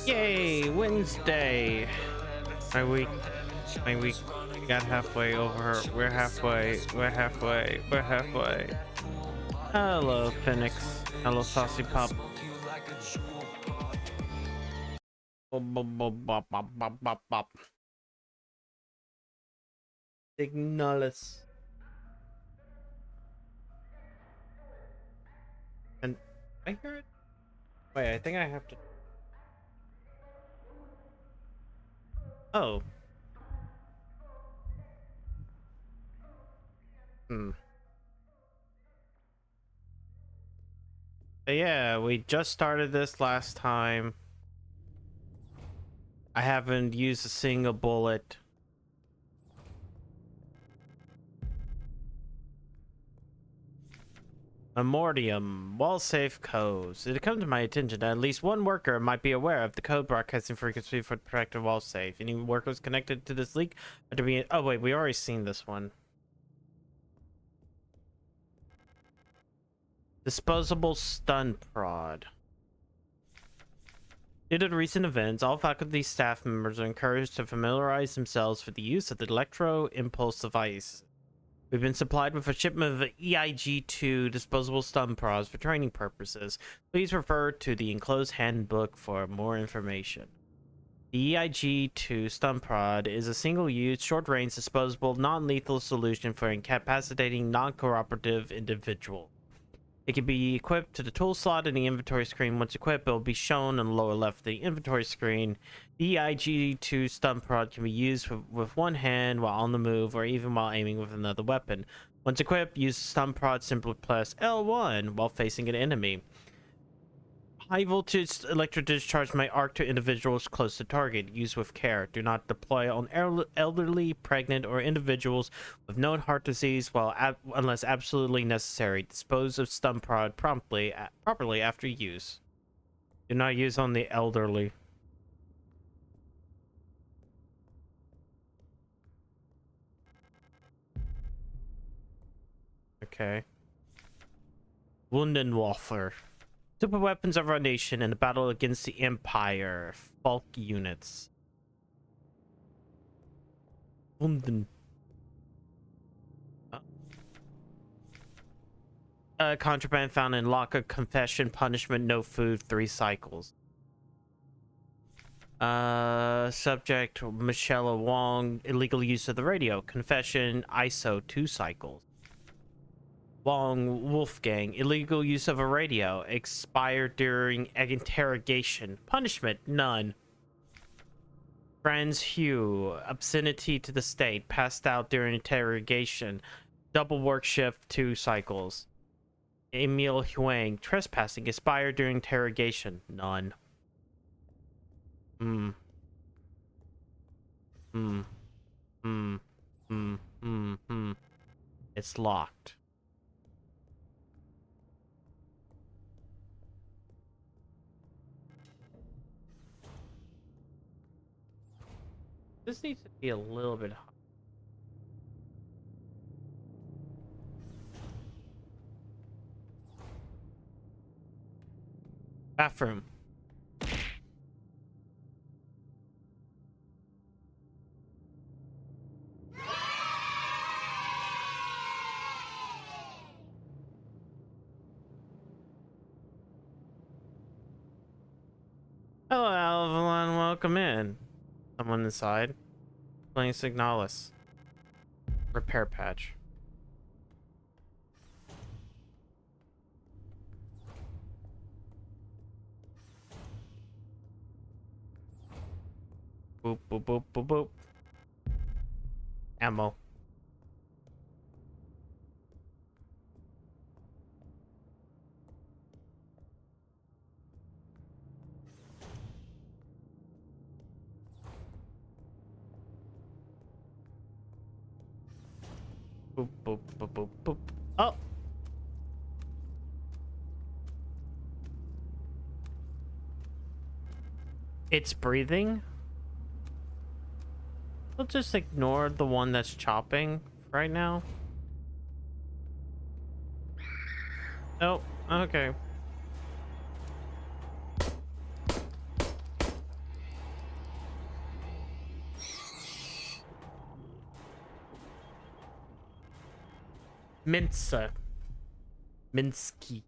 Yay, Wednesday. My week got halfway over. We're halfway. Hello, Phoenix. Hello, Saucy Pop. Bop. Signalis. And I hear it. Wait, I think I have to. Oh. Hmm. But yeah, we just started this last time. I haven't used a single bullet. Memordium, wall safe codes. It come to my attention that at least one worker might be aware of the code broadcasting frequency for the protected wall safe. Any workers connected to this leak are to be. Oh wait, we already seen this one. Disposable stun prod. Due to the recent events, all faculty staff members are encouraged to familiarize themselves with the use of the electro impulse device. We've been supplied with a shipment of EIG-2 disposable stun prods for training purposes. Please refer to the enclosed handbook for more information. The EIG-2 stun prod is a single-use, short-range, disposable, non-lethal solution for incapacitating non-cooperative individuals. It can be equipped to the tool slot in the inventory screen. Once equipped, it will be shown on the lower left of the inventory screen. The EIG-2 stun prod can be used with one hand while on the move or even while aiming with another weapon. Once equipped, use the stun prod, simply press L1 while facing an enemy. High voltage electric discharge may arc to individuals close to target. Use with care. Do not deploy on elderly, pregnant, or individuals with known heart disease unless absolutely necessary. Dispose of stun prod properly after use. Do not use on the elderly. Okay. Wundenwaffe. Super weapons of our nation in the battle against the Empire. Falk units. Wunden. Contraband found in locker. Confession. Punishment. No food. 3 cycles. Subject Michelle Wong. Illegal use of the radio. Confession. ISO. 2 cycles. Wong Wolfgang. Illegal use of a radio. Expired during interrogation. Punishment. None. Franz Hugh. Obscenity to the state. Passed out during interrogation. Double work shift. 2 cycles. Emil Huang. Trespassing. Expired during interrogation. None. Hmm. It's locked. This needs to be a little bit high. Bathroom. Hello, everyone. Welcome in. Someone inside. Playing Signalis. Repair patch. Boop, boop, boop, boop, boop. Ammo. Boop, boop, boop, boop, boop. Oh! It's breathing? We'll just ignore the one that's chopping right now. Oh, okay. Minsa. Minsky.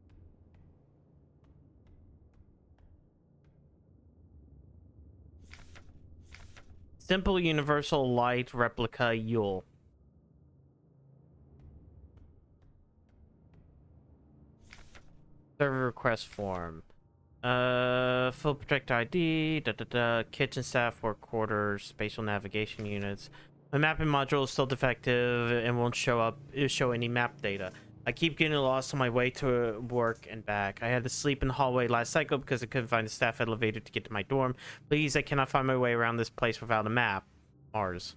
Simple universal light replica Yule. Server request form. Full protect ID, kitchen staff, work quarters, spatial navigation units. My mapping module is still defective and won't show any map data. I keep getting lost on my way to work and back. I had to sleep in the hallway last cycle because I couldn't find a staff elevator to get to my dorm. Please, I cannot find my way around this place without a map. Mars.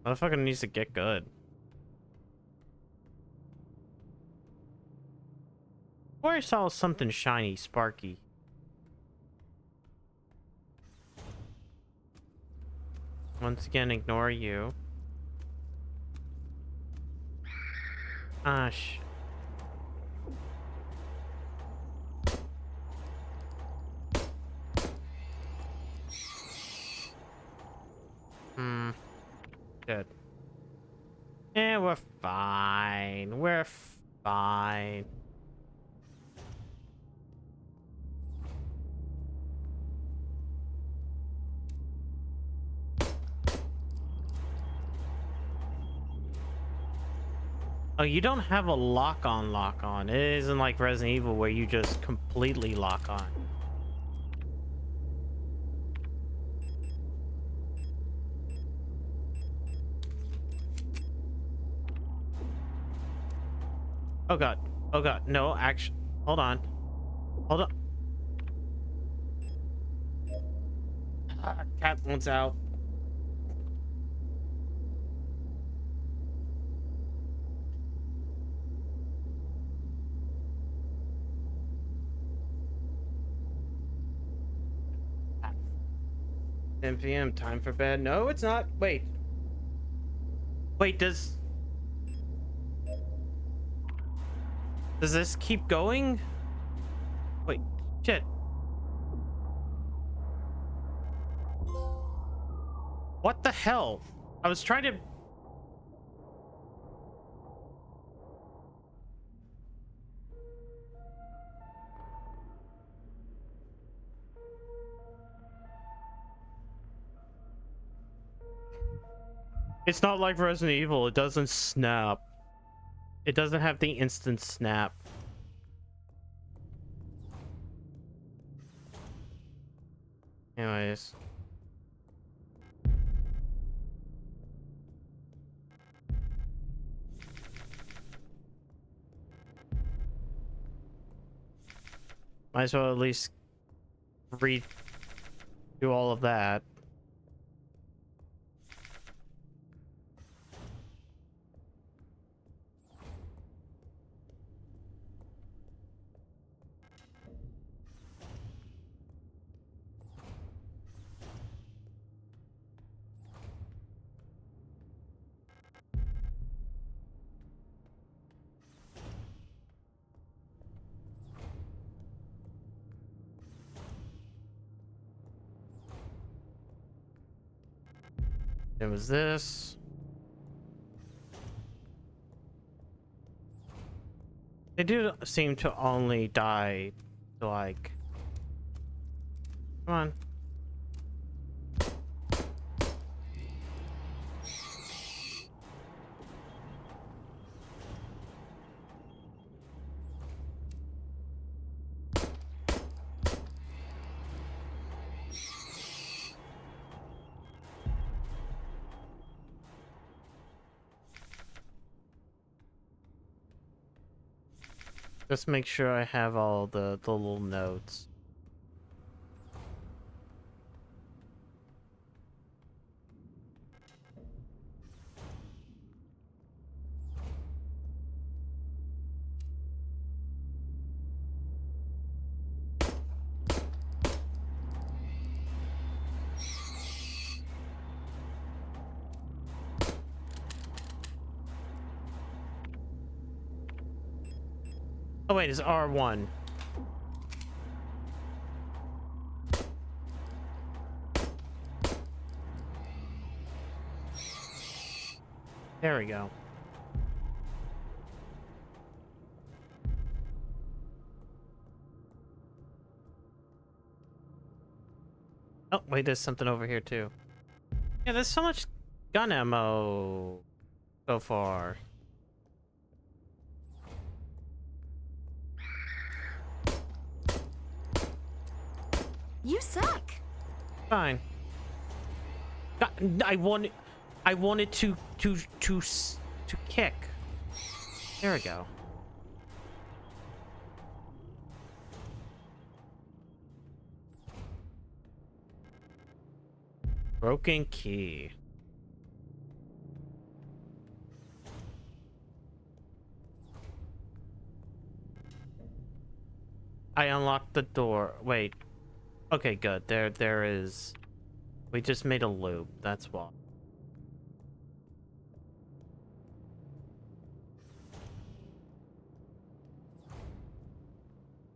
Motherfucker needs to get good. Or I saw something shiny, sparky. Once again, ignore you. Ah, Good. Yeah, we're fine. We're fine. Oh, you don't have a lock-on. It isn't like Resident Evil where you just completely lock on. Oh god. Oh god. No, actually. Hold on. Hold on. Cat wants out. Ten PM, time for bed. No, it's not. Wait. Wait, does this keep going? Wait, shit. What the hell? I was trying to... It's not like Resident Evil. It doesn't snap. It doesn't have the instant snap. Anyways. Might as well at least redo all of that. It was this. They do seem to only die to like... Come on. Just make sure I have all the little notes. Oh wait, it's R1. There we go. Oh, wait, there's something over here too. Yeah, there's so much gun ammo so far. You suck. Fine. God, I wanted to kick. There we go. Broken key. I unlocked the door. Wait. Okay, good. There is. We just made a loop. That's why.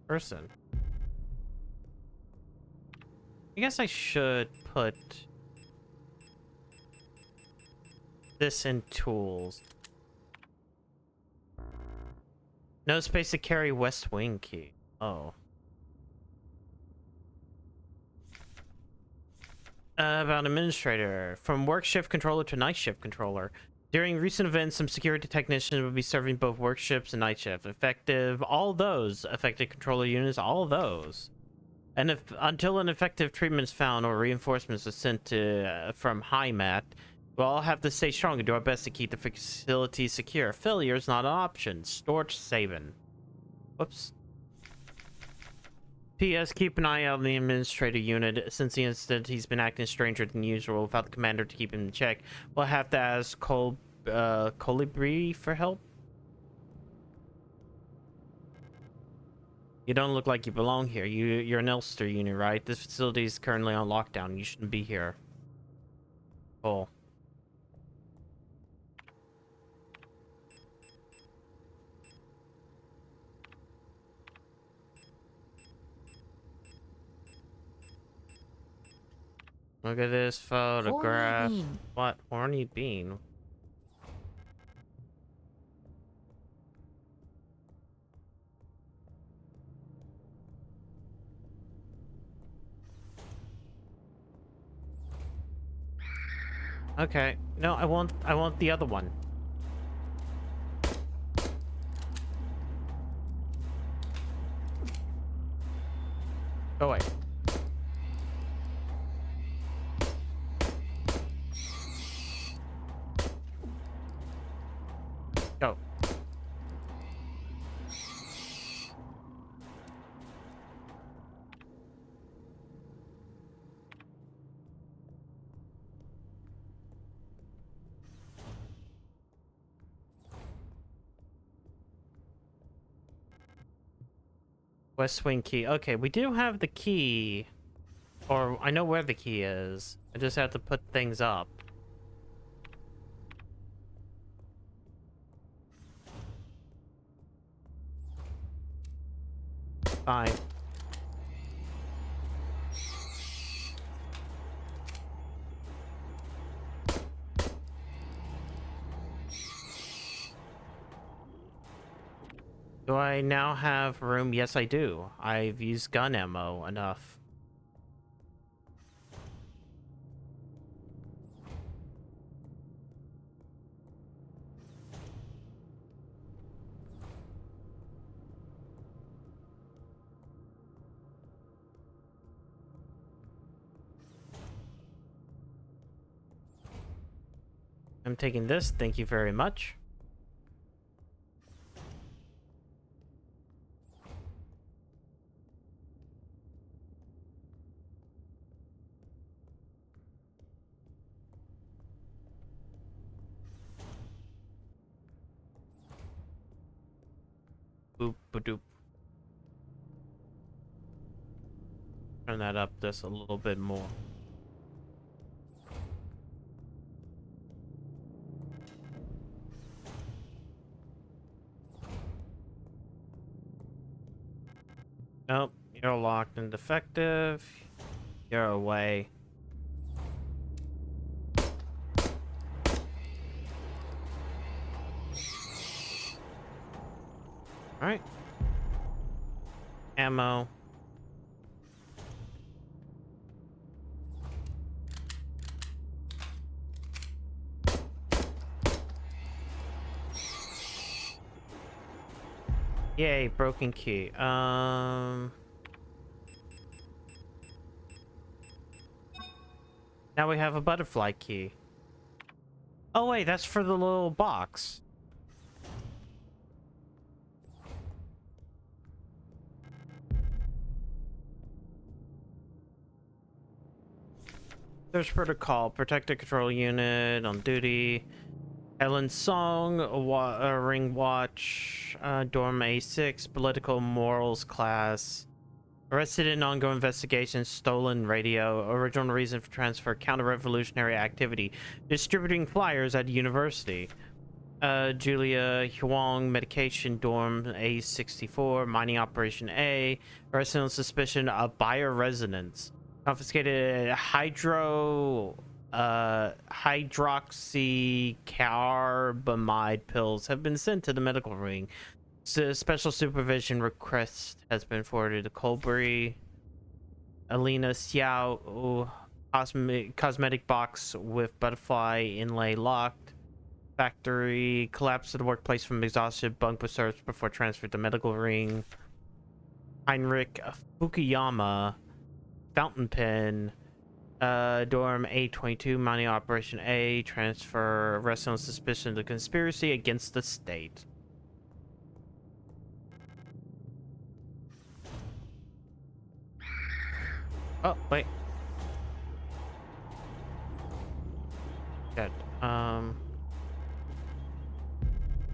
Person. I guess I should put this in tools. No space to carry West Wing key. Oh. About administrator. From work shift controller to night shift controller. During recent events, some security technicians will be serving both work shifts and night shift. Effective, all those affected controller units, all those. And if until an effective treatment is found or reinforcements are sent to from HIMAT, we'll all have to stay strong and do our best to keep the facility secure. Failure is not an option. Storage saving. Whoops. P.S. Keep an eye out on the administrator unit. Since the incident, he's been acting stranger than usual without the commander to keep him in check. We'll have to ask Colibri for help. You don't look like you belong here. You're an Ulster unit, right? This facility is currently on lockdown. You shouldn't be here. Cool. Look at this photograph. Horny bean. What? Horny bean? Okay. No, I want the other one. Go away. Go. West Wing key. Okay, we do have the key. Or I know where the key is. I just have to put things up. Fine. Do I now have room? Yes, I do. I've used gun ammo enough. I'm taking this. Thank you very much. Boop, ba-doop. Turn that up just a little bit more. Nope, you're locked and defective. You're away. All right. Ammo. Yay, broken key. Now we have a butterfly key. Oh wait, that's for the little box. Search protocol, protected control unit on duty. Ellen Song, ring watch, dorm A6, political morals class. Arrested in ongoing investigation, stolen radio. Original reason for transfer, counter-revolutionary activity. Distributing flyers at university. Julia Huang, medication dorm A64, mining operation A. Arrested on suspicion of bioresonance. Confiscated hydroxycarbamide pills have been sent to the medical ring. Special supervision request has been forwarded to Colbury. Alina Xiao, cosmetic box with butterfly inlay locked. Factory collapsed at the workplace from exhaustion. Bunk was searched before transfer to medical ring. Heinrich Fukuyama, fountain pen. Dorm A22, mining operation A. Transfer, arrested on suspicion of conspiracy against the state. Oh, wait. Good.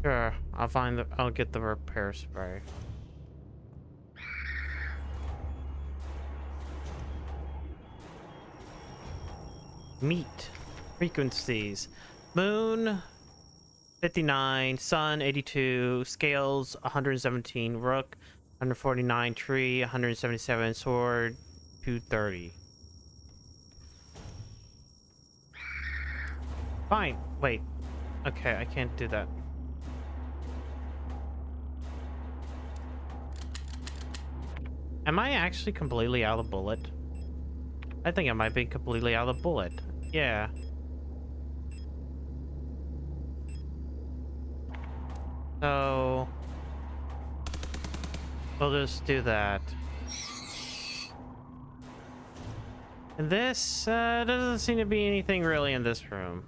Sure. I'll get the repair spray. Meat. Frequencies. Moon 59, Sun 82, Scales 117, Rook 149, Tree 177, Sword 230. Fine. Wait. Okay, I can't do that. Am I actually completely out of bullet? I think I might be completely out of bullet. Yeah. So we'll just do that. And this doesn't seem to be anything really in this room.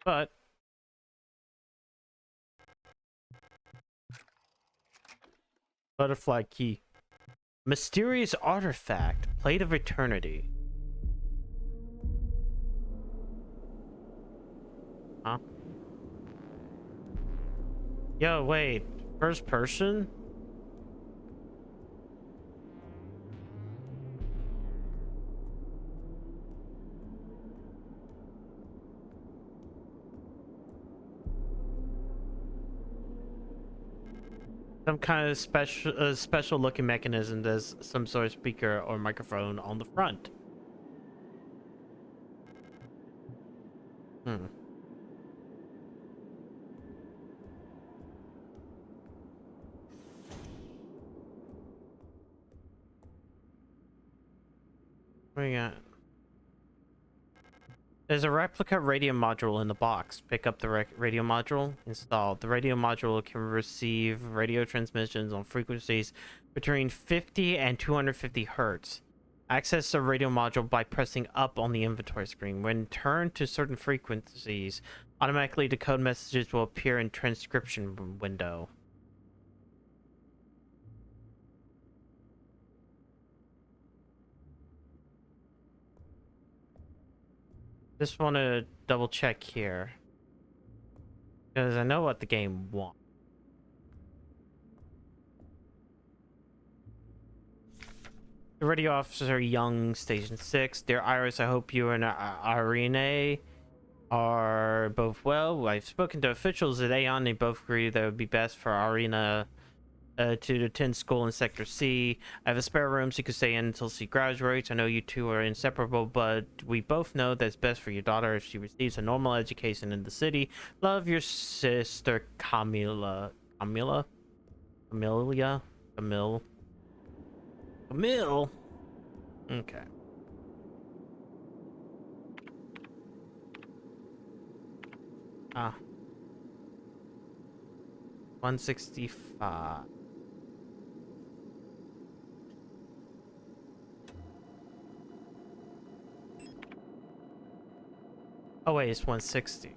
But butterfly key. Mysterious artifact. Plate of eternity. Huh? Yo, wait. First person? Some kind of special looking mechanism. There's some sort of speaker or microphone on the front. Hmm. What we got? There's a replica radio module in the box. Pick up the radio module. Installed. The radio module can receive radio transmissions on frequencies between 50 and 250 hertz. Access the radio module by pressing up on the inventory screen. When turned to certain frequencies, automatically decode messages will appear in transcription window. Just want to double check here, because I know what the game wants. The radio officer Young, Station 6. Dear Iris, I hope you and Irene both well. I've spoken to officials at Aeon. They both agree that it would be best for Irina to attend school in Sector C. I have a spare room so you can stay in until she graduates. I know you two are inseparable, but we both know that's best for your daughter if she receives a normal education in the city. Love, your sister Camila. Camila? Amelia? Camille? Camille? Okay. Ah. 165. Oh wait, it's 160.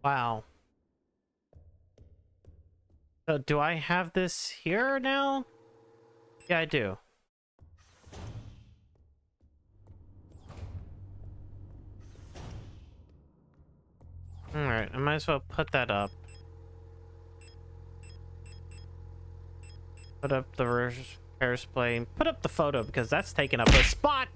Wow. So do I have this here now? Yeah, I do. Alright, I might as well put that up. Put up the repair plane. Put up the photo because that's taking up a spot.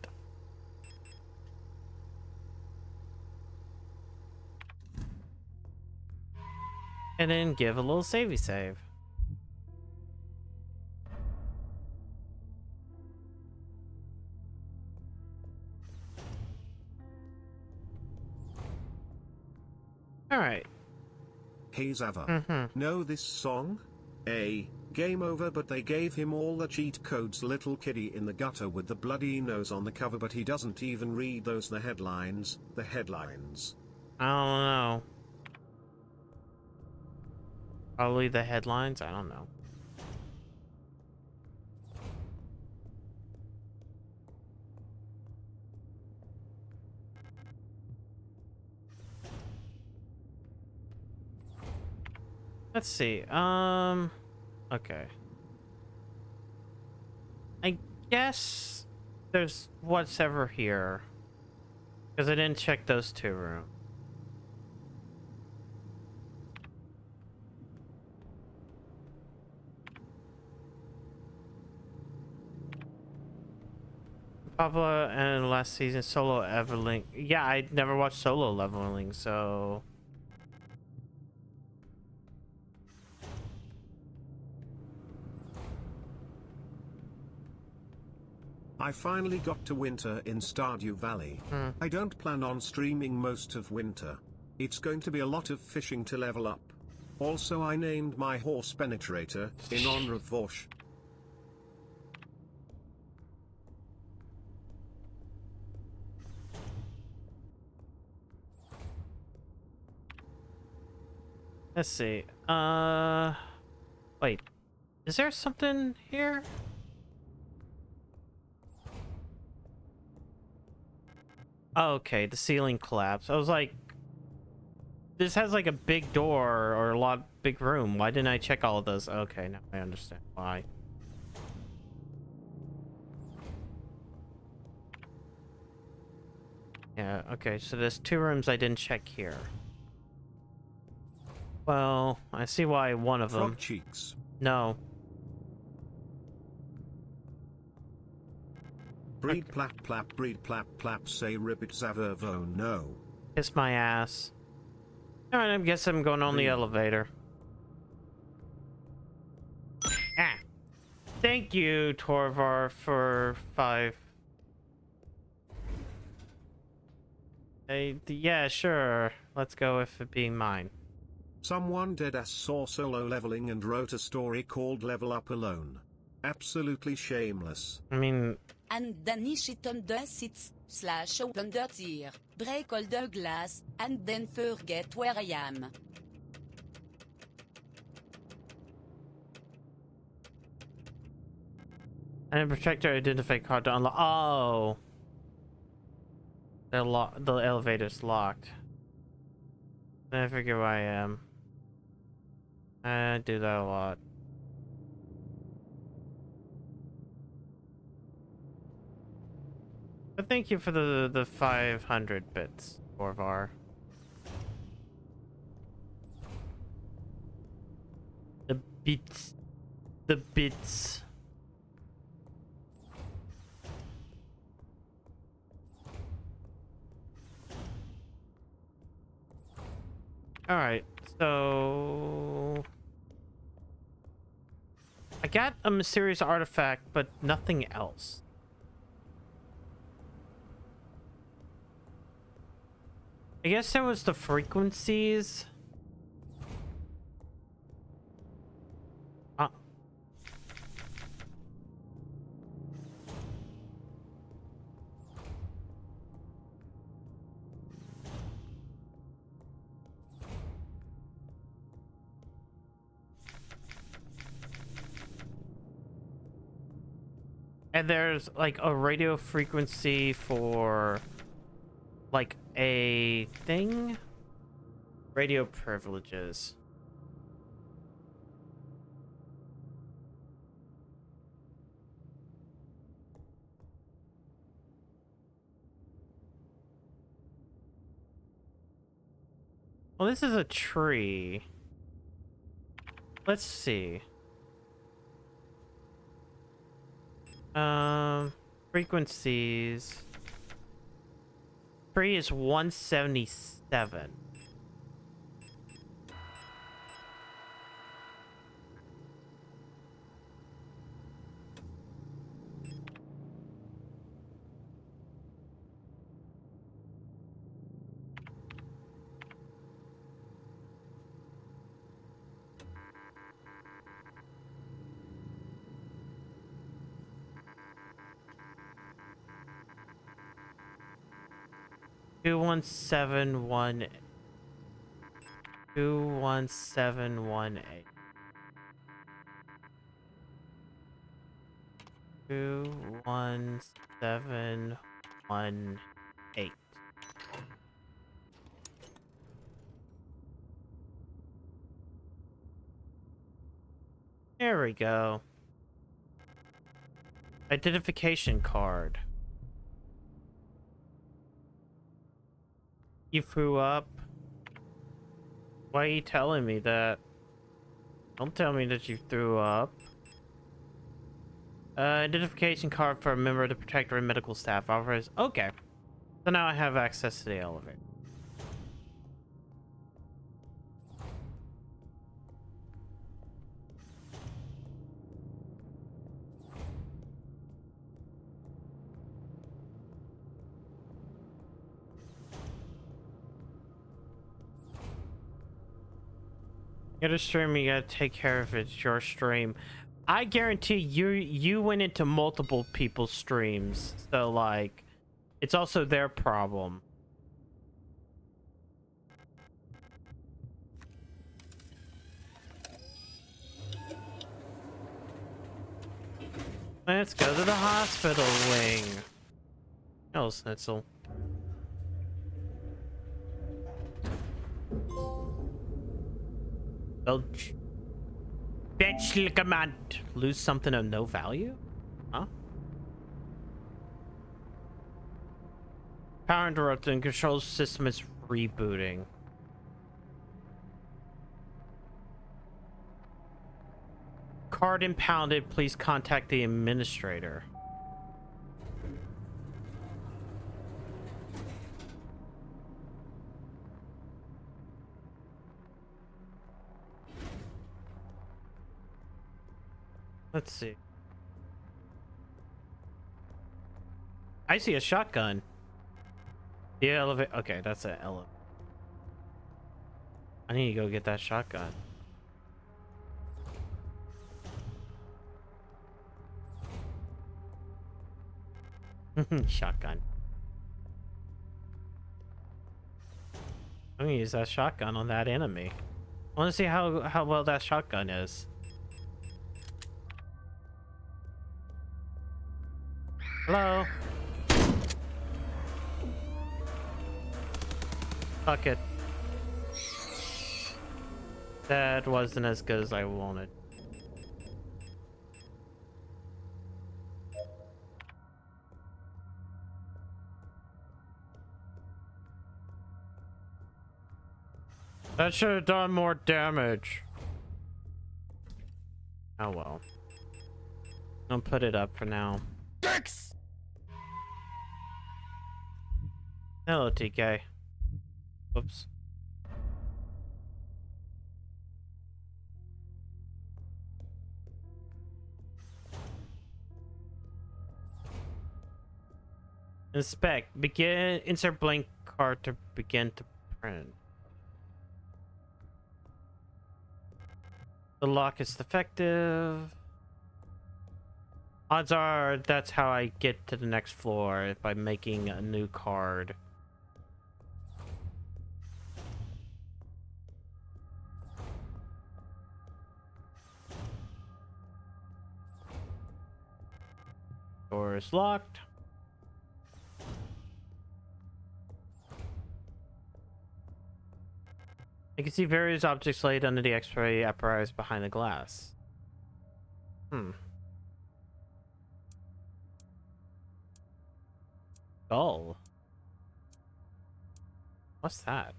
And then give a little savey save. Alright. Hey Zava. Know this song? Game over, but they gave him all the cheat codes. Little kitty in the gutter with the bloody nose on the cover, but he doesn't even read those. The headlines. I don't know. Probably the headlines. I don't know. Let's see. Okay. I guess there's what's ever here. Because I didn't check those two rooms. Papa and last season solo leveling. Yeah, I never watched solo leveling, so I finally got to winter in Stardew Valley. I don't plan on streaming most of winter. It's going to be a lot of fishing to level up. Also, I named my horse Penetrator in honor of Vosh. let's see. Wait. Is there something here? Oh, okay, the ceiling collapsed. I was like, this has like a big door or a big room. Why didn't I check all of those? Okay, now I understand why. Yeah, okay, so there's two rooms I didn't check here. Well, I see why one of them. Frog cheeks. No. Breed plap plap, breed plap plap, say ribbit zavervo no. Kiss my ass. Alright, I guess I'm going on the elevator. Ah. Thank you, Torvar, for 5. Yeah, sure. Let's go with it being mine. Someone deadass saw solo leveling and wrote a story called Level Up Alone. Absolutely shameless. I mean, And then he shit on the seats, slash open the tier, break all the glass, and then forget where I am. and protector identify card to unlock. Oh. The elevator's locked. I figure where I am. I do that a lot. But thank you for the 500 bits, Orvar. The bits. The bits. Alright, so... I got a mysterious artifact, but nothing else. I guess there was the frequencies. And there's like a radio frequency for like a thing. Radio privileges. Well, this is a tree. Let's see. Frequencies. Tree is 177. Two one seven one 21718 21718. There we go. Identification card. You threw up? Why are you telling me that? Don't tell me that you threw up. Identification card for a member of the Protector and medical staff offers. Okay. So now I have access to the elevator. You gotta stream, you gotta take care of it. It's your stream. I guarantee you went into multiple people's streams, so like it's also their problem. Let's go to the hospital wing. Oh, Snitzel. Belch. Bitch, command. Lose something of no value? Huh? Power interrupted and control system is rebooting. Card impounded. Please contact the administrator. Let's see. I see a shotgun. The elevator. Okay, that's an elevator. I need to go get that shotgun. Shotgun. I'm gonna use that shotgun on that enemy. I want to see how well that shotgun is. Hello. Fuck it. That wasn't as good as I wanted. That should have done more damage. Oh well. I'll put it up for now. Dicks! Hello, TK. Whoops. Inspect. Begin. Insert blank card to begin to print. The lock is defective. Odds are that's how I get to the next floor, by making a new card. Door is locked. You can see various objects laid under the X-ray apparatus behind the glass. Skull. What's that?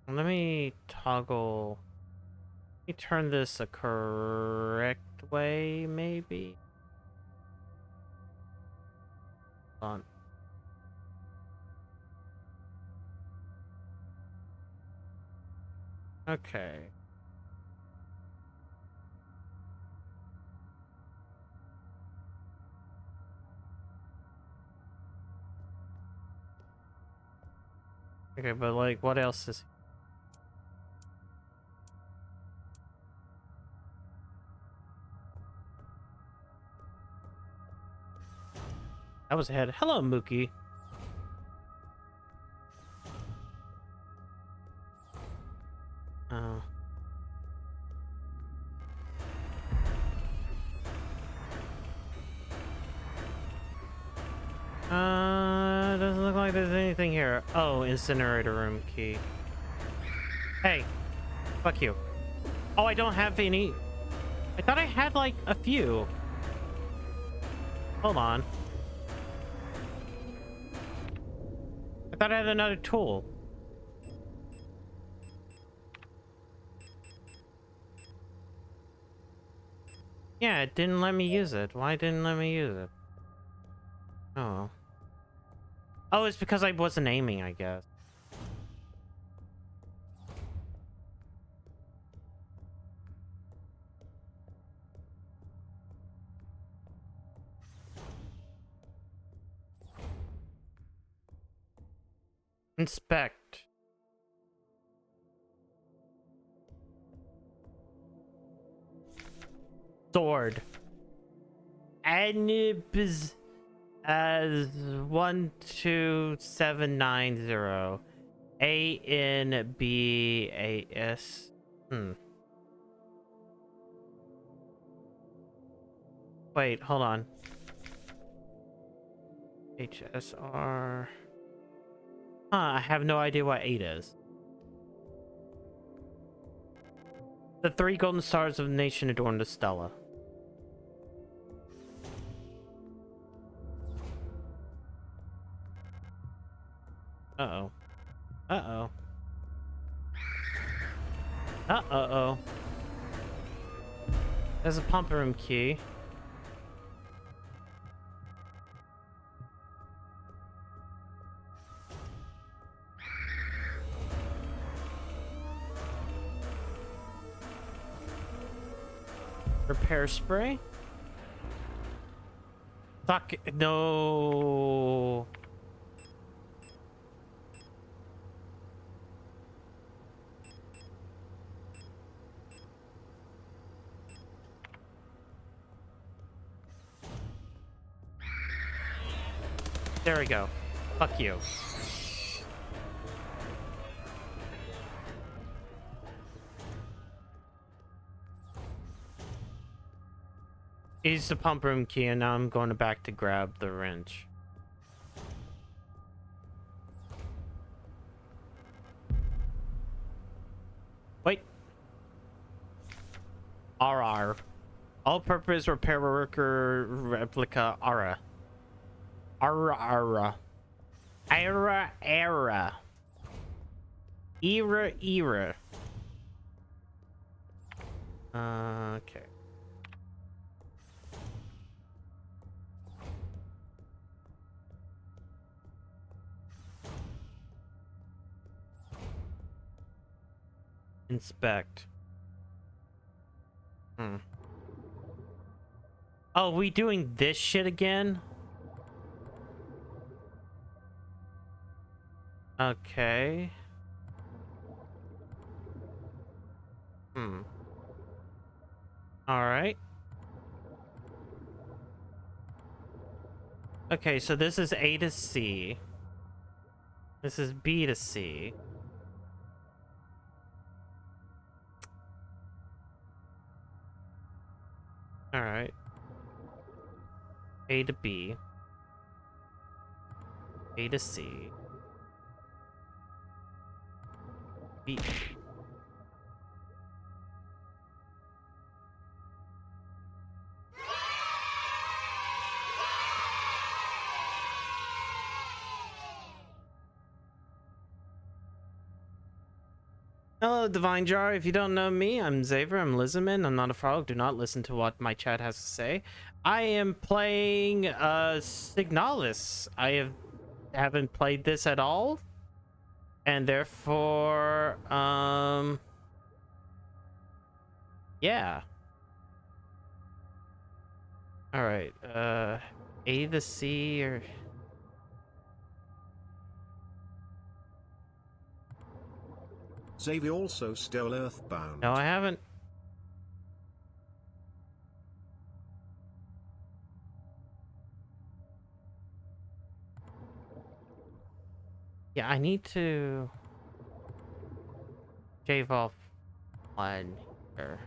Let me toggle. Let me turn this a correct way, maybe. Hold on. Okay. Okay, but like, what else is... That was ahead. Hello, Mookie. Oh. Doesn't look like there's anything here. Oh, incinerator room key. Hey, fuck you. Oh, I don't have any. I thought I had like a few. Hold on. I thought I had another tool. Yeah, it didn't let me use it. Why didn't it let me use it? Oh. Oh, it's because I wasn't aiming, I guess. Inspect. Sword. Anibs as 12790. ANBAS. Wait, hold on. HSR. I have no idea what 8 is. The 3 golden stars of the nation adorn the stela. Uh-oh. Uh-oh. Uh-oh. There's a pump room key. Repair spray? Fuck, no. There we go. Fuck you. Use the pump room key, and now I'm going back to grab the wrench. Wait. RR. All-purpose repair worker replica Ara. Ara Ara. Era Era. Era Era. Okay. Inspect. Oh, we doing this shit again? Okay. All right. Okay, so this is A to C. This is B to C. All right. A to B. A to C. B. Hello, Divine Jar. If you don't know me, I'm Xavier. I'm Lizardman. I'm not a frog. Do not listen to what my chat has to say. I am playing Signalis. Haven't played this at all, and therefore, yeah. All right. A to C or. Xavier also stole Earthbound. No, I haven't. Yeah, I need to shave off one here.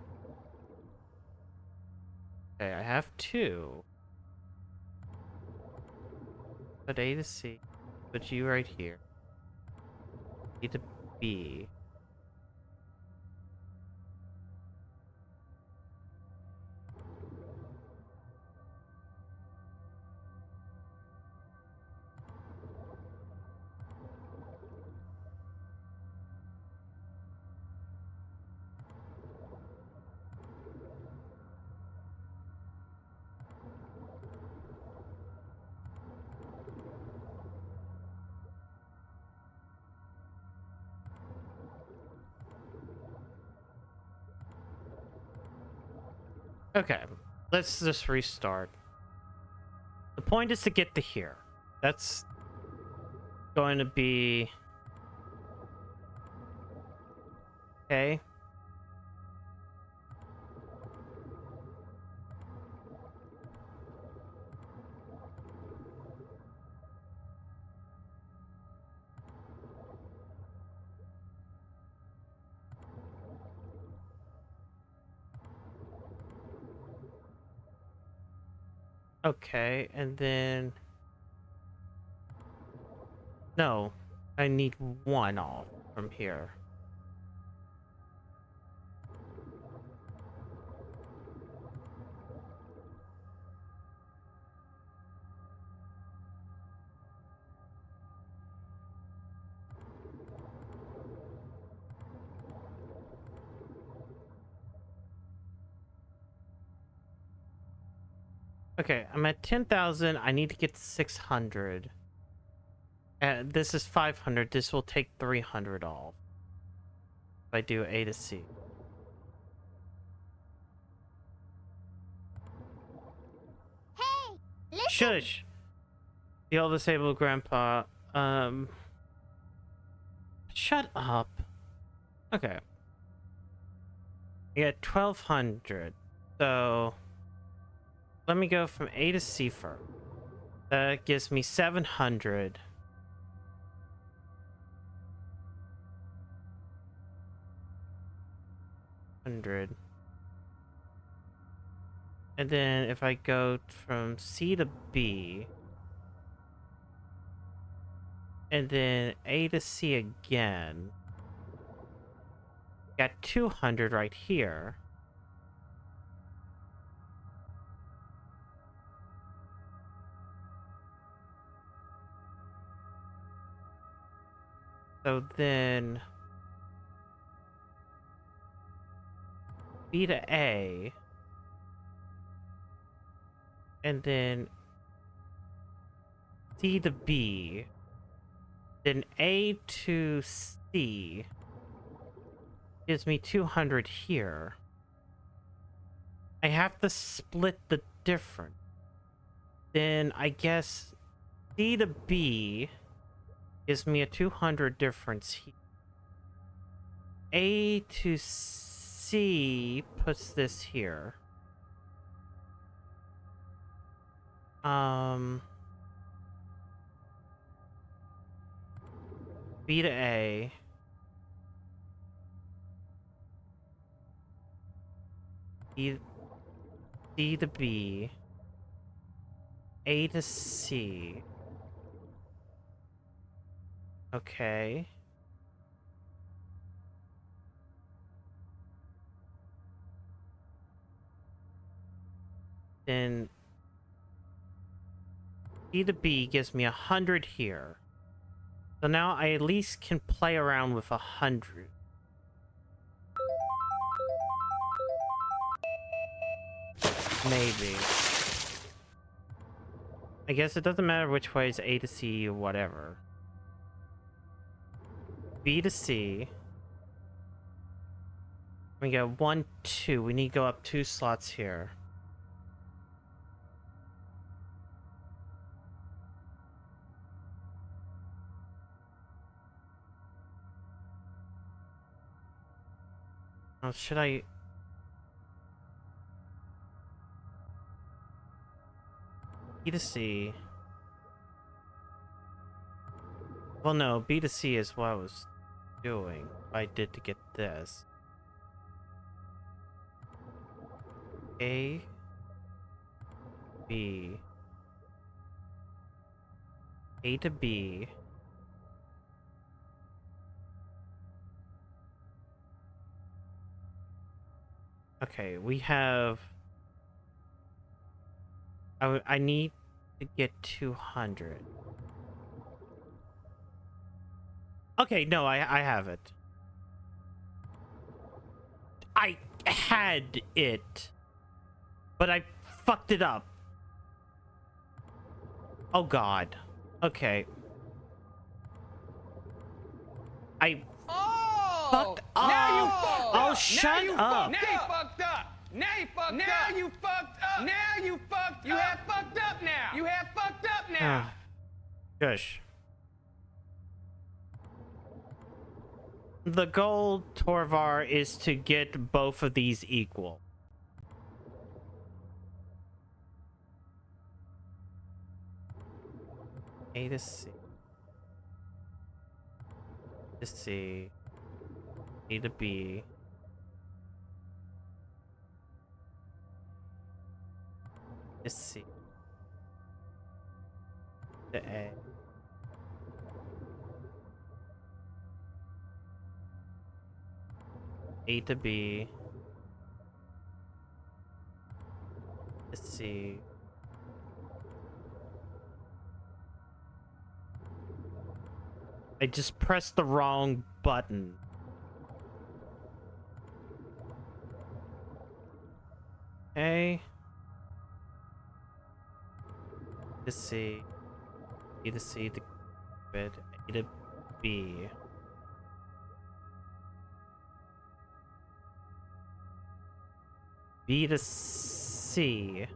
Okay, I have two. Put A to C. Put you right here. A to B. Okay, let's just restart. The point is to get to here. That's going to be... Okay. Okay, and then... No, I need one off from here. Okay, I'm at 10,000. I need to get to 600. And this is 500. This will take 300 off. If I do A to C. Hey, listen. Shush! The old disabled grandpa. Shut up. Okay. You get 1,200. So... Let me go from A to C first. That gives me 700. And then if I go from C to B, and then A to C again, got 200 right here. So then B to A, and then C to B, then A to C gives me 200 here. I have to split the difference. Then I guess C to B gives me a 200 difference here. A to C puts this here. B to A. C to B. A to C. Okay. Then C to B gives me 100 here. So now I at least can play around with 100. Maybe. I guess it doesn't matter which way is A to C or whatever. B to C. We got 1, 2. We need to go up 2 slots here. Oh, should I... B to C. Well, no, B to C is what I was doing. I did to get this. A, B, A to B. Okay, we have... I need to get 200. Okay, no, I have it. I had it, but I fucked it up. Oh god. Okay. I fucked up. Now you fucked Oh, up. shut up. Now you fucked up. Now you fucked up. Now you fucked up. Now you fucked up. You have fucked up now. You have fucked up now. Shush. The goal, Torvar, is to get both of these equal. A to C. To C. A to B. To C. To A. A to B. To C. I just pressed the wrong button. A. To C. A to C to bed. A to B. B to C.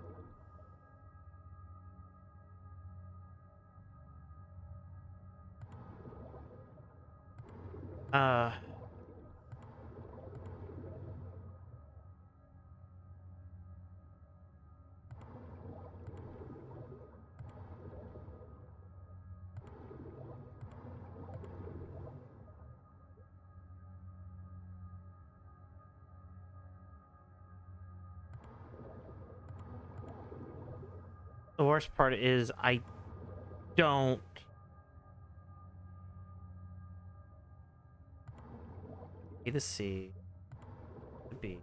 The worst part is I don't. A to C to B.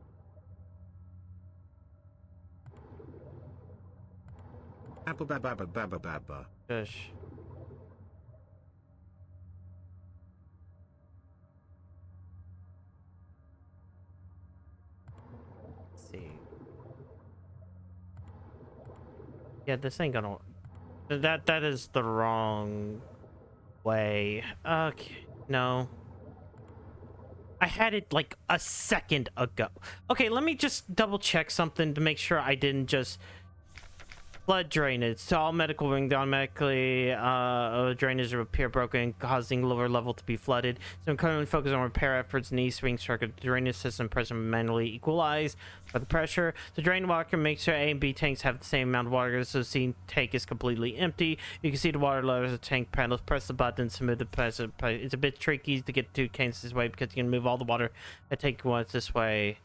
Abba. Shush. Yeah, this ain't gonna. That is the wrong way. Okay, no. I had it like a second ago. Okay, let me just double check something to make sure I didn't just flood drainage. So all medical wing automatically drainage appear broken, causing lower level to be flooded. So I'm currently focused on repair efforts in East Wing circuit. The drainage system pressure manually equalized by the pressure. The drain water makes sure A and B tanks have the same amount of water, so the C tank is completely empty. You can see the water levels of the tank panels. Press the button to move the pressure. It's a bit tricky to get two tanks this way because you can move all the water that tank once this way.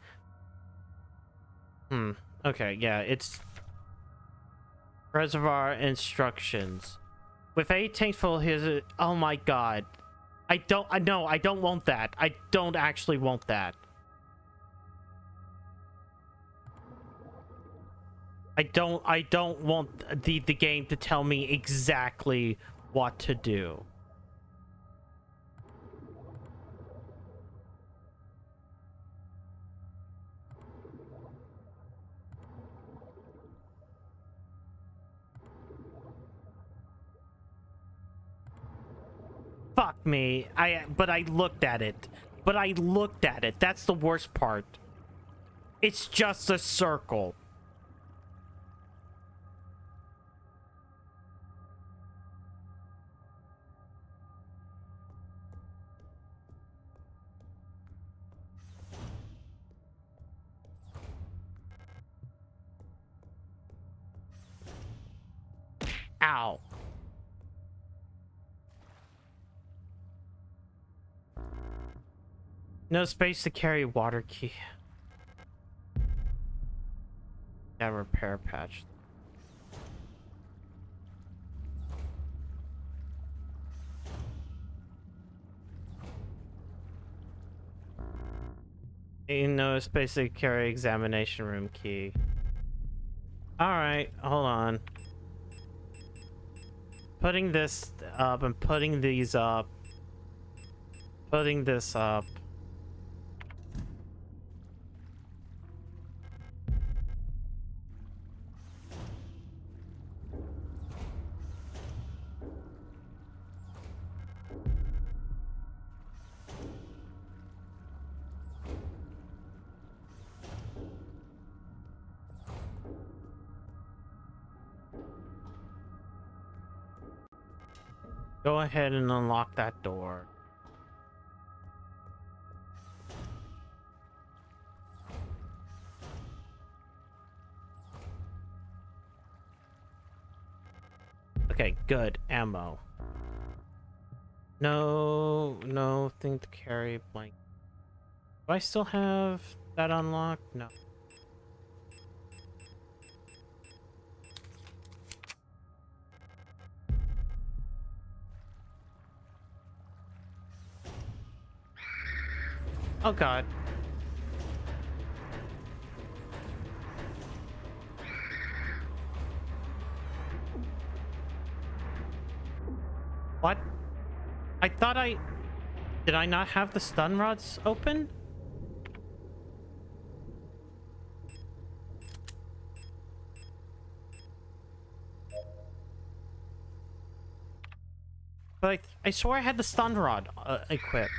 Okay, yeah, it's reservoir instructions. With 8 tanks full, here's a... Oh my god. I don't want that. I don't actually want that. I don't want the game to tell me exactly what to do. Fuck me. But I looked at it. That's the worst part. It's just a circle. Ow. No space to carry water key. Yeah, repair patch. No space to carry examination room key. Alright, hold on. Putting this up and putting these up. Putting this up. Go ahead and unlock that door. Okay, good. Ammo. No thing to carry. Blank. Do I still have that unlocked? No. Oh god. What? I thought did I not have the stun rods open? But I swore I had the stun rod equipped.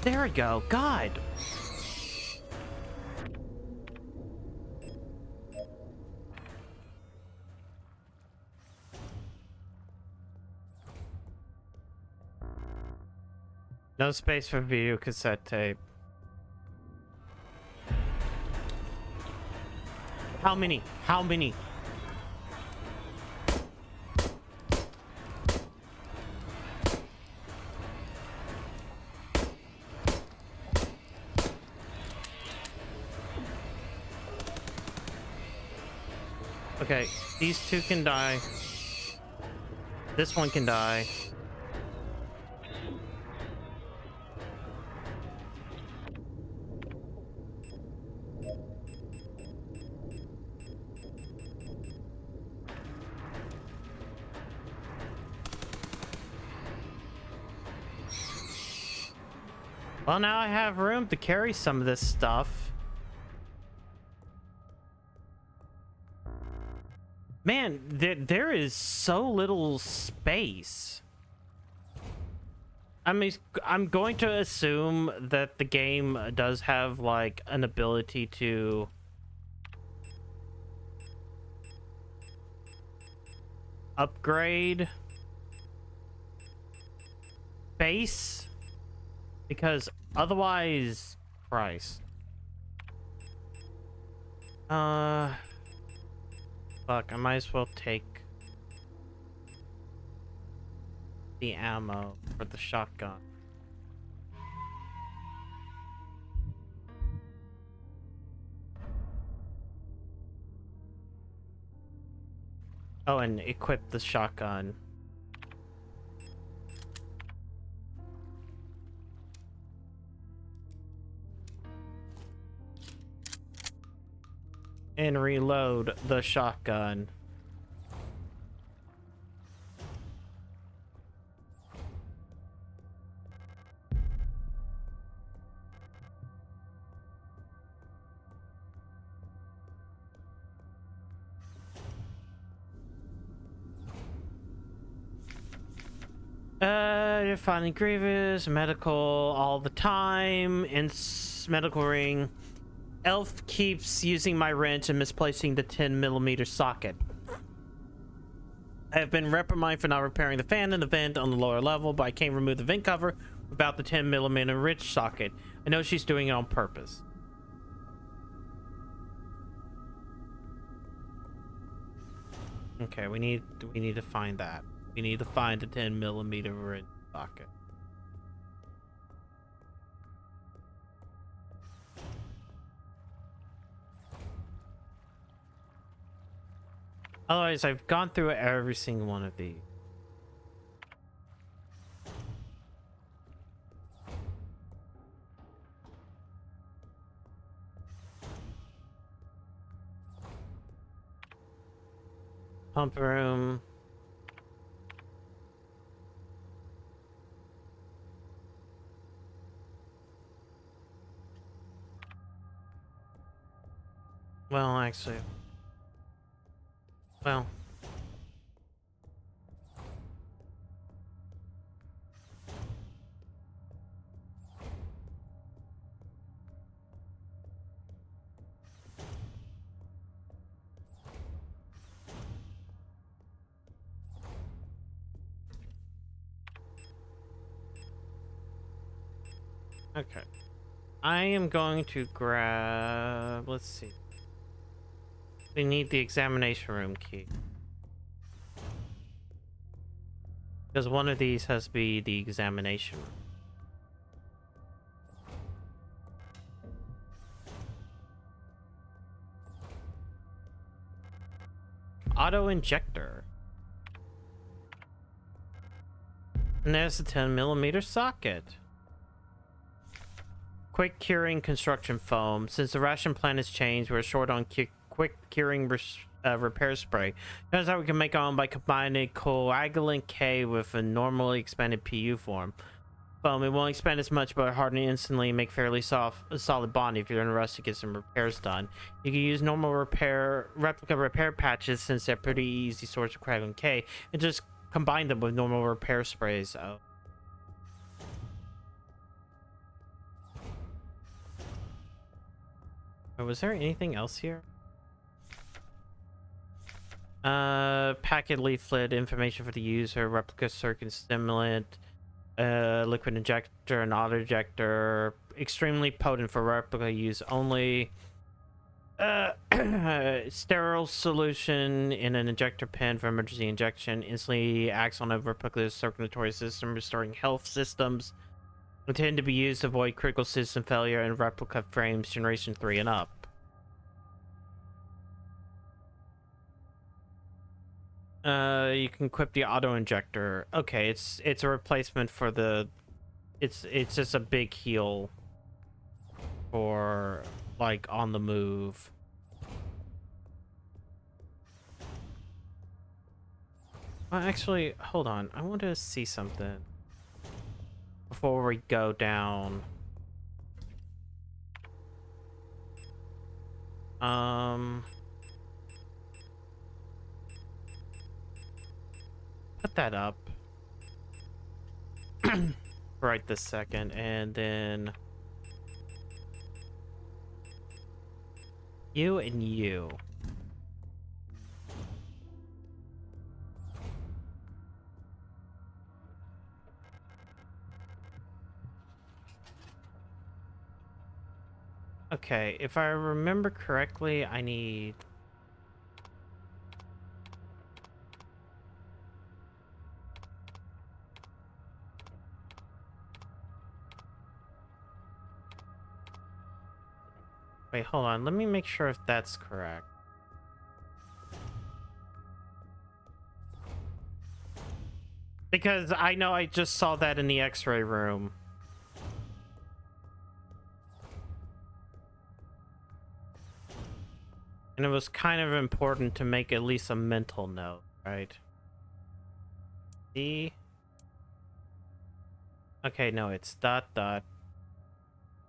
There we go. God. No space for video cassette tape. How many? How many? Okay, these two can die. This one can die. Well, now I have room to carry some of this stuff. Man, there is so little space. I mean, I'm going to assume that the game does have, like, an ability to... upgrade... space? Because otherwise... Christ. Fuck, I might as well take the ammo for the shotgun. Oh, and equip the shotgun. And reload the shotgun. Finding grievous, medical all the time, and medical ring. Elf keeps using my wrench and misplacing the 10mm socket. I have been reprimanded for not repairing the fan in the vent on the lower level, but I can't remove the vent cover without the 10mm wrench socket. I know she's doing it on purpose. Okay, we need to find that. We need to find the 10mm wrench socket. Otherwise, I've gone through every single one of these. Pump room. Well, actually. Well. Okay. I am going to grab... Let's see. We need the examination room key. Because one of these has to be the examination room. Auto injector. And there's the 10mm socket. Quick curing construction foam. Since the ration plan has changed, we're short on quick curing repair spray. Turns out we can make our own by combining coagulant K with a normally expanded PU form. Foam, it won't expand as much, but harden instantly and make fairly solid bond if you're interested to get some repairs done. You can use normal replica repair patches since they're pretty easy source of coagulant K, and just combine them with normal repair sprays. Oh. Was there anything else here? Packet leaflet, information for the user, replica circuit stimulant, liquid injector and auto ejector, extremely potent for replica use only, sterile solution in an injector pen for emergency injection, instantly acts on a replica circulatory system, restoring health systems, intended to be used to avoid critical system failure in replica frames generation 3 and up. You can equip the auto injector. Okay, it's a replacement for the... It's just a big heal for, like, on the move. Well, actually, hold on. I want to see something before we go down. Put that up right this second, and then you and you. Okay, if I remember correctly, I need... Wait, hold on. Let me make sure if that's correct. Because I know I just saw that in the X-ray room. And it was kind of important to make at least a mental note, right? See? Okay, no, it's dot dot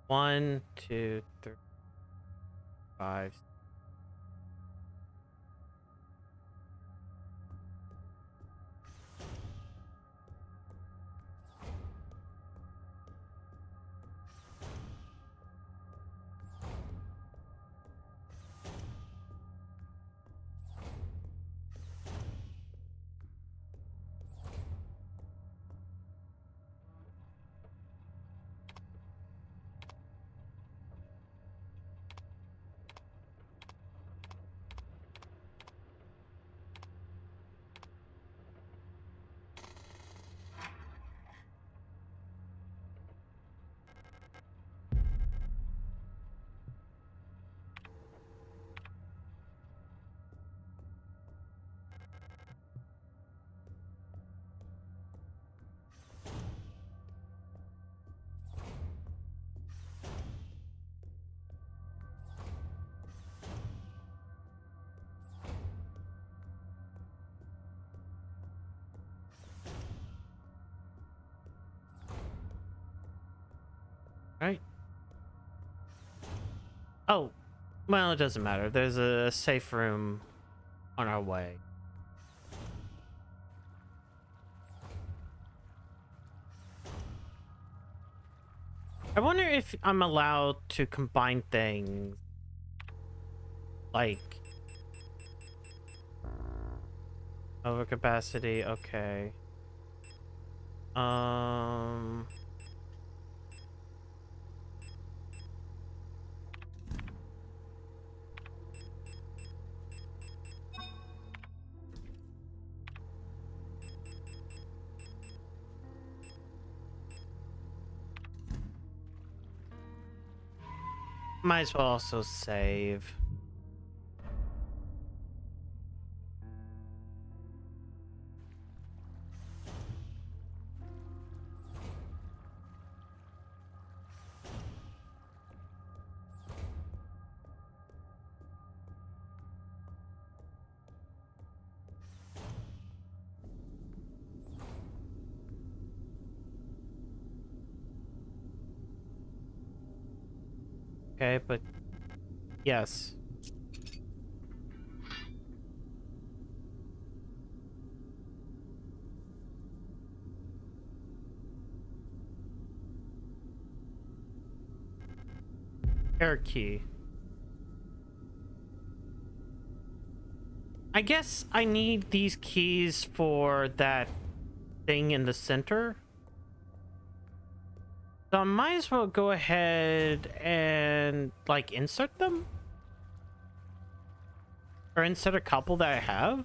1, 2, 3, 5. Right? Oh, well, it doesn't matter. There's a safe room on our way. I wonder if I'm allowed to combine things like overcapacity. Okay. Might as well also save. Okay, but yes. Air key. I guess I need these keys for that thing in the center. So I might as well go ahead and like insert them. Or insert a couple that I have.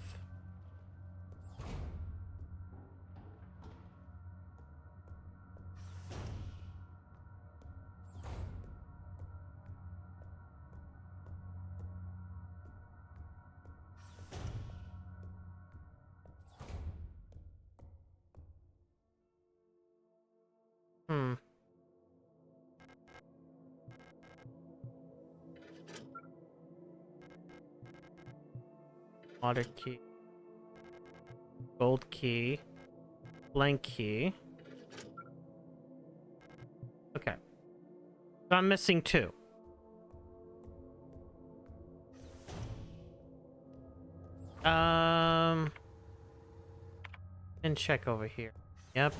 Hmm. Water key. Gold key. Blank key. Okay. So I'm missing 2. And check over here. Yep.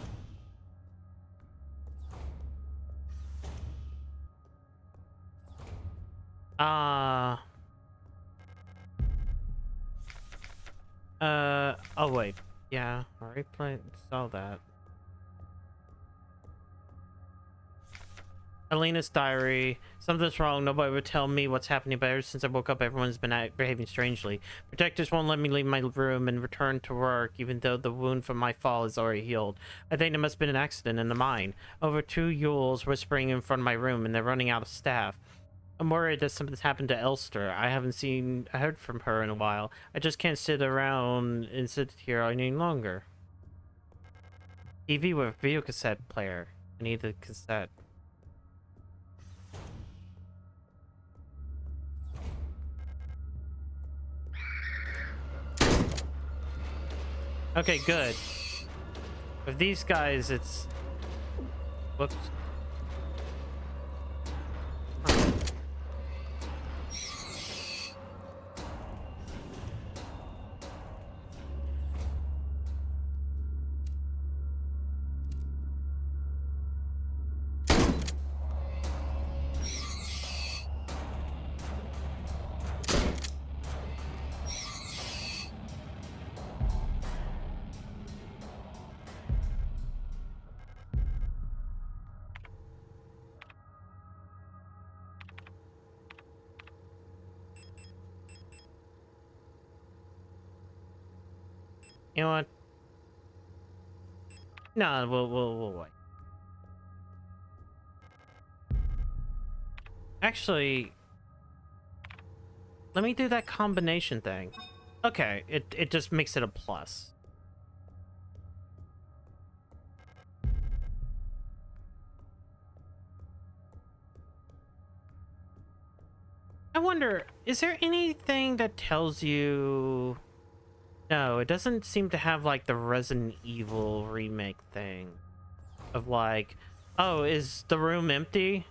Oh wait. Yeah, already saw that. Elena's diary. Something's wrong. Nobody would tell me what's happening, but ever since I woke up, everyone's been behaving strangely. Protectors won't let me leave my room and return to work, even though the wound from my fall is already healed. I think it must have been an accident in the mine. Over 2 Yules whispering in front of my room, and they're running out of staff. I'm worried that something's happened to Elster. I haven't heard from her in a while. I just can't sit around and sit here any longer. TV with video cassette player. I need the cassette. Okay, good. With these guys, it's... Whoops. You know what? No, we'll wait. Actually, let me do that combination thing. Okay, it just makes it a plus. I wonder, is there anything that tells you... No, it doesn't seem to have like the Resident Evil remake thing of like, oh, is the room empty?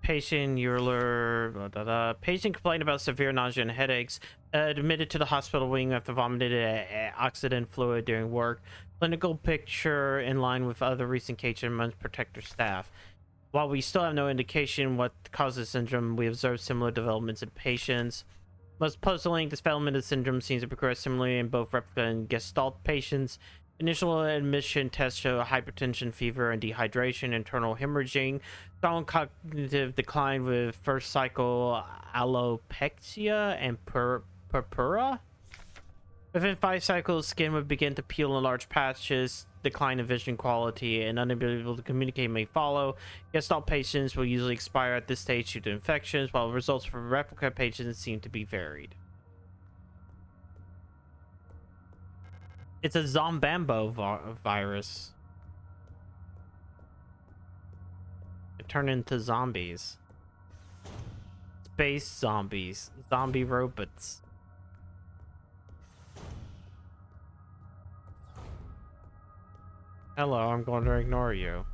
Patient Euler, blah, blah, blah. Patient complained about severe nausea and headaches. Admitted to the hospital wing after vomited oxidant fluid during work. Clinical picture in line with other recent cases among protector staff. While we still have no indication what causes syndrome, we observe similar developments in patients. Most puzzling, this development of syndrome seems to progress similarly in both replica and gestalt patients. Initial admission tests show hypertension, fever, and dehydration, internal hemorrhaging, strong cognitive decline with first cycle alopecia and purpura. Within 5 cycles, skin would begin to peel in large patches, decline in vision quality, and unable to communicate may follow. Gestalt patients will usually expire at this stage due to infections, while results for replica patients seem to be varied. It's a zombambo virus. It turned into zombies. Space zombies. Zombie robots. Hello, I'm going to ignore you.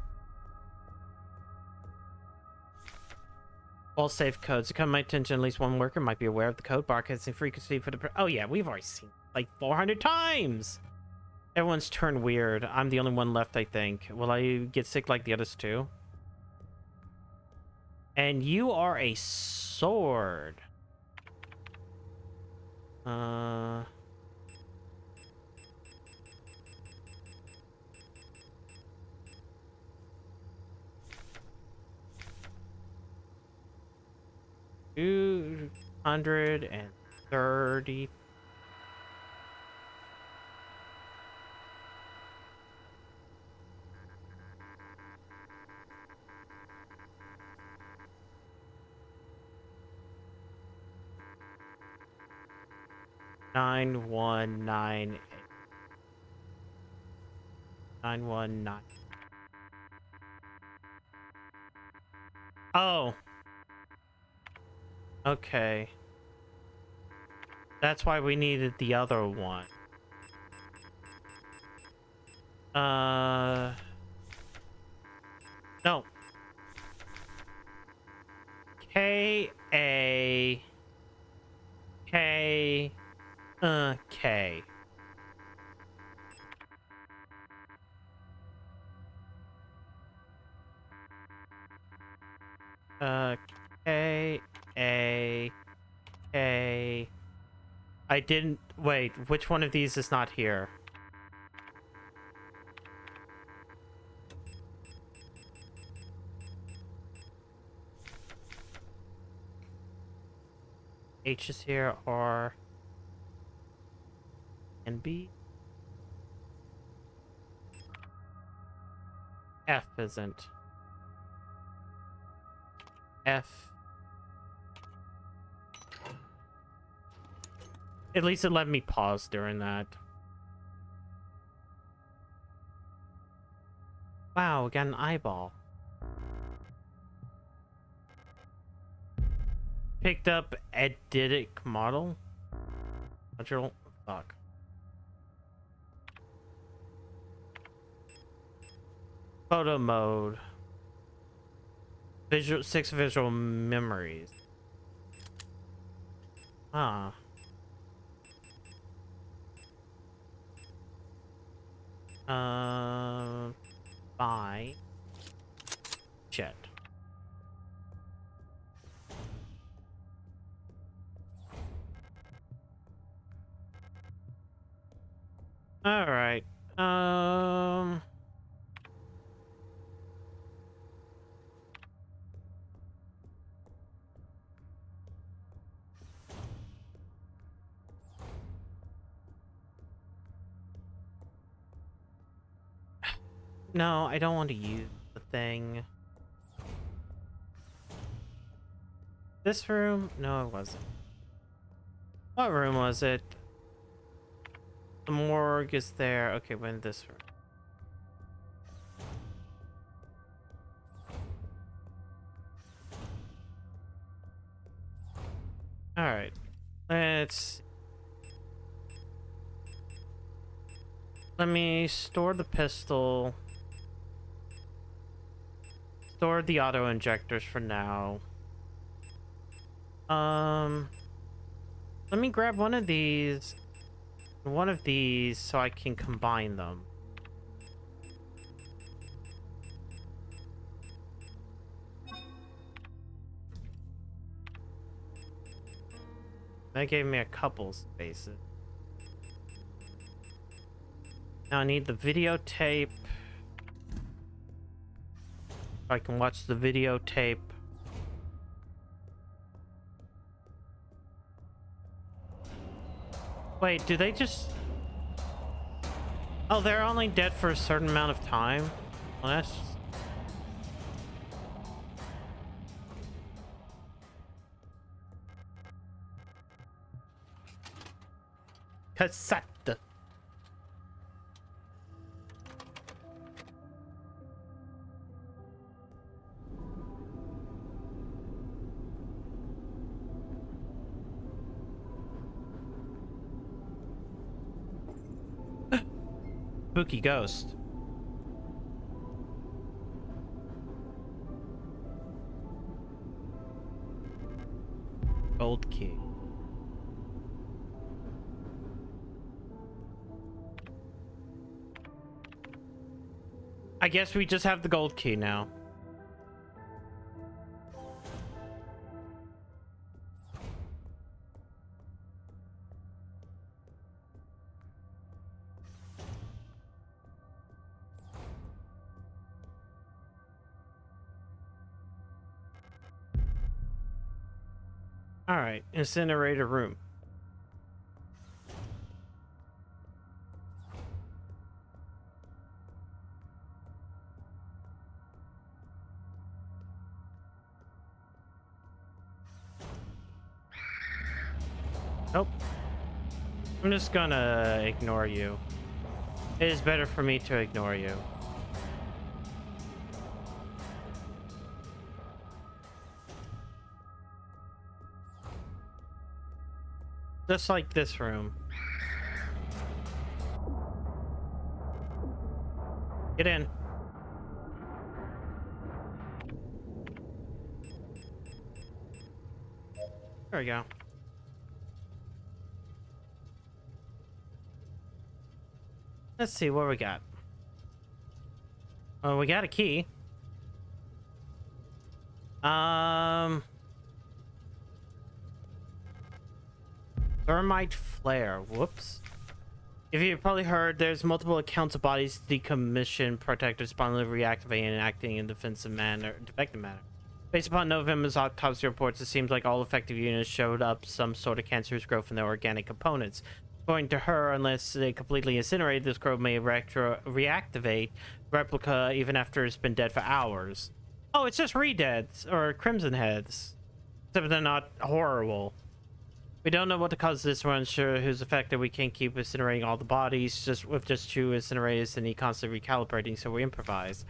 All safe codes. To come to my attention, at least one worker might be aware of the code broadcasting frequency for the... Oh yeah, we've already seen it like 400 times! Everyone's turned weird. I'm the only one left, I think. Will I get sick like the others too? And you are a sword. 230. Nine one nine 919. Oh. Okay. That's why we needed the other one. No. K A K K. K A K. I didn't wait. Which one of these is not here? H is here, R and B. F isn't. F. At least it let me pause during that. Wow, we got an eyeball. Picked up Editic model. Module. Fuck. Photo mode. Visual 6 visual memories. Ah. Buy. Jet. All right. No, I don't want to use the thing. This room? No, it wasn't. What room was it? The morgue is there. Okay, we're in this room. Alright. Let me store the pistol. Store the auto injectors for now. Let me grab one of these so I can combine them. That gave me a couple spaces. Now I need the videotape. I can watch the videotape. Wait, do they just... Oh, they're only dead for a certain amount of time? Well, that's... Cassette. Spooky ghost. Gold key. I guess we just have the gold key now. All right, incinerator room. Nope. I'm just gonna ignore you. It is better for me to ignore you. Just like this room. Get in. There we go. Let's see what we got. Oh, we got a key. Thermite flare. Whoops. If you've probably heard, there's multiple accounts of bodies decommissioned, protected, spontaneously reactivating, and acting in defective manner. Based upon November's autopsy reports, it seems like all affected units showed up some sort of cancerous growth in their organic components. According to her, unless they completely incinerate, this growth may reactivate replica even after it's been dead for hours. Oh, it's just re-deads or crimson heads, except they're not horrible. We don't know what the cause of this. We're unsure who's affected. We can't keep incinerating all the bodies with just two incinerators and need constantly recalibrating, so we improvise.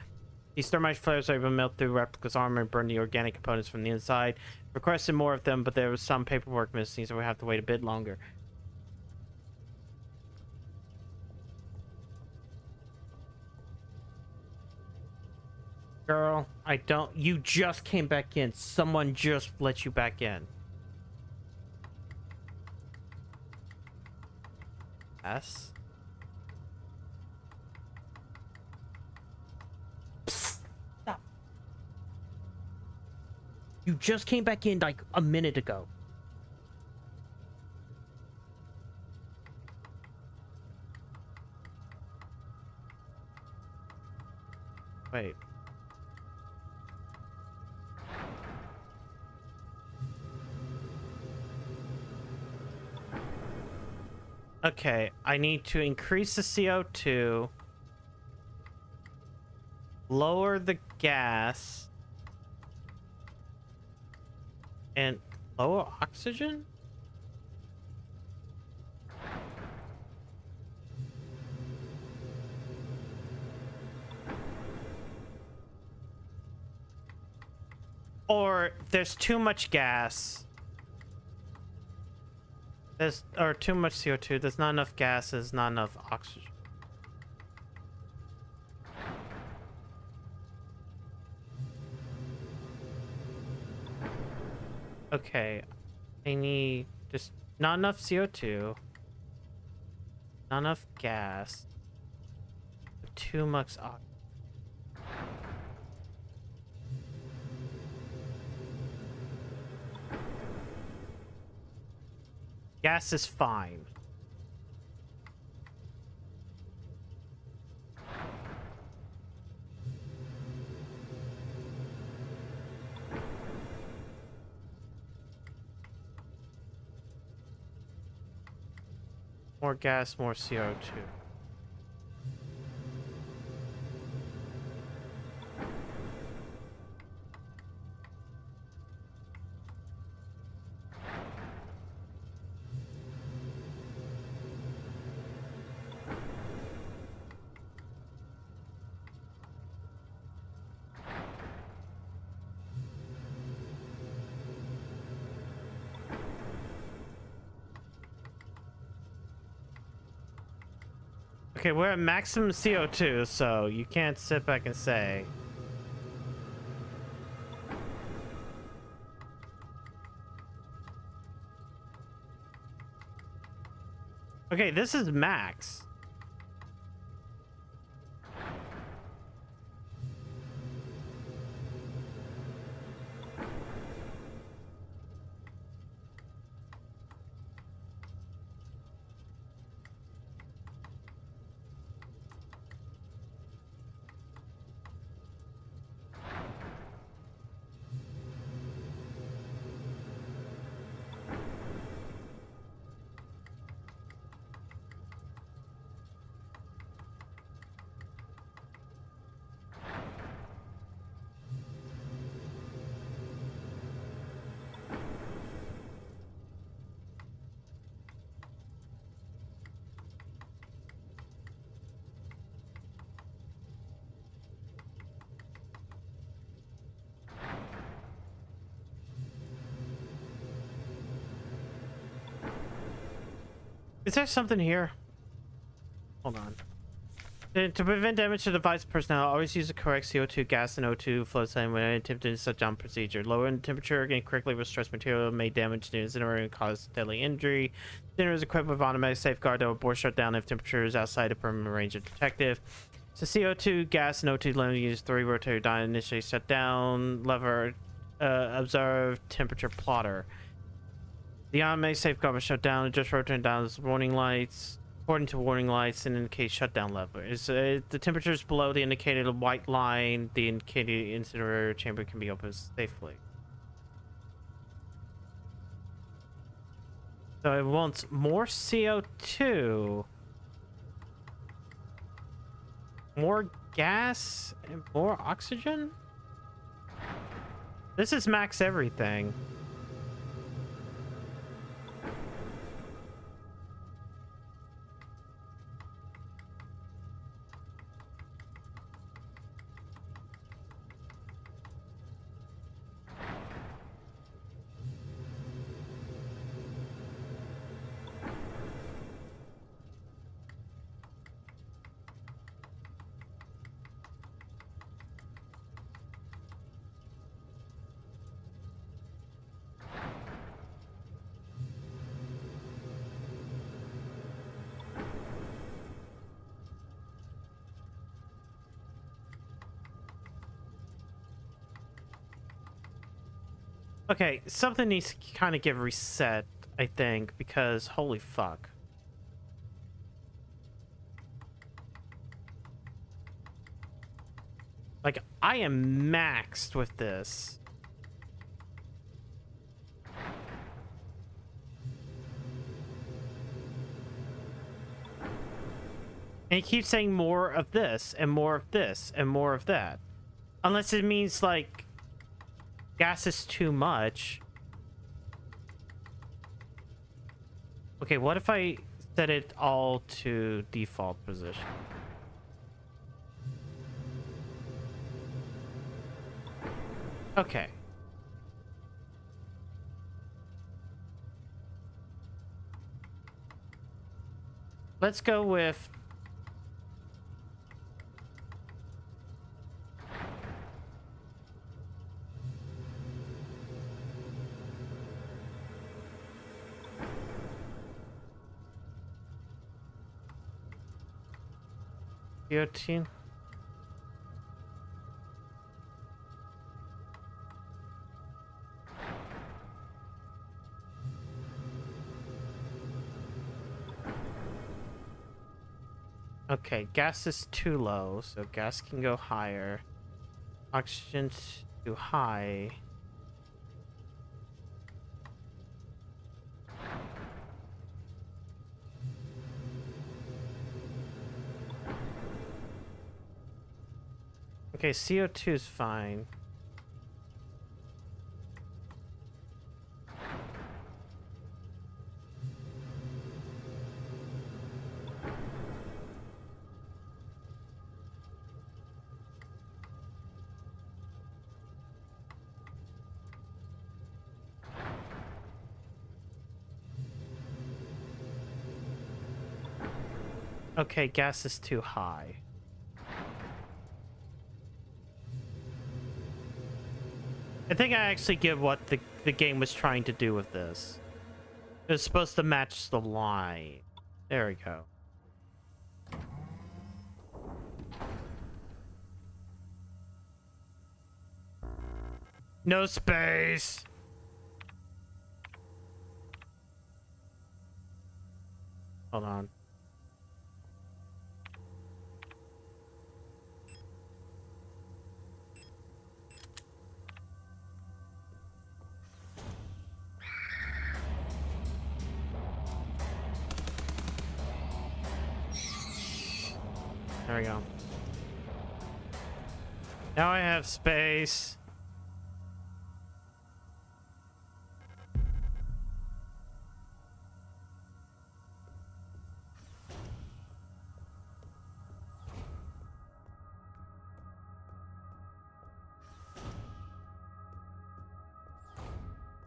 These thermite flares are able to melt through Replica's armor and burn the organic components from the inside. Requested more of them, but there was some paperwork missing, so we have to wait a bit longer. Girl, I don't... You just came back in. Someone just let you back in. Yes. Psst. Stop. You just came back in like a minute ago. Wait. Okay, I need to increase the CO2, lower the gas, and lower oxygen? Or there's too much gas. Or too much CO2. There's not enough gases, not enough oxygen. Okay, I need just not enough CO2, not enough gas, too much oxygen. Gas is fine. More gas, more CO2. Okay, we're at maximum CO2, so you can't sit back and say. Okay, this is max. Is there something here? Hold on. To prevent damage to device personnel, always use the correct CO2 gas and O2 flow setting when attempting shutdown procedure. Lowering temperature incorrectly with stress material may damage the incinerator and cause deadly injury. Incinerator is equipped with automatic safeguard that will abort shutdown if temperature is outside the permanent range of detective. So CO2 gas and O2 limit use 3 rotary dyne initially shut down. Lever observe temperature plotter. The automatic safeguard will shut down and just rotating down as warning lights. According to warning lights and indicate shutdown level. Is the temperature is below the indicated white line, the indicated incinerator chamber can be opened safely. So it wants more CO2, more gas, and more oxygen. This is max everything. Okay, something needs to kind of get reset, I think, because holy fuck. Like, I am maxed with this. And it keeps saying more of this, and more of this, and more of that. Unless it means, like, gas is too much. Okay, what if I set it all to default position? Okay. Let's go with... guillotine. Okay, gas is too low, so gas can go higher. Oxygen's too high. Okay, CO2 is fine. Okay, gas is too high. I think I actually get what the game was trying to do with this. It was supposed to match the line. There we go. No space. Hold on. There we go. Now I have space.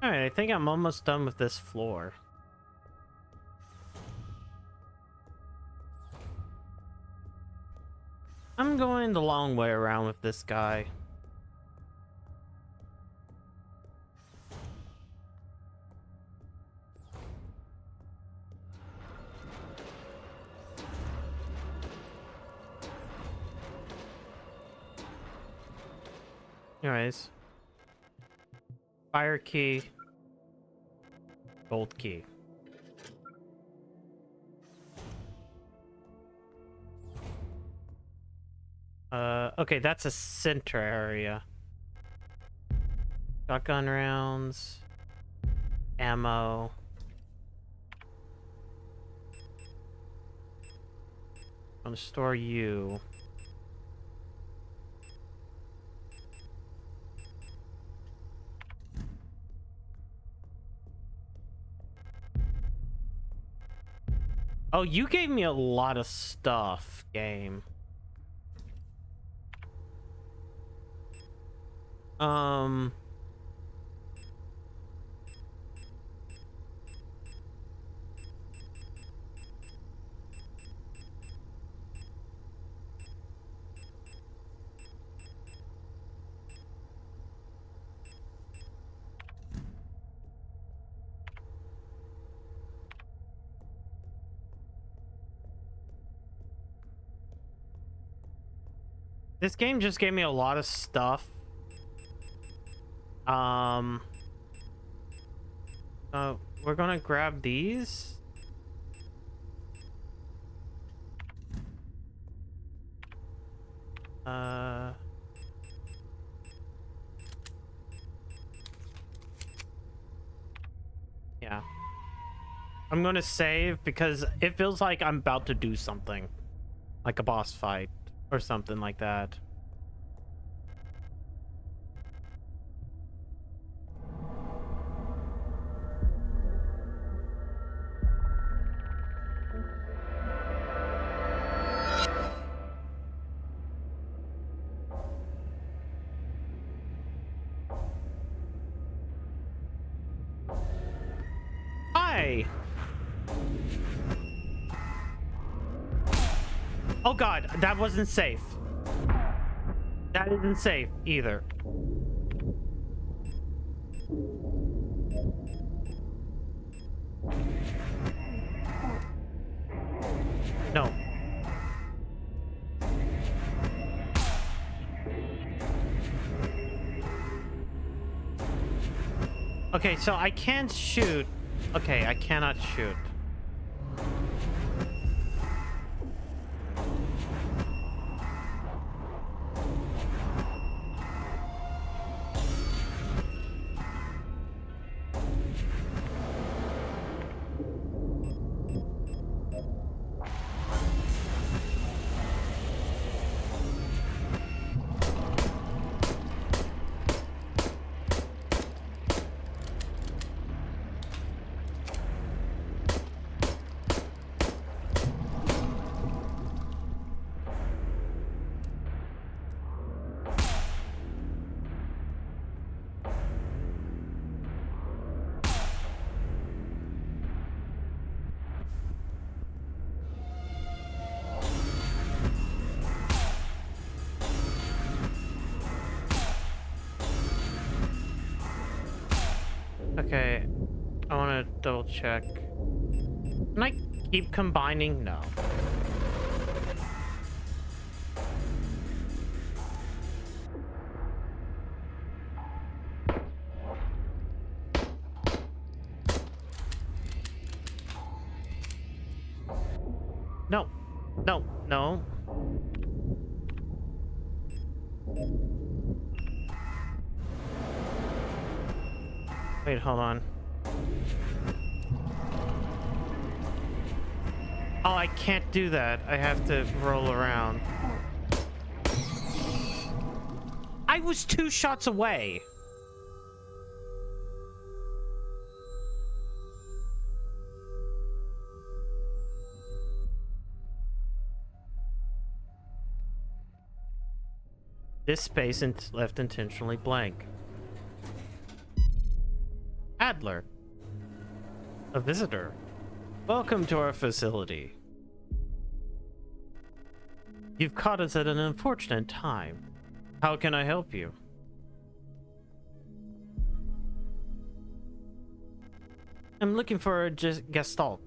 Alright, I think I'm almost done with this floor. I'm going the long way around with this guy. Anyways. Fire key. Gold key. Okay, that's a center area. Shotgun rounds. Ammo. I'm gonna store you. Oh, you gave me a lot of stuff, game. This game just gave me a lot of stuff. We're gonna grab these. Yeah. I'm gonna save because it feels like I'm about to do something. Like a boss fight or something like that. Hi! Oh god, that wasn't safe. That isn't safe either. No. Okay, so I can't shoot. Okay, I cannot shoot. Okay, I want to double check. Can I keep combining? No. No. No. No. Wait, hold on. Oh, I can't do that. I have to roll around. I was 2 shots away. This space left intentionally blank. Adler. A visitor. Welcome to our facility. You've caught us at an unfortunate time. How can I help you? I'm looking for a gestalt.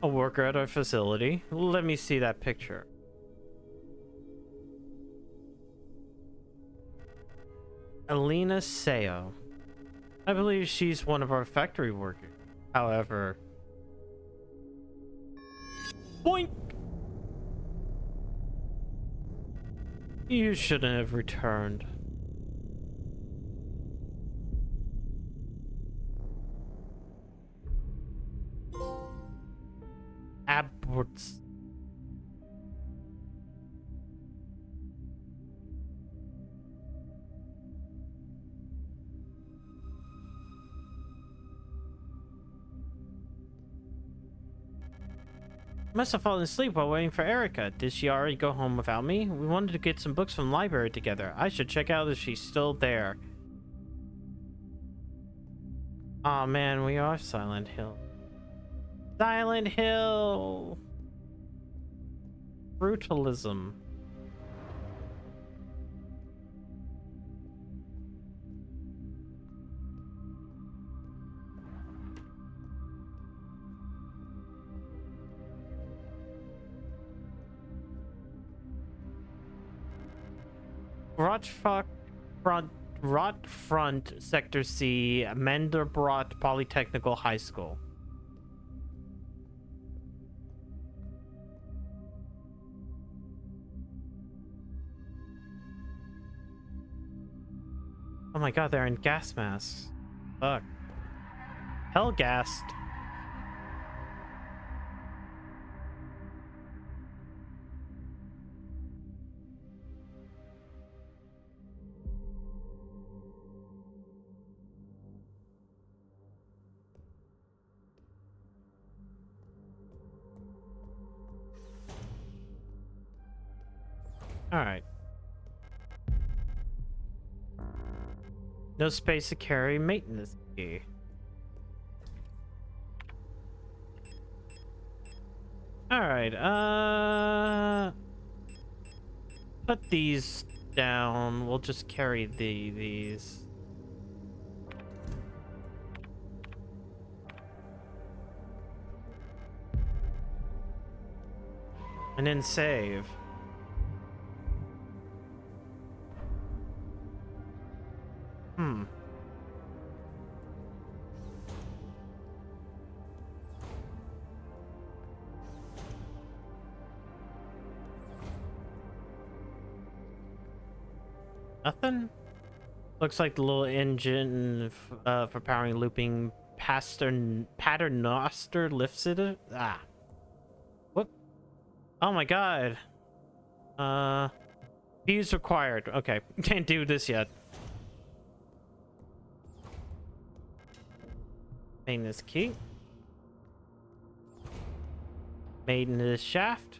A worker at our facility. Let me see that picture. Alina Seo. I believe she's one of our factory workers. However... Boink! You shouldn't have returned. Abwards. Must have fallen asleep while waiting for Erica. Did she already go home without me? We wanted to get some books from the library together. I should check out if she's still there. Aw, oh, man, we are Silent Hill. Silent Hill! Brutalism. Rot Front, Sector C, Mandelbrot Polytechnical High School. Oh my god, they're in gas masks. Fuck. Hell gassed. All right. No space to carry maintenance key. All right. Put these down. We'll just carry these. And then save. Nothing? Looks like the little engine for powering looping paternoster lifts it. Ah. Whoop. Oh my god. Keys required. Okay. Can't do this yet. Maintenance key. Maintenance shaft.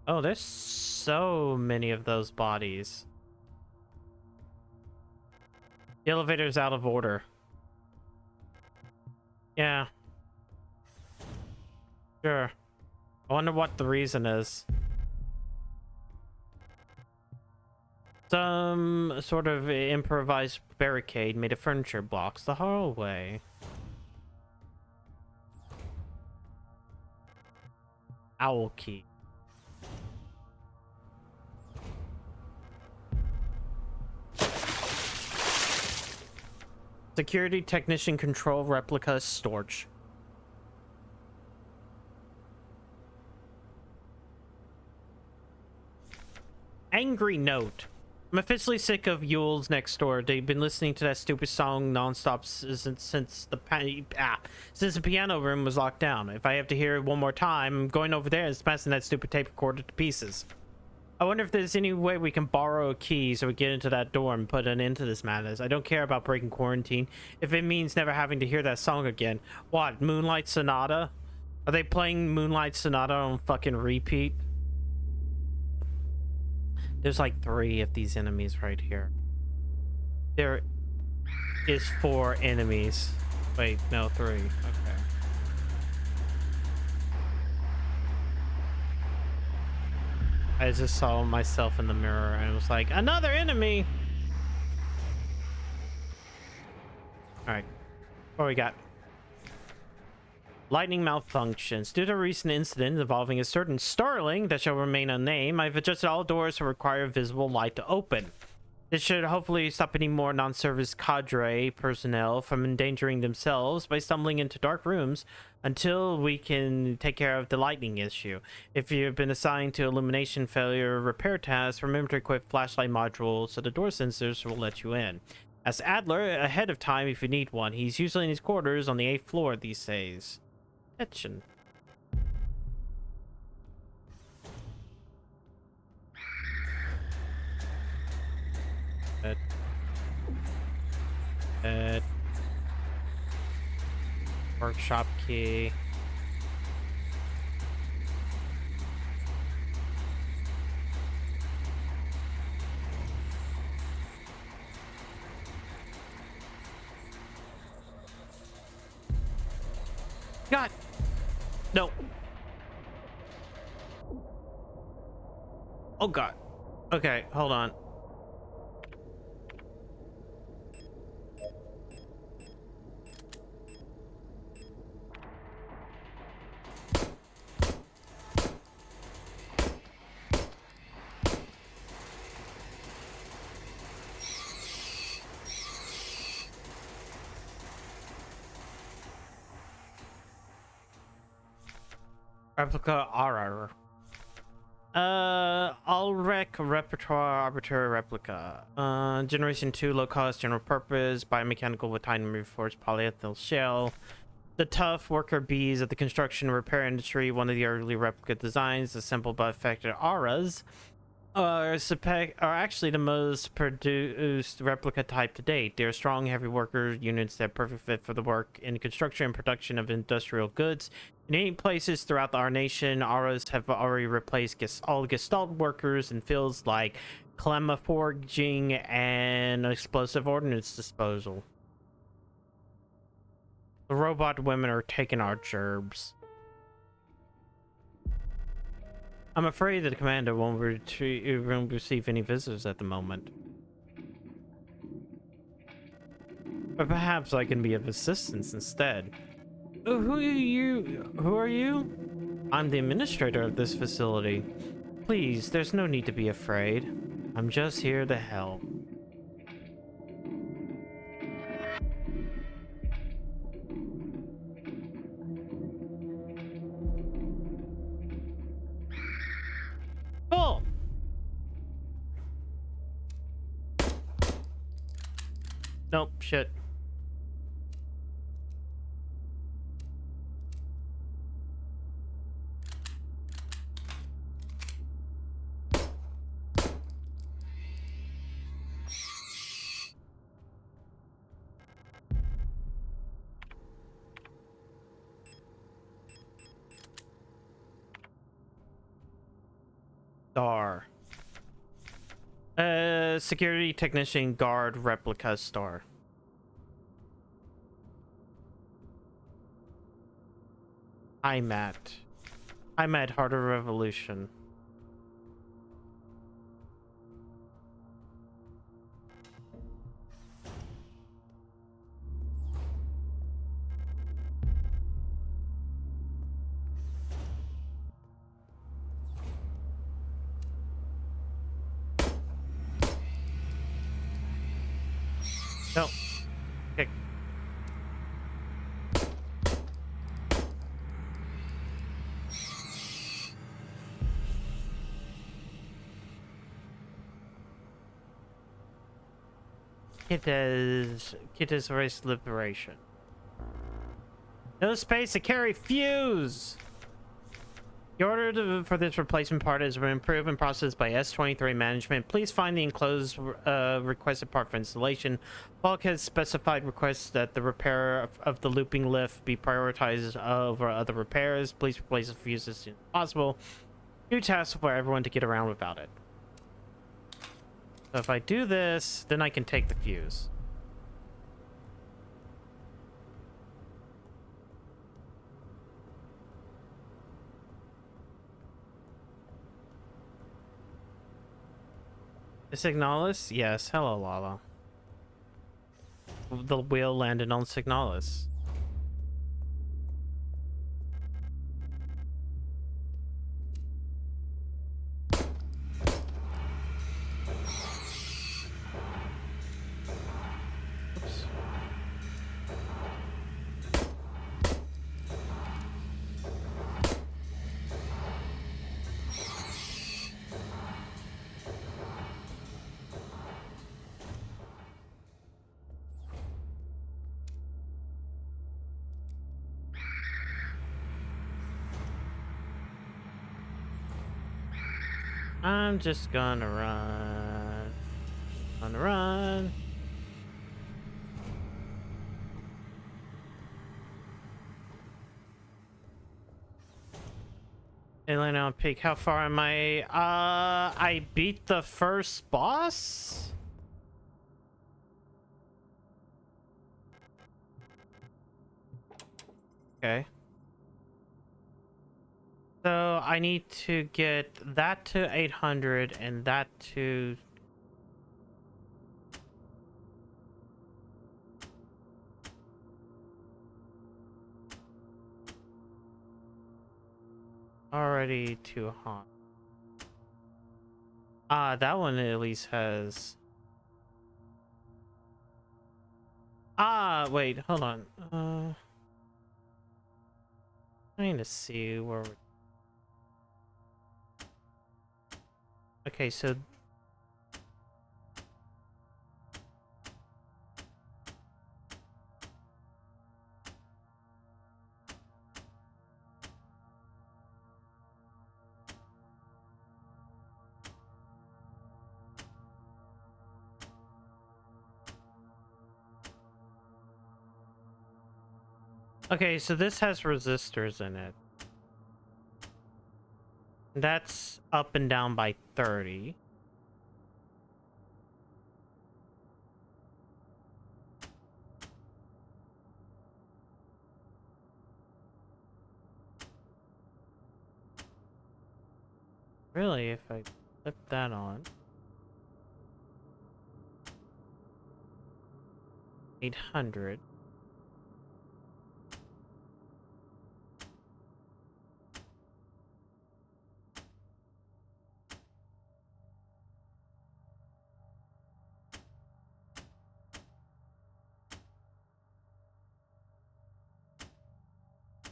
Oh, there's so many of those bodies. The elevator's out of order. Yeah. Sure. I wonder what the reason is. Some sort of improvised barricade made of furniture blocks the hallway. Owl key. Security technician control replica storage. Angry note. I'm officially sick of Yule's next door. They've been listening to that stupid song nonstop since the piano room was locked down. If I have to hear it one more time, I'm going over there and smashing that stupid tape recorder to pieces. I wonder if there's any way we can borrow a key so we get into that door and put an end to this madness. I don't care about breaking quarantine if it means never having to hear that song again. What, Moonlight Sonata? Are they playing Moonlight Sonata on fucking repeat? There's like 3 of these enemies right here. There is 4 enemies. Wait, no, 3. Okay. I just saw myself in the mirror and was like, another enemy. All right, what we got? Lightning malfunctions. Due to a recent incident involving a certain Starling that shall remain unnamed, I've adjusted all doors to require visible light to open. This should hopefully stop any more non-service cadre personnel from endangering themselves by stumbling into dark rooms until we can take care of the lightning issue. If you've been assigned to illumination failure repair tasks, remember to equip flashlight module so the door sensors will let you in. Ask Adler ahead of time if you need one. He's usually in his quarters on the 8th floor these days. Attention. Workshop key. God. No. Oh God. Okay, hold on. Replica RR. Alrec Repertoire Arbitrary Replica. Generation 2 low cost general purpose biomechanical with titanium reinforced polyethyl shell. The tough worker bees of the construction and repair industry, one of the early replica designs, assembled by affected auras, are actually the most produced replica type to date. They're strong, heavy worker units that are perfect fit for the work in construction and production of industrial goods. In many places throughout our nation, auras have already replaced all Gestalt workers in fields like clemma forging and explosive ordnance disposal. The robot women are taking our gerbs. I'm afraid that the commander won't receive any visitors at the moment. But perhaps I can be of assistance instead. Who are you? Who are you? I'm the administrator of this facility. Please, there's no need to be afraid. I'm just here to help. Cool. Nope, shit. Star. Security technician guard replica star. I'm at Heart of Revolution. No. Okay. Kita's race liberation. No space to carry fuse. The order for this replacement part has been approved and processed by S23 management. Please find the enclosed requested part for installation. Bulk has specified requests that the repair of the looping lift be prioritized over other repairs. Please replace the fuse as soon as possible. New task for everyone to get around without it. So if I do this, then I can take the fuse. Signalis? Yes. Hello, Lala. The wheel landed on Signalis. Oops. I'm just gonna run. Gonna run. Elena on peak. How far am I? I beat the first boss? Okay. So I need to get that to 800 and that to... already too hot. Ah, that one at least has... Ah, wait, hold on. Trying to see where we're... Okay, so... Okay, so this has resistors in it. That's up and down by 30. Really, if I flip that on... 800.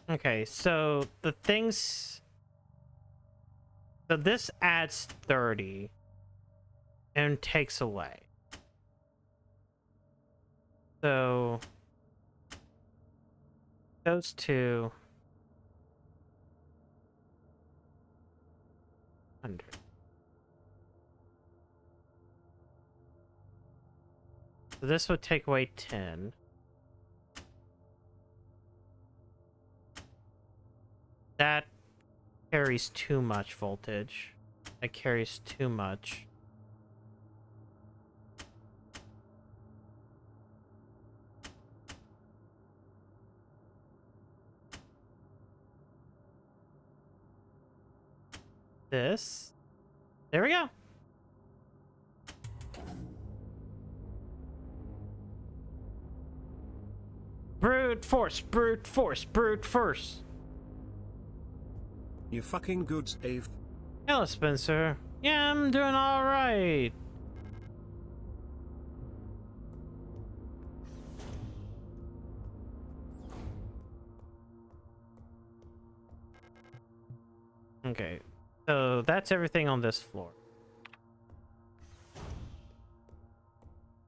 Okay, so the things... So this adds 30 and takes away. So those two... 100. So this would take away 10. That carries too much voltage. That carries too much. This. There we go. Brute force, brute force, brute force. You fucking goods, Ave. Hello, Spencer. Yeah, I'm doing all right. Okay, so that's everything on this floor.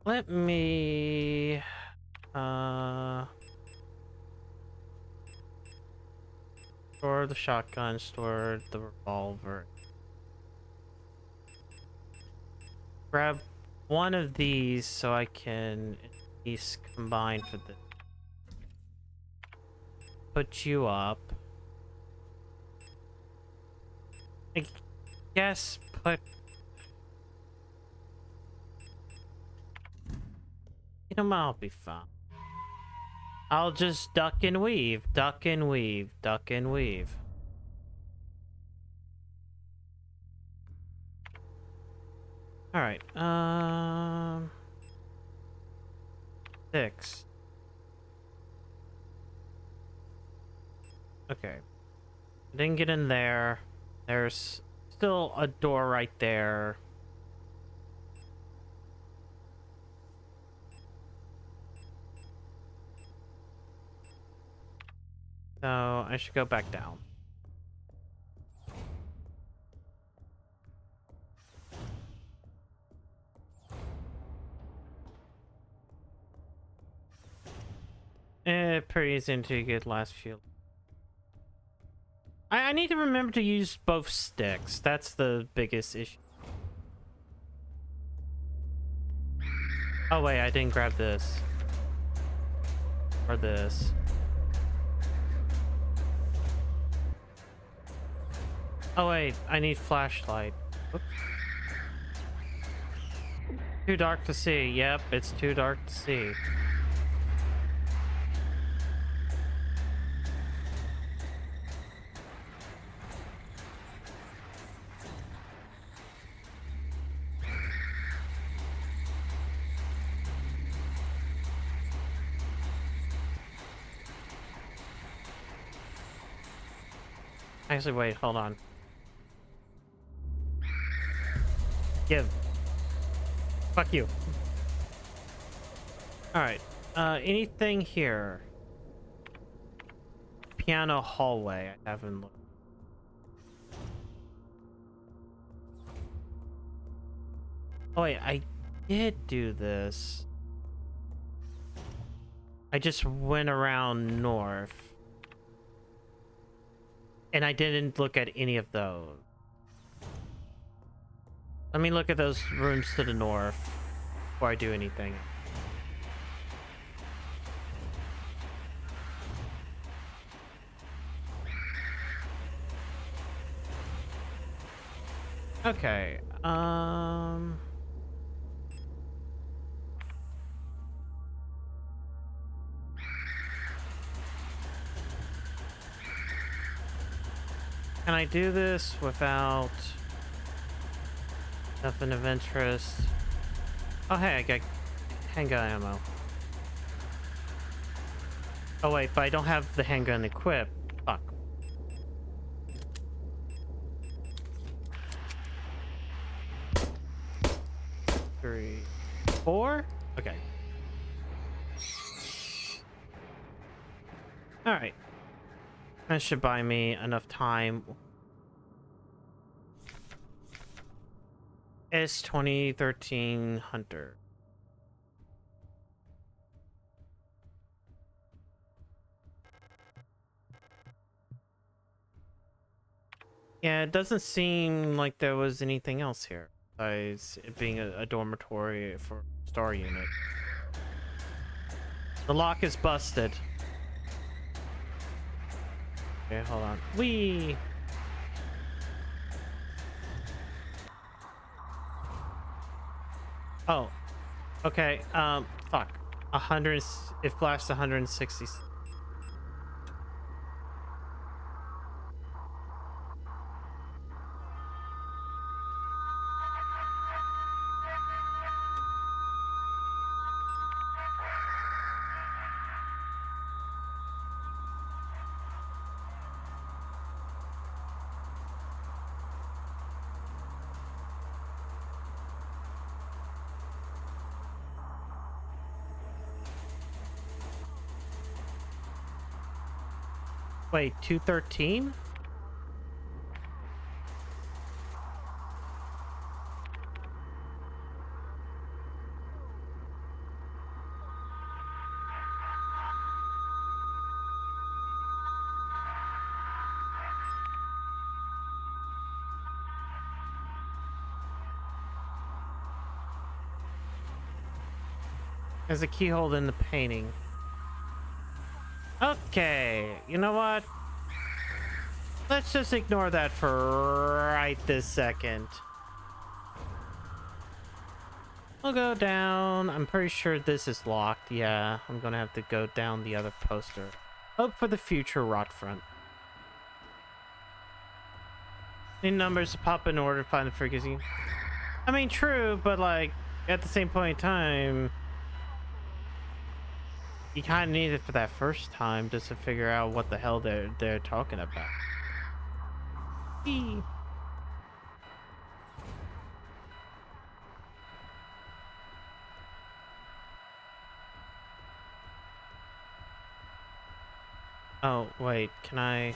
Let me... store the shotgun, store the revolver. Grab one of these so I can at least combine for the... Put you up. I guess put... You know, I'll be fine. I'll just duck and weave, duck and weave, duck and weave. All right. 6. Okay. Didn't get in there. There's still a door right there. So I should go back down. Pretty easy until you get last few. I need to remember to use both sticks. That's the biggest issue. Oh wait, I didn't grab this. Or this. Oh wait, I need flashlight. Oops. Too dark to see. Yep, it's too dark to see. Actually, wait, hold on. Give. Fuck you. Alright. Anything here? Piano hallway. I haven't looked. Oh wait, I did do this. I just went around north. And I didn't look at any of those. Let me look at those rooms to the north before I do anything. Okay, can I do this without nothing of interest? Oh hey, I got handgun ammo. Oh wait, but I don't have the handgun equipped. Fuck. Three, 4? Okay. Alright. That should buy me enough time. S2013 Hunter. Yeah, it doesn't seem like there was anything else here besides it being a dormitory for Star Unit. The lock is busted. Okay, hold on. Whee! Oh. Okay, fuck. 100, it flashed 160. Wait, 213? There's a keyhole in the painting. Okay, you know what? Let's just ignore that for right this second. We'll go down. I'm pretty sure this is locked. Yeah, I'm gonna have to go down the other poster. Hope for the future, rot front. Need numbers to pop in order to find the frequency. I mean, true, but like at the same point in time, you kind of need it for that first time just to figure out what the hell they're talking about. Eee. Oh wait, can I?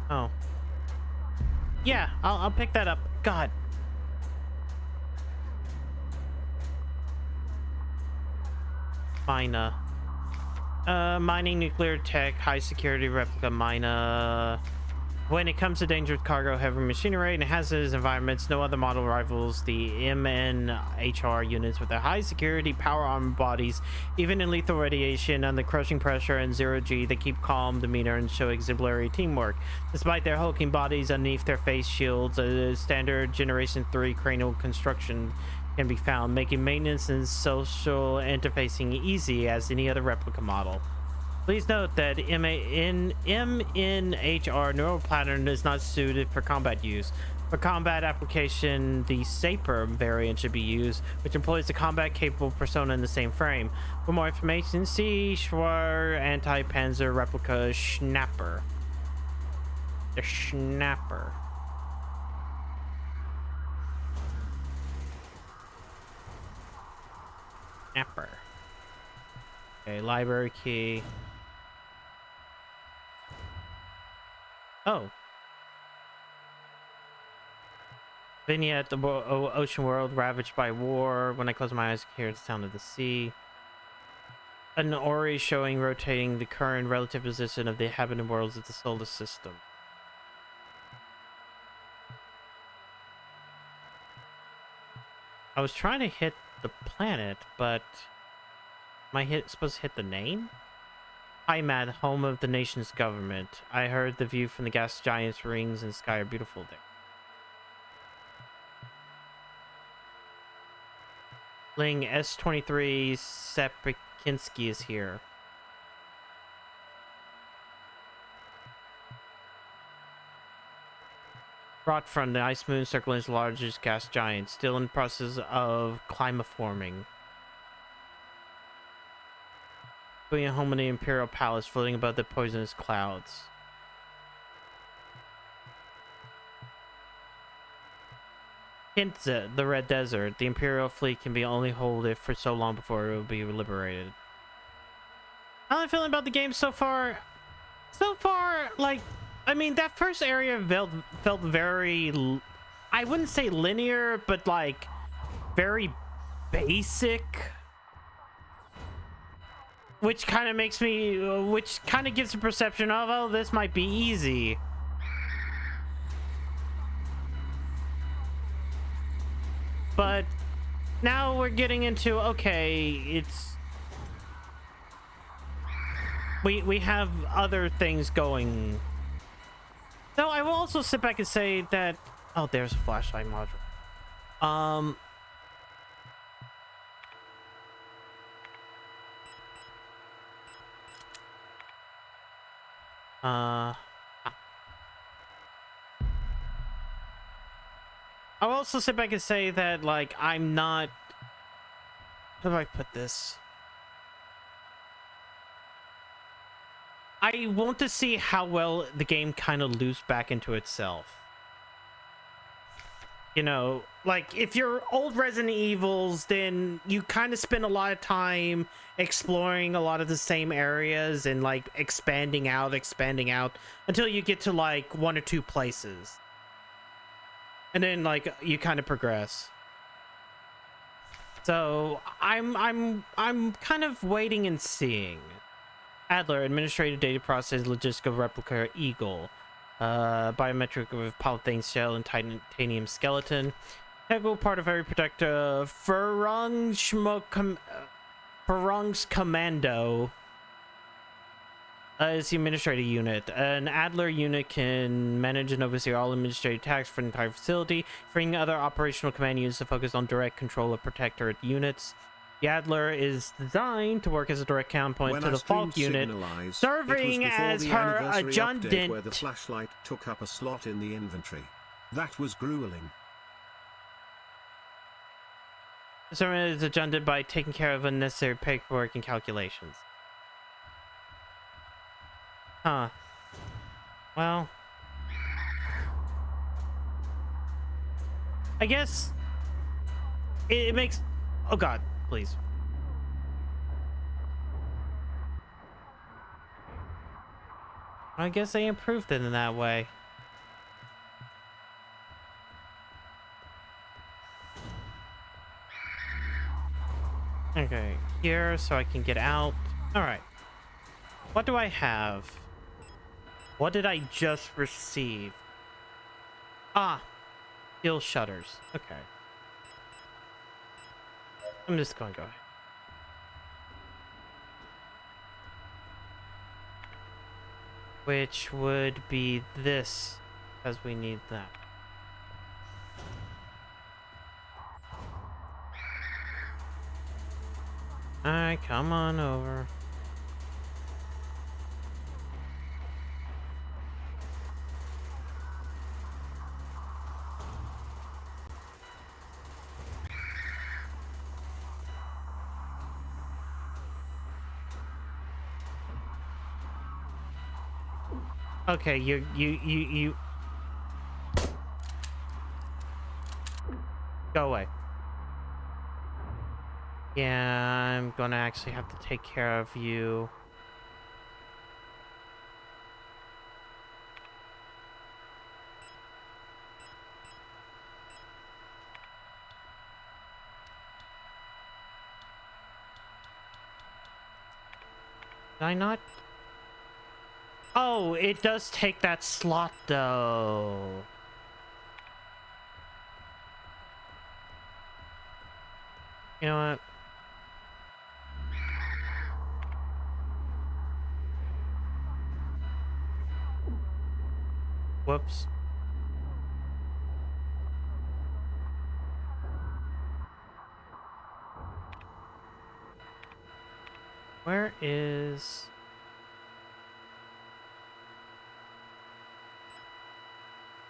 Oh, yeah, I'll pick that up. God. Mina. Mining nuclear tech, high security replica mina. When it comes to dangerous cargo, heavy machinery, and hazardous environments, no other model rivals the MNHR units with their high security power armor bodies. Even in lethal radiation, under crushing pressure and zero-G, they keep calm demeanor and show exemplary teamwork. Despite their hulking bodies underneath their face shields, a standard Generation 3 cranial construction can be found, making maintenance and social interfacing easy as any other replica model. Please note that MNHR neural pattern is not suited for combat use. For combat application, the Saper variant should be used, which employs the combat-capable persona in the same frame. For more information, see Schwer Anti-Panzer Replica Schnapper. The Schnapper. Schnapper. Okay, library key. Oh. Vignette, the ocean world ravaged by war. When I close my eyes, I hear the sound of the sea. An ori showing rotating the current relative position of the inhabited worlds of the solar system. I was trying to hit the planet, but am I supposed to hit the name? Heimat, home of the nation's government. I heard the view from the gas giant's rings and sky are beautiful there. Ling S-23 Sepikinski is here. Brought from the ice moon circling its largest gas giant, still in the process of climaforming. Being home in the Imperial Palace, floating above the poisonous clouds. Hintze, the Red Desert. The Imperial fleet can be only hold it for so long before it will be liberated. How am I feeling about the game so far? So far, like, I mean, that first area felt very, I wouldn't say linear, but like very basic. Which kind of makes me, which kind of gives a perception of, oh, this might be easy. But now we're getting into, okay, it's, we have other things going. Though I will also sit back and say that, oh, there's a flashlight module. I'll also sit back and say that, like, I'm not, how do I put this? I want to see how well the game kind of loops back into itself. You know, like, if you're old Resident Evils, then you kind of spend a lot of time exploring a lot of the same areas and, like, expanding out until you get to, like, one or two places. And then, like, you kind of progress. So, I'm kind of waiting and seeing. Adler, administrative data process, logistical replica, Eagle. Biometric with polythene shell and titanium skeleton. Integral part of very protective Farung's commando is the administrative unit. An Adler unit can manage and oversee all administrative tasks for the entire facility, freeing other operational command units to focus on direct control of protectorate units. The Adler is designed to work as a direct counterpoint to the Falk unit, serving as her adjutant. Where the flashlight took up a slot in the inventory. That was grueling. This is adjusted by taking care of unnecessary paperwork and calculations. Huh. Well, I guess it makes... Oh god, please. I guess they improved it in that way. Okay, here so I can get out. All right. What do I have? What did I just receive? Ah, steel shutters. Okay. I'm just going to go ahead. Which would be this, because we need that. Alright, come on over. Okay, you go away. Yeah, I'm gonna actually have to take care of you. Did I not? Oh, it does take that slot though. You know what? Whoops. Where is...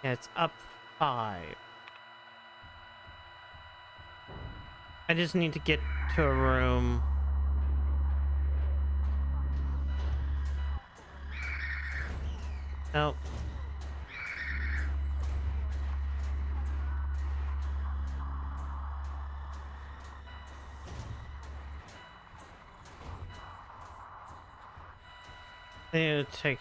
Yeah, it's up 5. I just need to get to a room. Nope. Take...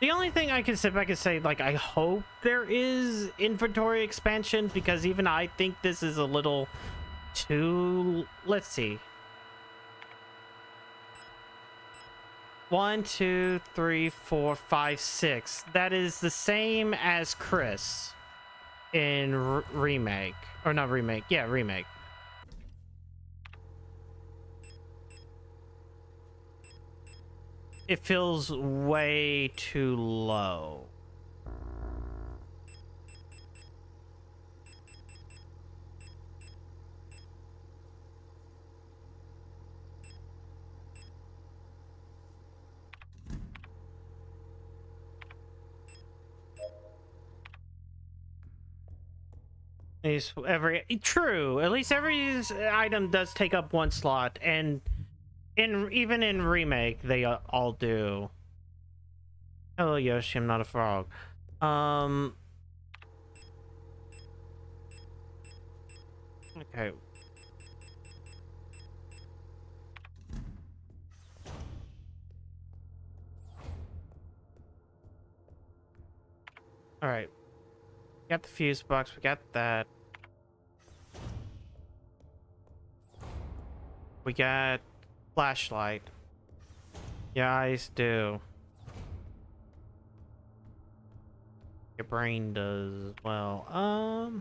The only thing I can sit back and say, like, I hope there is inventory expansion, because even I think this is a little too... Let's see. 1, 2, 3, 4, 5, 6. That is the same as Chris in Remake. Or not Remake. Yeah, Remake. It feels way too low. True, at least every item does take up 1 slot, and even in Remake they all do. Hello Yoshi, I'm not a frog. Okay. All right. Got the fuse box, we got that. We got flashlight. Your eyes do. Your brain does as well. Oh,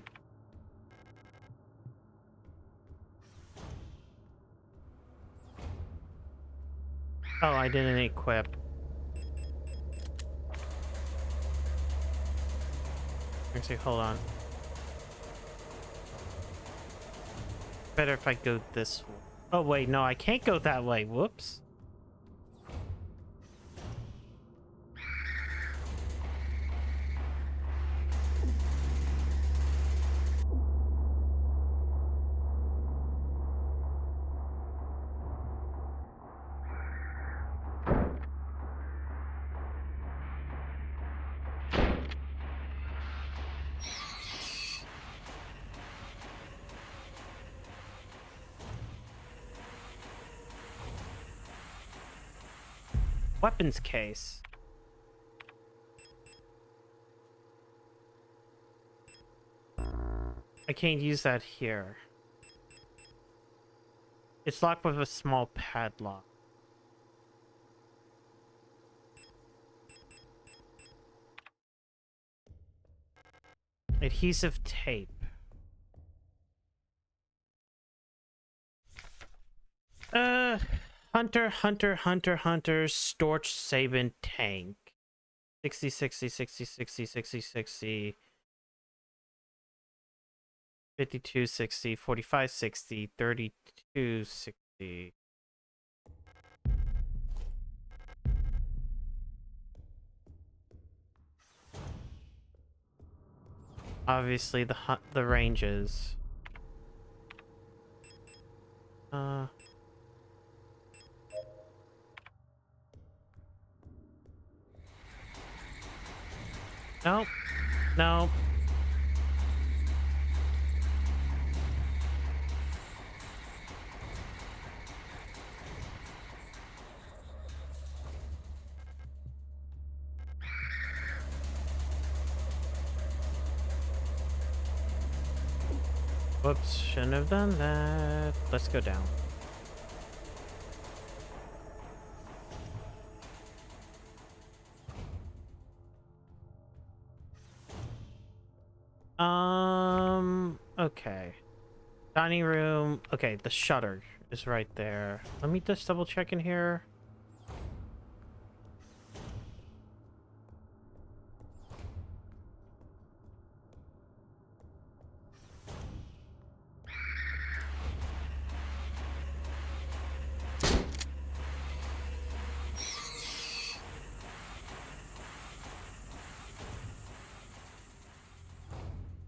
I didn't equip. Actually, hold on. Better if I go this way. Oh, wait, no, I can't go that way. Whoops. Weapons case. I can't use that here. It's locked with a small padlock. Adhesive tape. Hunter, Storch Sabin tank. 60, 60, 60, 60, 60, 60. 52, 60, 45, 60, 32, 60. Obviously, the ranges. Nope. Nope. Whoops, shouldn't have done that. Let's go down. Okay. Dining room. Okay, the shutter is right there. Let me just double check in here.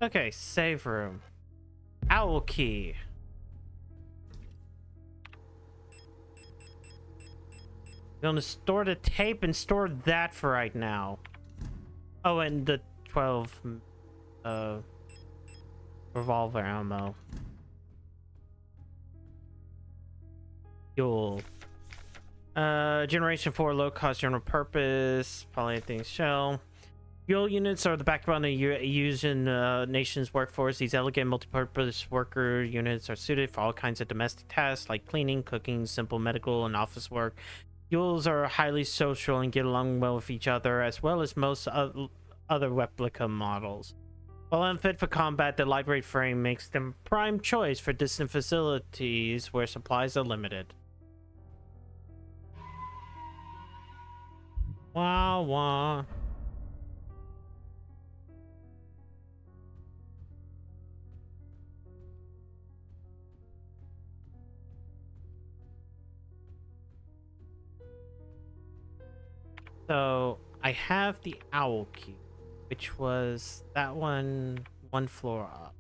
Okay, save room. Owl key. I'm gonna store the tape and store that for right now. Oh, and the 12 revolver ammo. Fuel. Generation 4 low cost general purpose polyethylene shell. Fuel units are the backbone used in nation's workforce. These elegant multi-purpose worker units are suited for all kinds of domestic tasks like cleaning, cooking, simple medical, and office work. Fuels are highly social and get along well with each other, as well as most other replica models. While unfit for combat, the lightweight frame makes them prime choice for distant facilities where supplies are limited. Wah wah. So I have the owl key, which was that one floor up.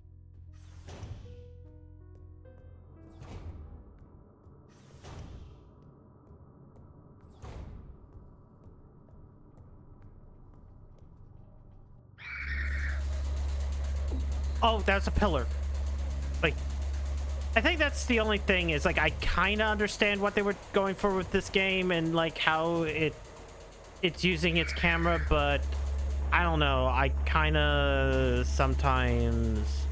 Oh, that's a pillar. Like, I think that's the only thing is like I kind of understand what they were going for with this game and like how it's using its camera, but I don't know. I kind of sometimes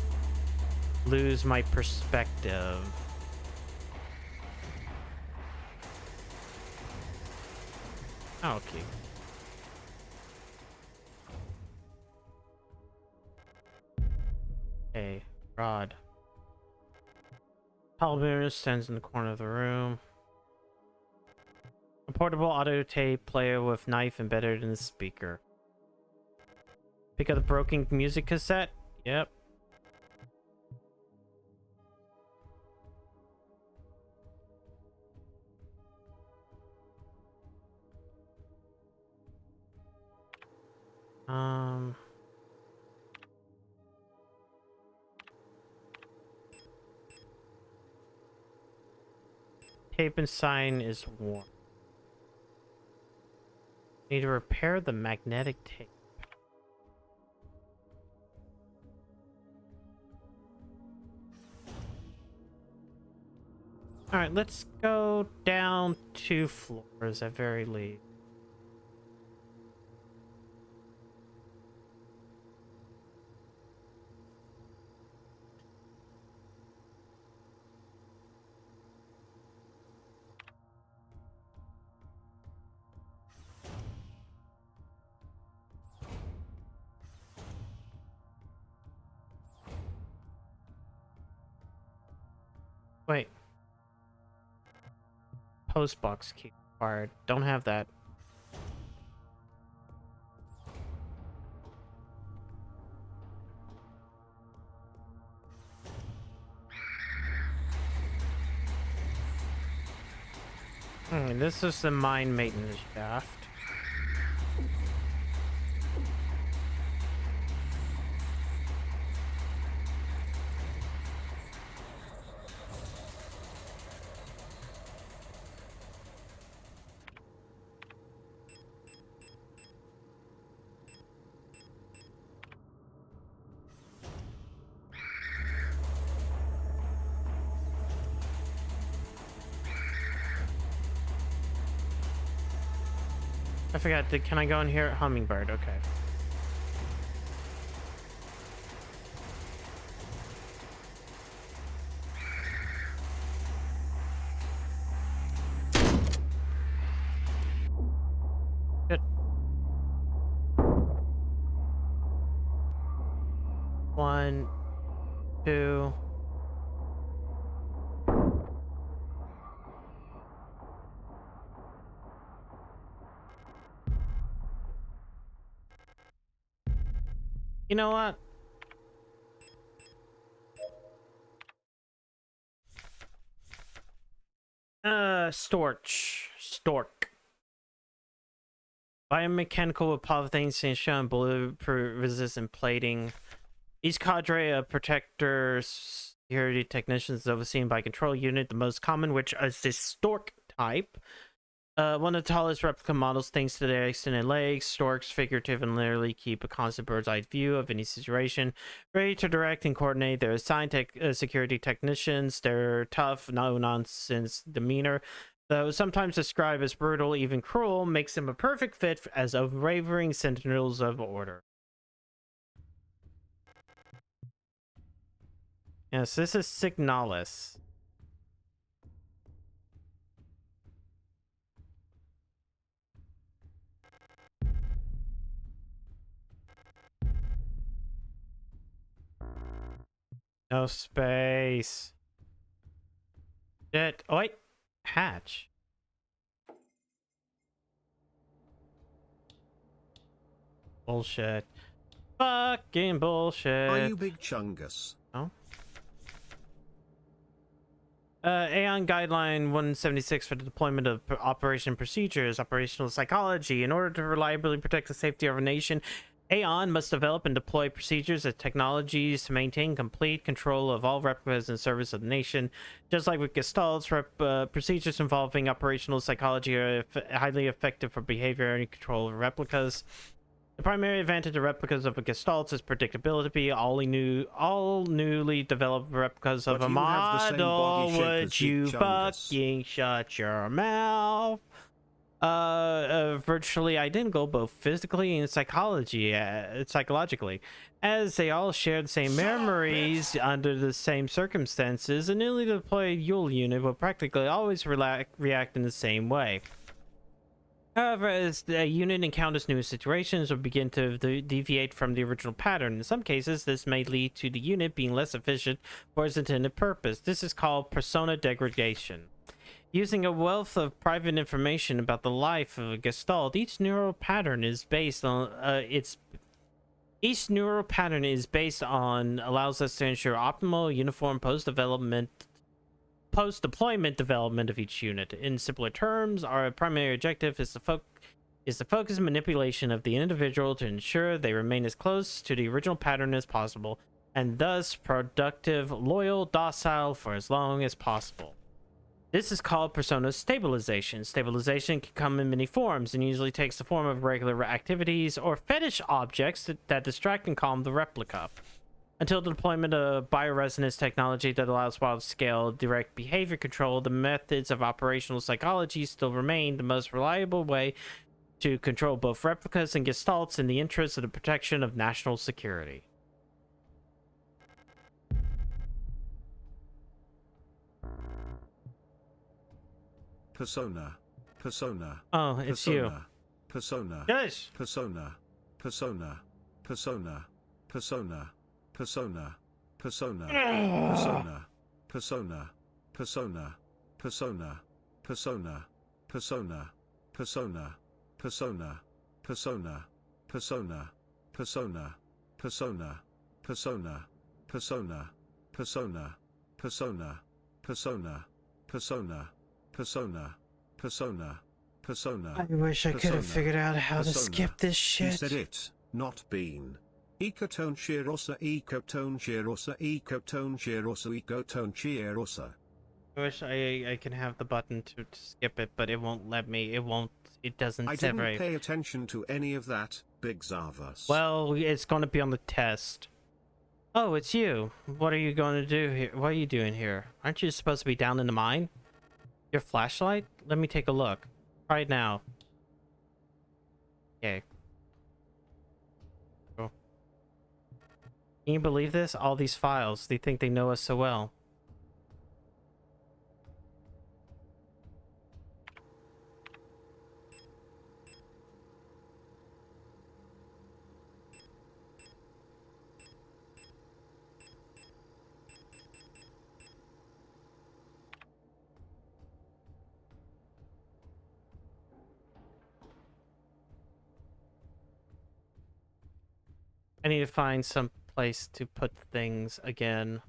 lose my perspective. Oh, okay. Okay, rod. Tall mirror stands in the corner of the room. A portable audio tape player with knife embedded in the speaker. Pick up the broken music cassette. Yep. Tape and sign is worn. Need to repair the magnetic tape. All right, let's go down 2 floors at very least. Wait. Postbox key required. Don't have that. This is the mine maintenance shaft. I forgot. Can I go in here? Hummingbird. Okay. Good. 1, 2. You know what? Stork. Biomechanical with polyethylene shown bulletproof resistant plating. Each cadre of protector security technicians is overseen by a control unit, the most common which is the Stork type. One of the tallest replica models, thanks to their extended legs. Storks figuratively and literally keep a constant bird's-eye view of any situation, ready to direct and coordinate. They're assigned security technicians. They're tough, no-nonsense demeanor, though sometimes described as brutal, even cruel, makes them a perfect fit as unwavering sentinels of order. Yes, this is Signalis. No space. Shit. Oh, wait. Hatch. Bullshit. Fucking bullshit. Are you Big Chungus? No. Aeon Guideline 176 for the deployment of operation procedures, operational psychology. In order to reliably protect the safety of our nation, Aeon must develop and deploy procedures and technologies to maintain complete control of all replicas in service of the nation. Just like with Gestalts, procedures involving operational psychology are highly effective for behavior and control of replicas. The primary advantage of replicas of a Gestalt is predictability. All newly developed replicas of But a you have the same model. body shape Would as you Big Chungus. fucking shut your mouth? Virtually identical both physically and psychologically, as they all share the same memories under the same circumstances. A newly deployed Yule unit will practically always react in the same way. However, as the unit encounters new situations or begin to deviate from the original pattern, in some cases this may lead to the unit being less efficient for its intended purpose. This is called persona degradation. Using a wealth of private information about the life of a Gestalt, each neural pattern is based on allows us to ensure optimal, uniform post-deployment development of each unit. In simpler terms, our primary objective is the focus manipulation of the individual to ensure they remain as close to the original pattern as possible, and thus productive, loyal, docile for as long as possible. This is called persona stabilization. Stabilization can come in many forms and usually takes the form of regular activities or fetish objects that distract and calm the replica. Until the deployment of bioresonance technology that allows wild-scale direct behavior control, the methods of operational psychology still remain the most reliable way to control both replicas and Gestalts in the interest of the protection of national security. Persona. Oh, it's you. Persona. Yes. Persona. Persona. Persona. Persona. Persona. Persona. Persona. Persona. persona, persona, persona, persona, persona, persona, persona, persona, persona, persona, persona, persona, persona, persona, persona, persona, persona, persona, persona. I wish I could have figured out how to persona. skip this He shit. said it, not been. Ecotone cheerosa, ecotone cheerosa, ecotone cheerosa, ecotone cheerosa. I wish I can have the button to skip it, but it won't let me. It doesn't I separate. didn't pay attention to any of that, Big Zarvas. Well, it's going to be on the test. Oh, it's you. What are you going to do here? What are you doing here? Aren't you supposed to be down in the mine? Your flashlight? Let me take a look. Right now. Okay. Cool. Can you believe this? All these files. They think they know us so well. I need to find some place to put things again.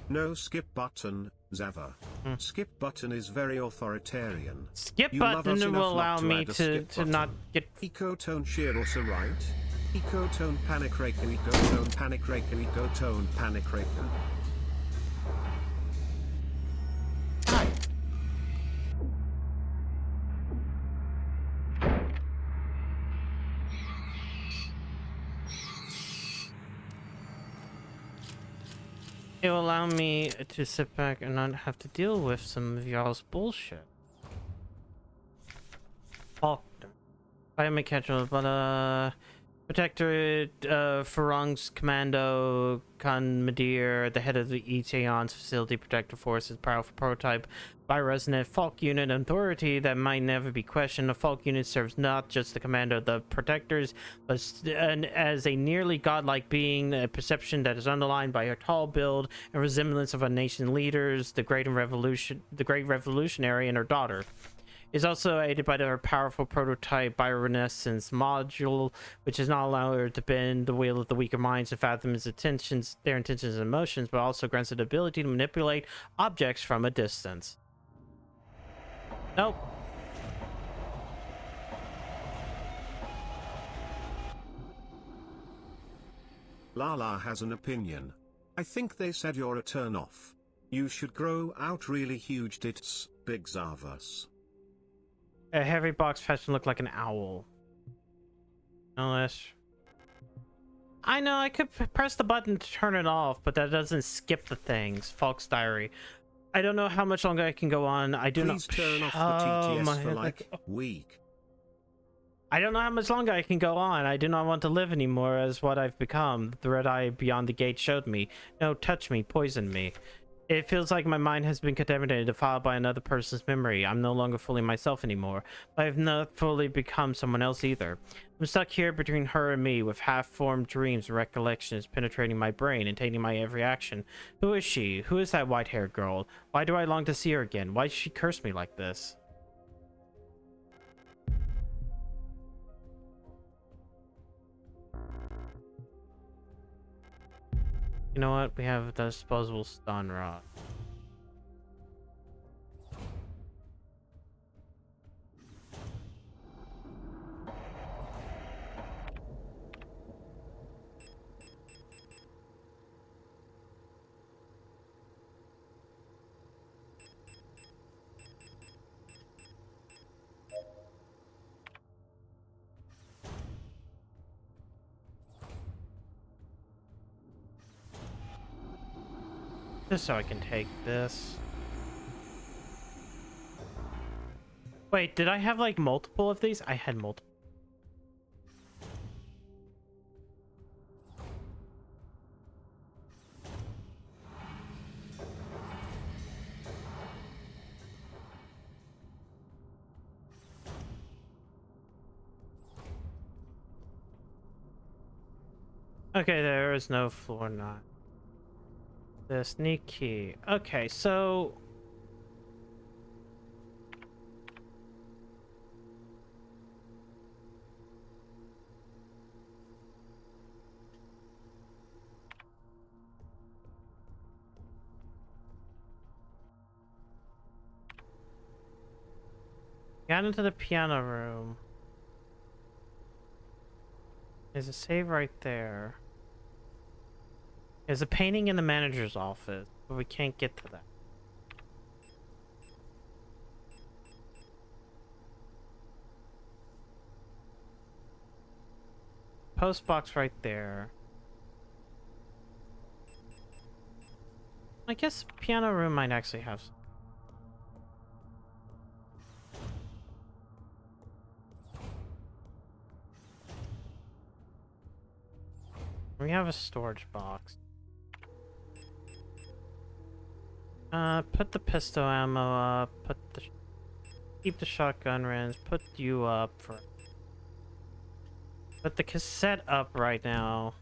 No skip button, Zava. Skip button is very authoritarian. Skip You love us button enough will allow not to me add a to skip button. not get. Ecotone cheerosa, right? Ecotone panic raker, ecotone panic raker, ecotone panic raker. It will allow me to sit back and not have to deal with some of y'all's bullshit. Oh, I am a catcher, but Protectorate, Farong's Commando, Conmadir, the head of the Eteon's Facility Protector Forces, powerful prototype, bi-resonant Falk unit authority that might never be questioned. A Falk unit serves not just the command of the Protectors, but as a nearly godlike being, a perception that is underlined by her tall build and resemblance of our nation leaders, the Great Revolutionary, and her daughter. Is also aided by their powerful prototype biorenescence module, which does not allow her to bend the wheel of the weaker minds and fathom their intentions and emotions, but also grants it the ability to manipulate objects from a distance. Nope. Lala has an opinion. I think they said you're a turn-off. You should grow out really huge tits, Big Zarvas. A heavy box fashion looked like an owl. Unless... I know, I could press the button to turn it off, but that doesn't skip the things. Falk's Diary. I don't know how much longer I can go on. I do Please not... turn off the TTS my for head, like week. I don't know how much longer I can go on. I do not want to live anymore as what I've become. The red eye beyond the gate showed me. No, touch me, poison me. It feels like my mind has been contaminated, defiled by another person's memory. I'm no longer fully myself anymore. But I've not fully become someone else either. I'm stuck here between her and me, with half-formed dreams and recollections penetrating my brain and taking my every action. Who is she? Who is that white-haired girl? Why do I long to see her again? Why does she curse me like this? You know what? We have the disposable stun rod. Just so I can take this. Wait, did I have like multiple of these? I had multiple. Okay, there is no floor 9. The sneak key. Okay, so got into the piano room. There's a save right there. There's a painting in the manager's office, but we can't get to that. Post box right there. I guess piano room might actually have some. We have a storage box. Put the pistol ammo up. Keep the shotgun rounds. Put you up for. Put the cassette up right now.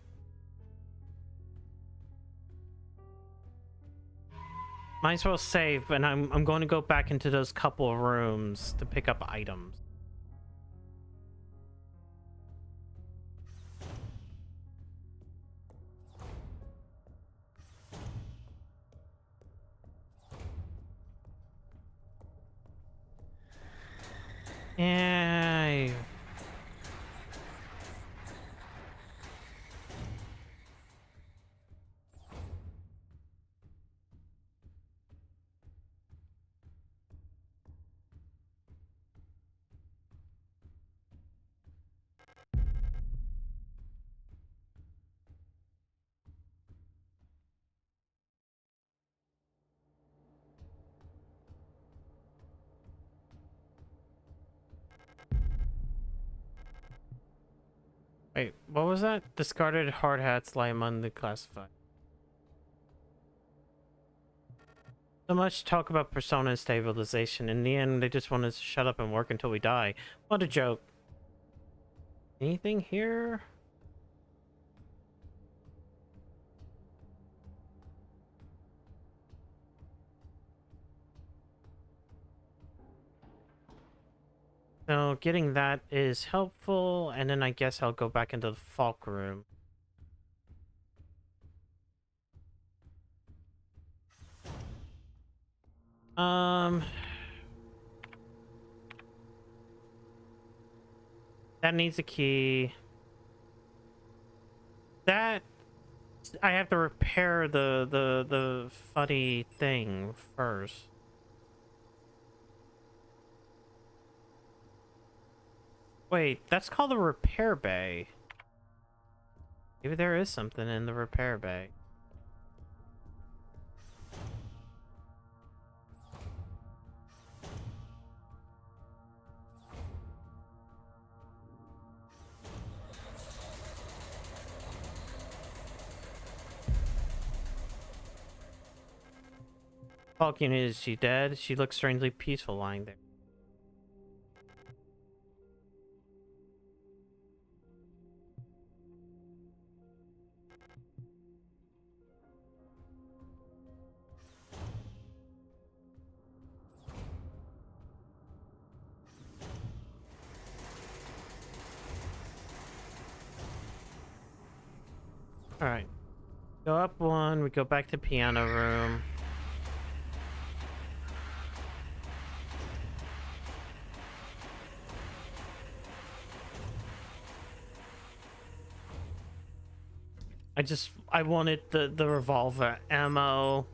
Might as well save, and I'm going to go back into those couple of rooms to pick up items. Yeah. Wait, what was that? Discarded hard hats lie among the classified. So much talk about persona and stabilization. In the end, they just want us to shut up and work until we die. What a joke. Anything here? So getting that is helpful, and then I guess I'll go back into the Falk room. That needs a key. That I have to repair the funny thing first. Wait, that's called the repair bay. Maybe there is something in the repair bay. Falcon, is she dead? She looks strangely peaceful lying there. Alright. Go up one, we go back to piano room. I wanted the revolver ammo.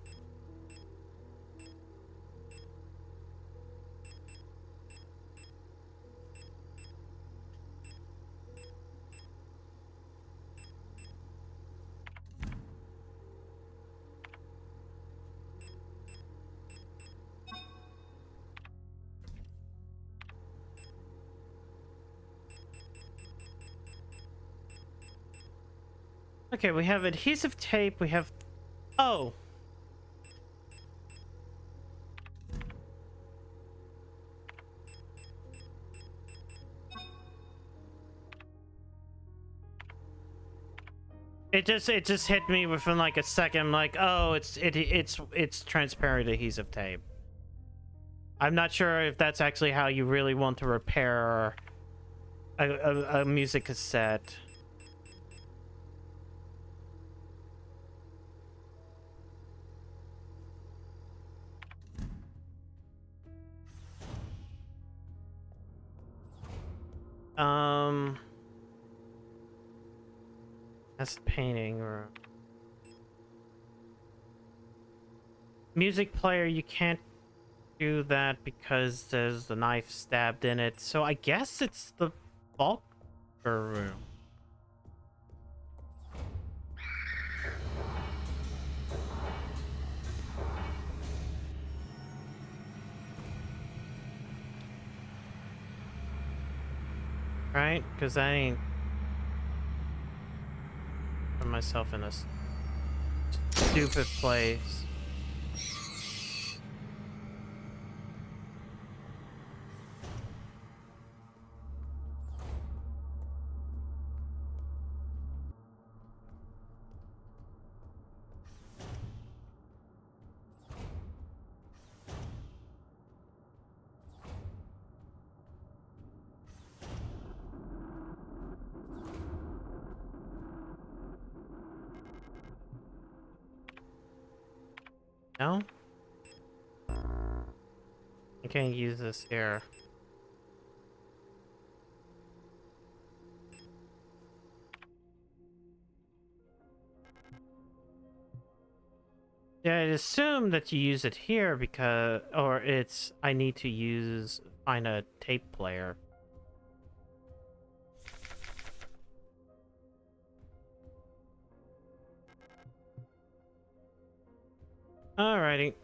Okay, we have adhesive tape, we have... Oh! It just hit me within like a second. I'm like, oh, it's transparent adhesive tape. I'm not sure if that's actually how you really want to repair a music cassette. That's painting or music player. You can't do that because there's the knife stabbed in it. So I guess it's the bulk room. Right? Because I ain't put myself in a stupid place. No? I can't use this here. Yeah, I'd assume that you use it here because, or it's, I need to find a tape player. Alrighty.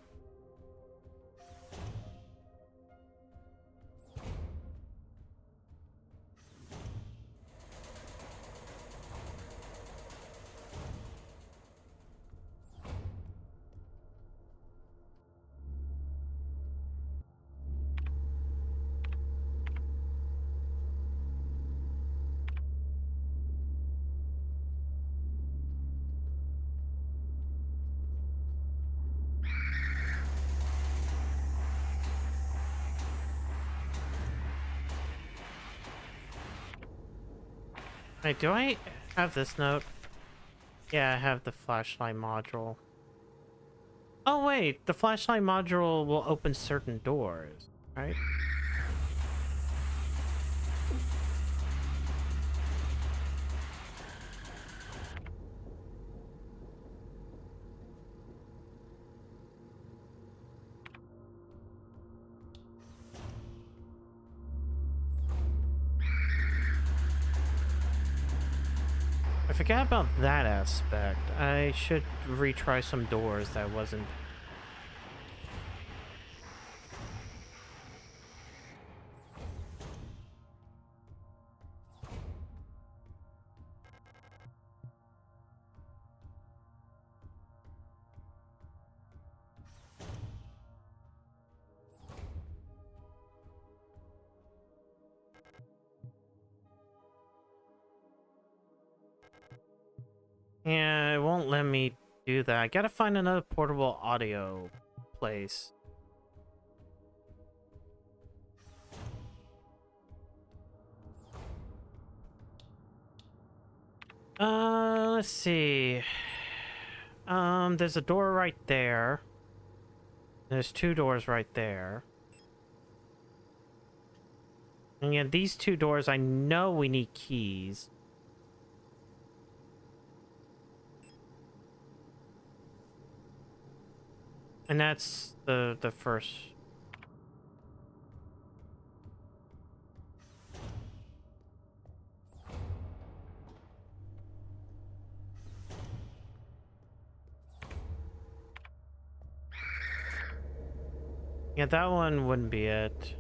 Wait, do I have this note? Yeah, I have the flashlight module. Oh wait, the flashlight module will open certain doors, right? I forgot about that aspect. I should retry some doors that wasn't. Yeah, it won't let me do that. I gotta find another portable audio place. Let's see. There's a door right there. There's two doors right there. And yeah, these two doors, I know we need keys. And that's the first. Yeah, that one wouldn't be it.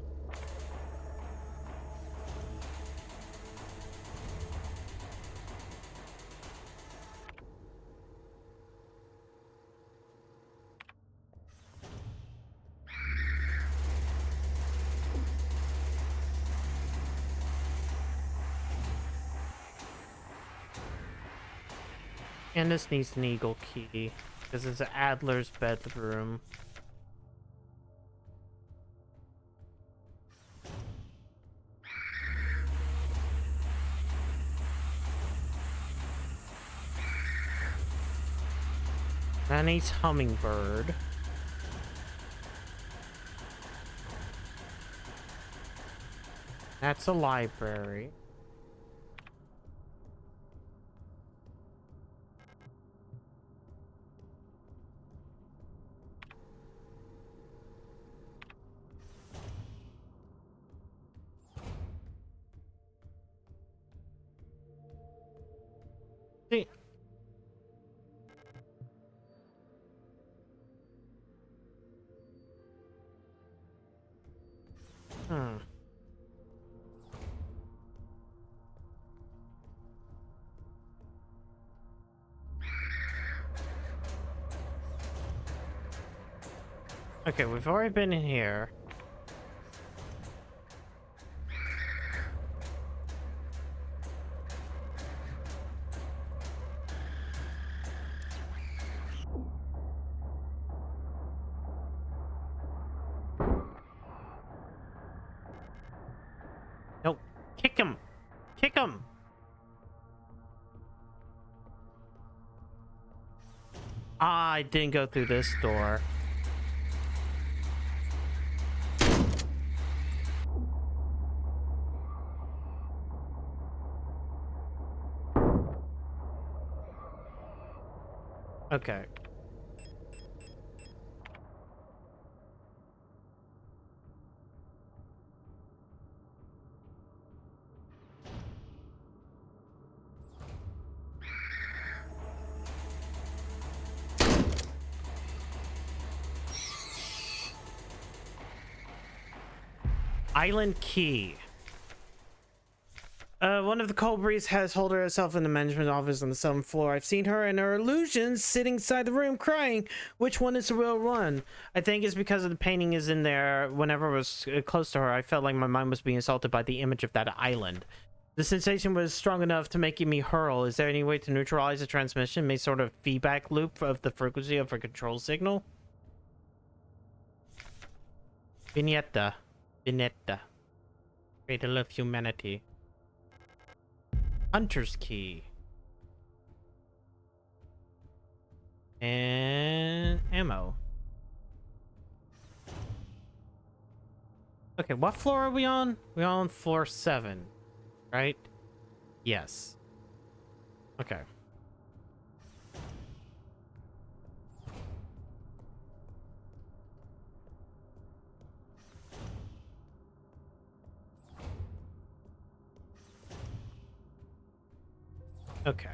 And this needs an eagle key, because it's Adler's bedroom. That needs hummingbird. That's a library. See. Okay, we've already been in here. Nope. Kick him! Kick him! I didn't go through this door. Okay. Island key. One of the Colbrys has holed herself in the management office on the 7th floor. I've seen her and her illusions sitting inside the room crying. Which one is the real one? I think it's because of the painting is in there. Whenever I was close to her, I felt like my mind was being assaulted by the image of that island. The sensation was strong enough to make me hurl. Is there any way to neutralize the transmission? Make sort of feedback loop of the frequency of a control signal? Vignetta. Vignetta. Cradle of humanity. Hunter's key. And ammo. Okay, what floor are we on? We're on floor 7, right? Yes. Okay. Okay.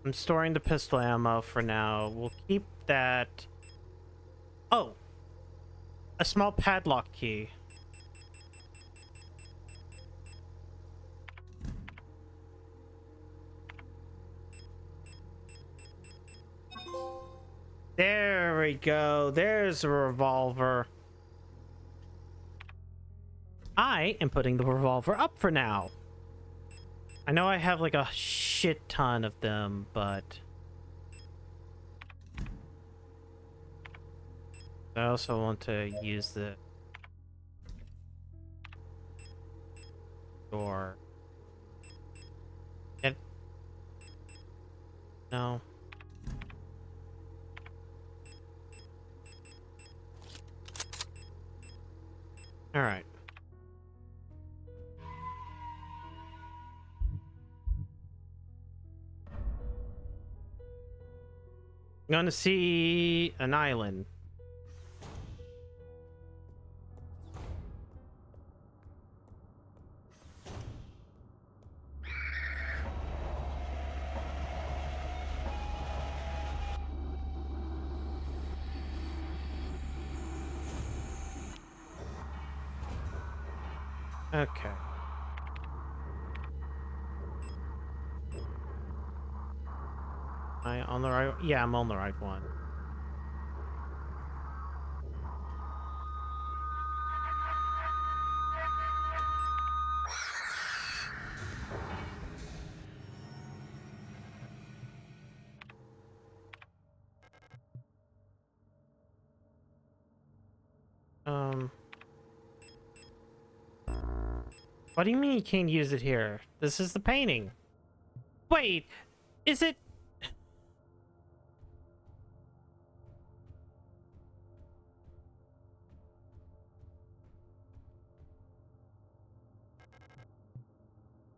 I'm storing the pistol ammo for now. We'll keep that. Oh! A small padlock key. There we go. There's a revolver. I am putting the revolver up for now. I know I have like a shit ton of them, but I also want to use the door. No. All right. I'm gonna see an island. Okay. Am I on the right? Yeah, I'm on the right one. What do you mean you can't use it here? This is the painting. Wait, is it?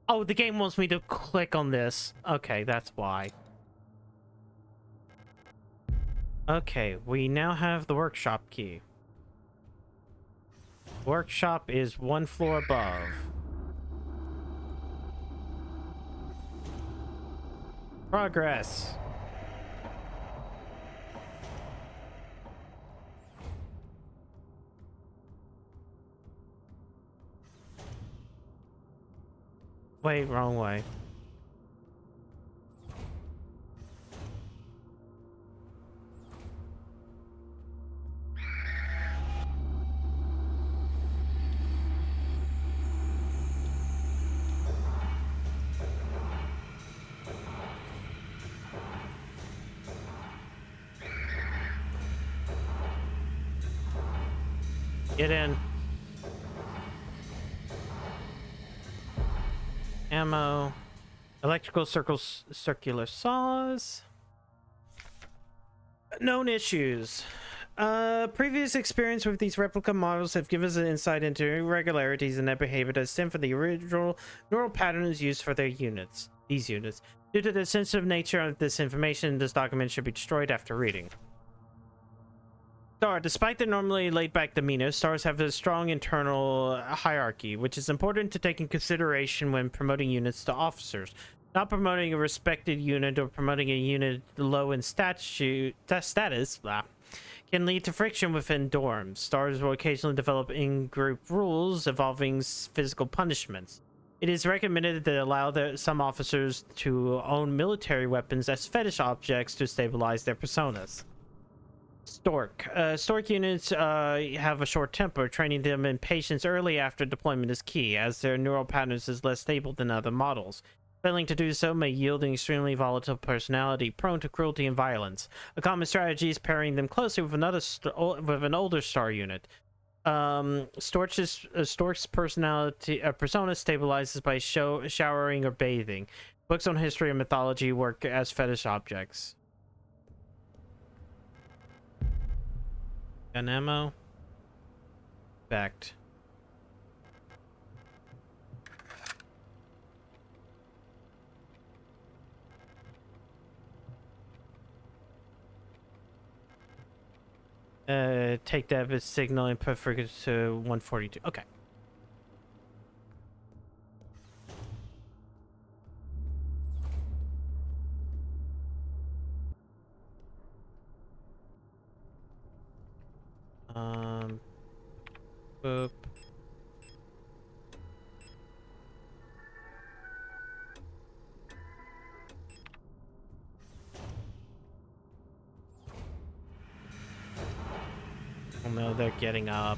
Oh, the game wants me to click on this. Okay, that's why. Okay, we now have the workshop key. Workshop is one floor above. Progress. Wait, wrong way. Get in. Ammo. Electrical circular saws. Known issues. Previous experience with these replica models have given us an insight into irregularities in their behavior that stem from the original neural patterns used for their units. These units. Due to the sensitive nature of this information, this document should be destroyed after reading. Star, despite their normally laid-back demeanor, stars have a strong internal hierarchy, which is important to take in consideration when promoting units to officers. Not promoting a respected unit or promoting a unit low in status can lead to friction within dorms. Stars will occasionally develop in-group rules involving physical punishments. It is recommended that allow some officers to own military weapons as fetish objects to stabilize their personas. Stork. Stork units have a short temper. Training them in patience early after deployment is key, as their neural patterns is less stable than other models. Failing to do so may yield an extremely volatile personality, prone to cruelty and violence. A common strategy is pairing them closely with an older star unit. Stork's persona stabilizes by showering or bathing. Books on history and mythology work as fetish objects. Gun ammo. Backed. Take that as signal and put frequency to 142. Okay. Boop. Oh no, they're getting up.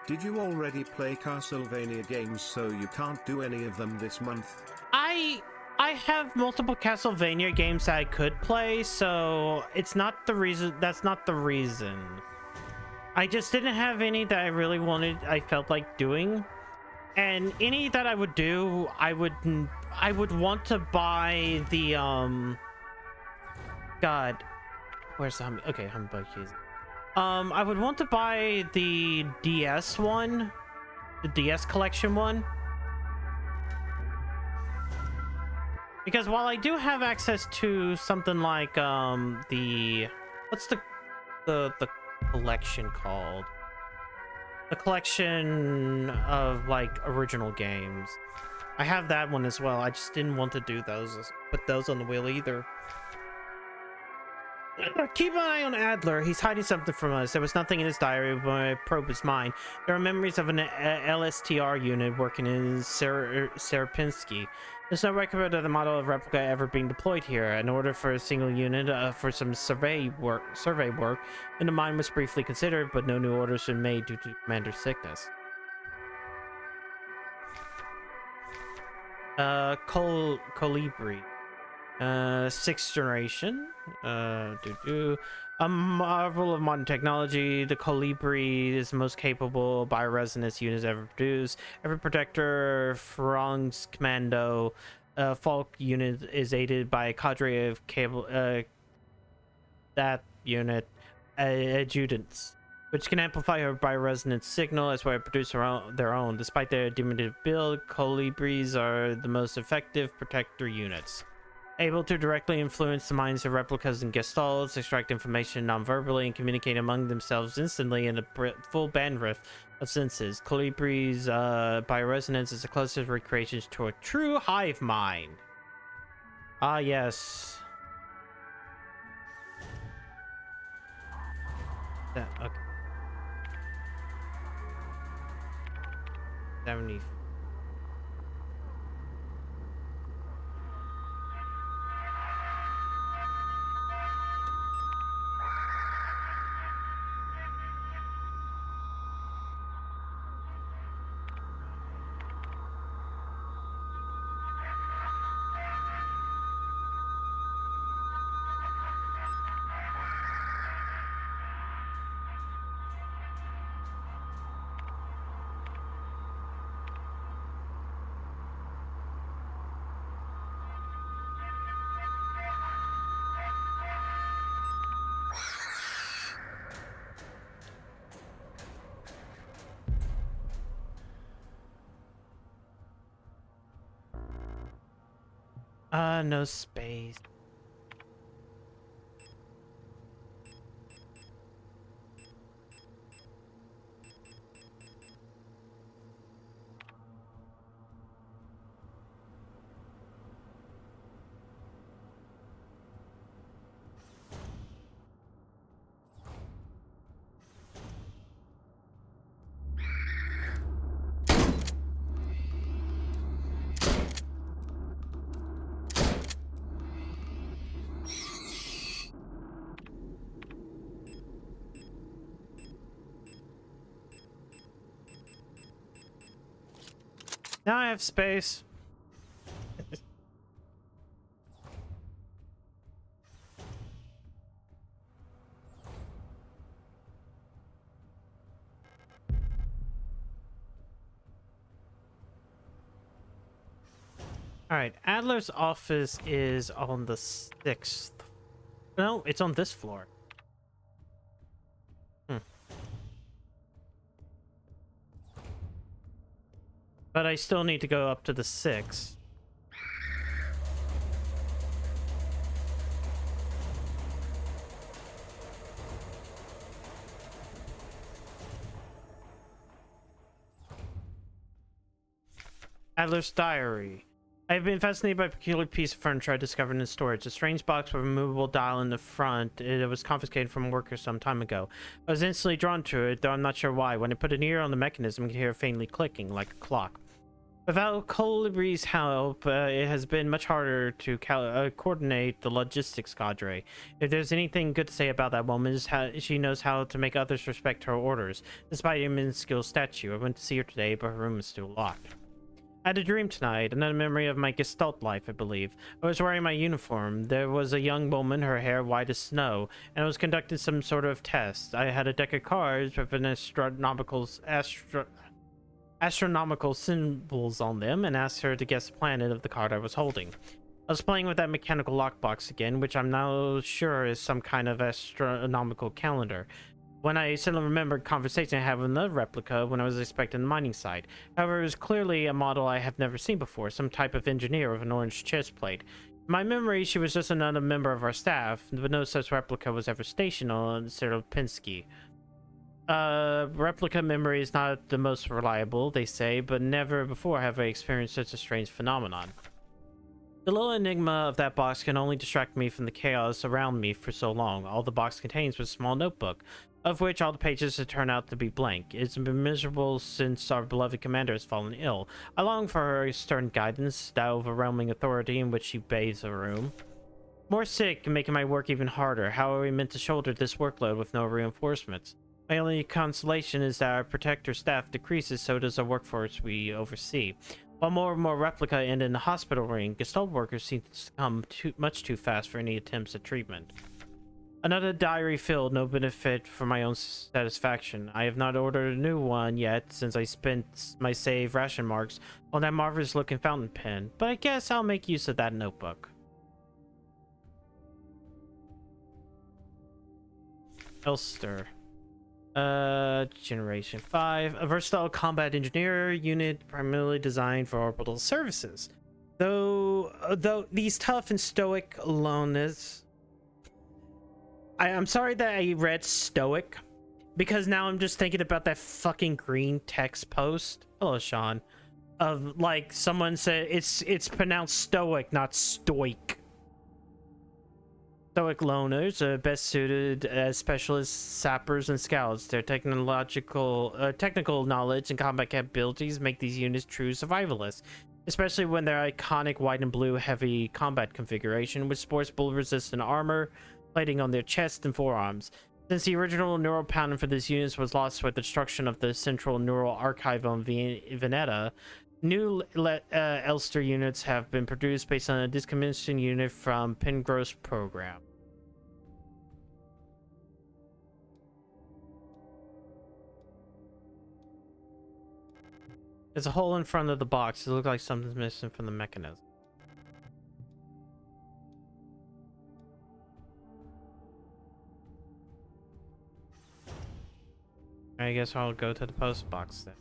Did you already play Castlevania games so you can't do any of them this month? I have multiple Castlevania games that I could play, so it's not the reason. That's not the reason. I just didn't have any that I really wanted. I felt like doing, and any that I would do, I would want to buy the God, where's the okay humbug keys? I would want to buy the DS one, the DS collection one. Because while I do have access to something like the what's the collection called? The collection of like original games. I have that one as well. I just didn't want to do those, put those on the wheel either. Keep an eye on Adler. He's hiding something from us. There was nothing in his diary when I probe his mind. There are memories of an LSTR unit working in Serpinski. There's no record of the model of replica ever being deployed here. In order for a single unit for some survey work, and the mine was briefly considered, but no new orders were made due to Commander's sickness. Colibri. 6th generation. A marvel of modern technology, the Colibri is the most capable bioresonance units ever produced. Every protector, Frong's commando, Falk unit is aided by a cadre of that unit adjutants, which can amplify her bioresonance signal as well as produce their own. Despite their diminutive build, Colibris are the most effective protector units, able to directly influence the minds of replicas and gestalts, extract information non-verbally, and communicate among themselves instantly in the full bandwidth of senses. Colibri's bioresonance is the closest recreation to a true hive mind. Ah, yes. Okay. 70. No space. Now I have space. All right, Adler's office is on the 6th. No, it's on this floor. But I still need to go up to the 6th. Adler's diary. I have been fascinated by a peculiar piece of furniture I discovered in storage. A strange box with a removable dial in the front. It was confiscated from workers some time ago. I was instantly drawn to it, though I'm not sure why. When I put an ear on the mechanism, I could hear it faintly clicking, like a clock. Without Colibri's help, it has been much harder to coordinate the logistics cadre. If there's anything good to say about that woman, is how she knows how to make others respect her orders. Despite her minuscule statue, I went to see her today, but her room is still locked. I had a dream tonight, another memory of my Gestalt life, I believe. I was wearing my uniform. There was a young woman, her hair white as snow, and I was conducting some sort of test. I had a deck of cards with an astronomical symbols on them and asked her to guess the planet of the card I was holding. I was playing with that mechanical lockbox again, which I'm now sure is some kind of astronomical calendar, when I suddenly remembered a conversation I had with another replica when I was inspecting the mining site. However, it was clearly a model I have never seen before, some type of engineer with an orange chest plate. In my memory, she was just another member of our staff, but no such replica was ever stationed on Seropinski. Replica memory is not the most reliable, they say, but never before have I experienced such a strange phenomenon. The little enigma of that box can only distract me from the chaos around me for so long. All the box contains was a small notebook, of which all the pages have turned out to be blank. It's been miserable since our beloved commander has fallen ill. I long for her stern guidance, that overwhelming authority in which she bathes a room. More sick, making my work even harder. How are we meant to shoulder this workload with no reinforcements? My only consolation is that our protector staff decreases, so does our workforce we oversee. While more and more replica end in the hospital ring, Gestalt workers seem to succumb much too fast for any attempts at treatment. Another diary filled, no benefit for my own satisfaction. I have not ordered a new one yet since I spent my save ration marks on that marvelous looking fountain pen, but I guess I'll make use of that notebook. Elster. Generation 5. A versatile combat engineer unit primarily designed for orbital services. Though these tough and stoic aloneness... I'm sorry that I read stoic, because now I'm just thinking about that fucking green text post. Hello, Sean. Of like someone said it's pronounced stoic, not stoic. Stoic loners are best suited as specialist sappers and scouts. Their technical knowledge and combat capabilities make these units true survivalists, especially when their iconic white and blue heavy combat configuration, which sports bullet-resistant armor, plating on their chest and forearms. Since the original neural pattern for this unit was lost with the destruction of the central neural archive on Veneta, new Elster units have been produced based on a decommissioned unit from Pengross program. There's a hole in front of the box. It looks like something's missing from the mechanism. I guess I'll go to the post box then.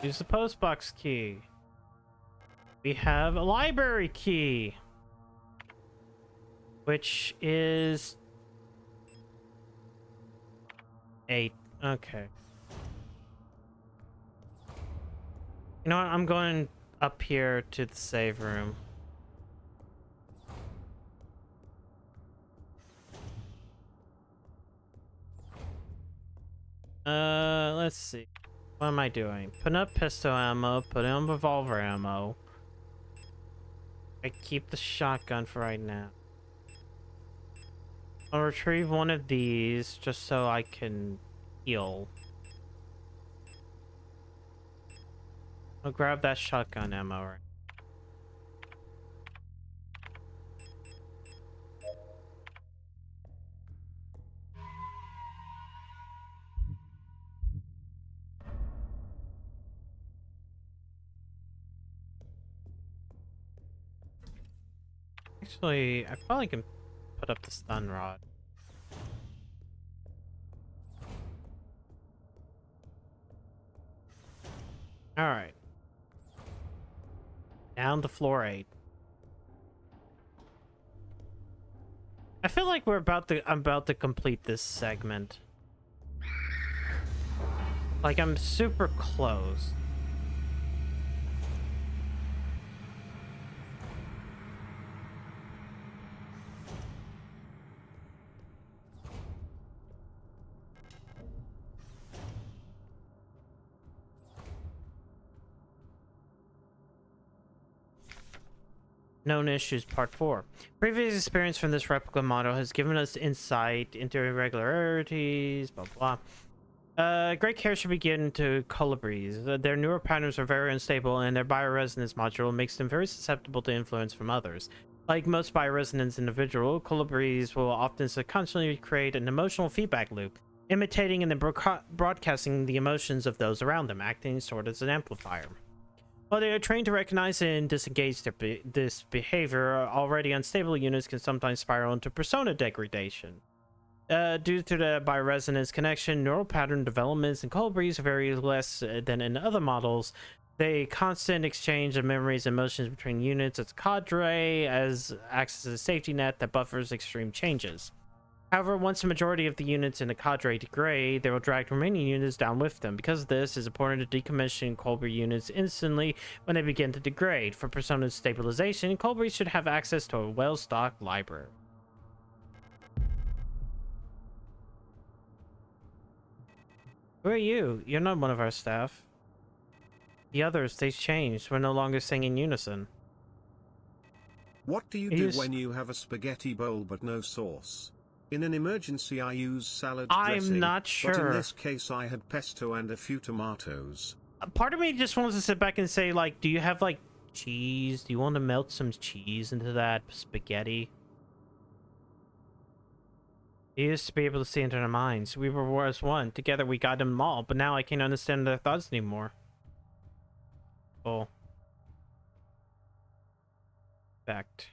Use the postbox key. We have a library key, which is 8. Okay. You know what? I'm going up here to the save room. Let's see. What am I doing? Putting up pistol ammo, putting on revolver ammo. I keep the shotgun for right now. I'll retrieve one of these just so I can heal. I'll grab that shotgun ammo right. Actually, I probably can put up the stun rod. Alright. Down to floor 8. I feel like I'm about to complete this segment. Like I'm super close. Known issues, part 4. Previous experience from this replica model has given us insight into irregularities, blah blah. Great care should be given to colibris. Their neural patterns are very unstable, and their bioresonance module makes them very susceptible to influence from others. Like most bioresonance individuals, colibris will often subconsciously create an emotional feedback loop, imitating and then broadcasting the emotions of those around them, acting sort of as an amplifier. While they are trained to recognize and disengage this behavior, already unstable units can sometimes spiral into persona degradation. Due to the bioresonance connection, neural pattern developments in colibris vary less than in other models. They constant exchange of memories and emotions between units as cadre acts as a safety net that buffers extreme changes. However, once the majority of the units in the cadre degrade, they will drag the remaining units down with them. Because of this, it's important to decommission Colbury units instantly when they begin to degrade. For Persona stabilization, Colbury should have access to a well-stocked library. Who are you? You're not one of our staff. The others, they've changed. We're no longer singing in unison. What do you do when you have a spaghetti bowl but no sauce? In an emergency I use salad dressing. I'm not sure. But in this case I had pesto and a few tomatoes. Part of me just wants to sit back and say, like, do you have, like, cheese? Do you want to melt some cheese into that spaghetti? You used to be able to see into their minds. We were as one. Together we guided them all, but now I can't understand their thoughts anymore. Oh. Fact.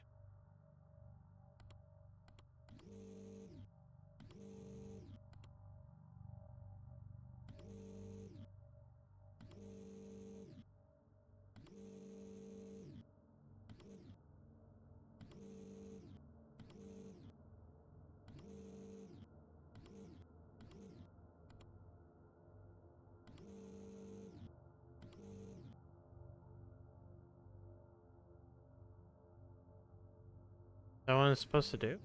Is that what I'm supposed to do?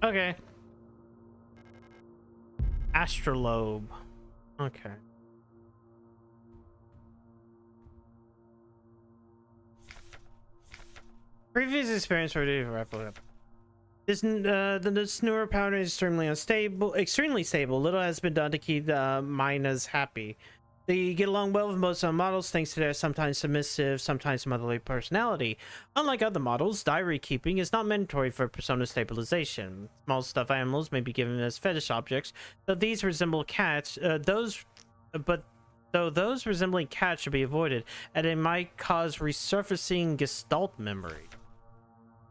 Okay. Astrolabe. Okay. Previous experience already replica. This newer pattern is extremely stable. Little has been done to keep the miners happy. They get along well with most models thanks to their sometimes submissive, sometimes motherly personality. Unlike other models, diary keeping is not mandatory for persona stabilization. Small stuffed animals may be given as fetish objects, though these resemble cats. Though those resembling cats should be avoided, and they might cause resurfacing gestalt memory.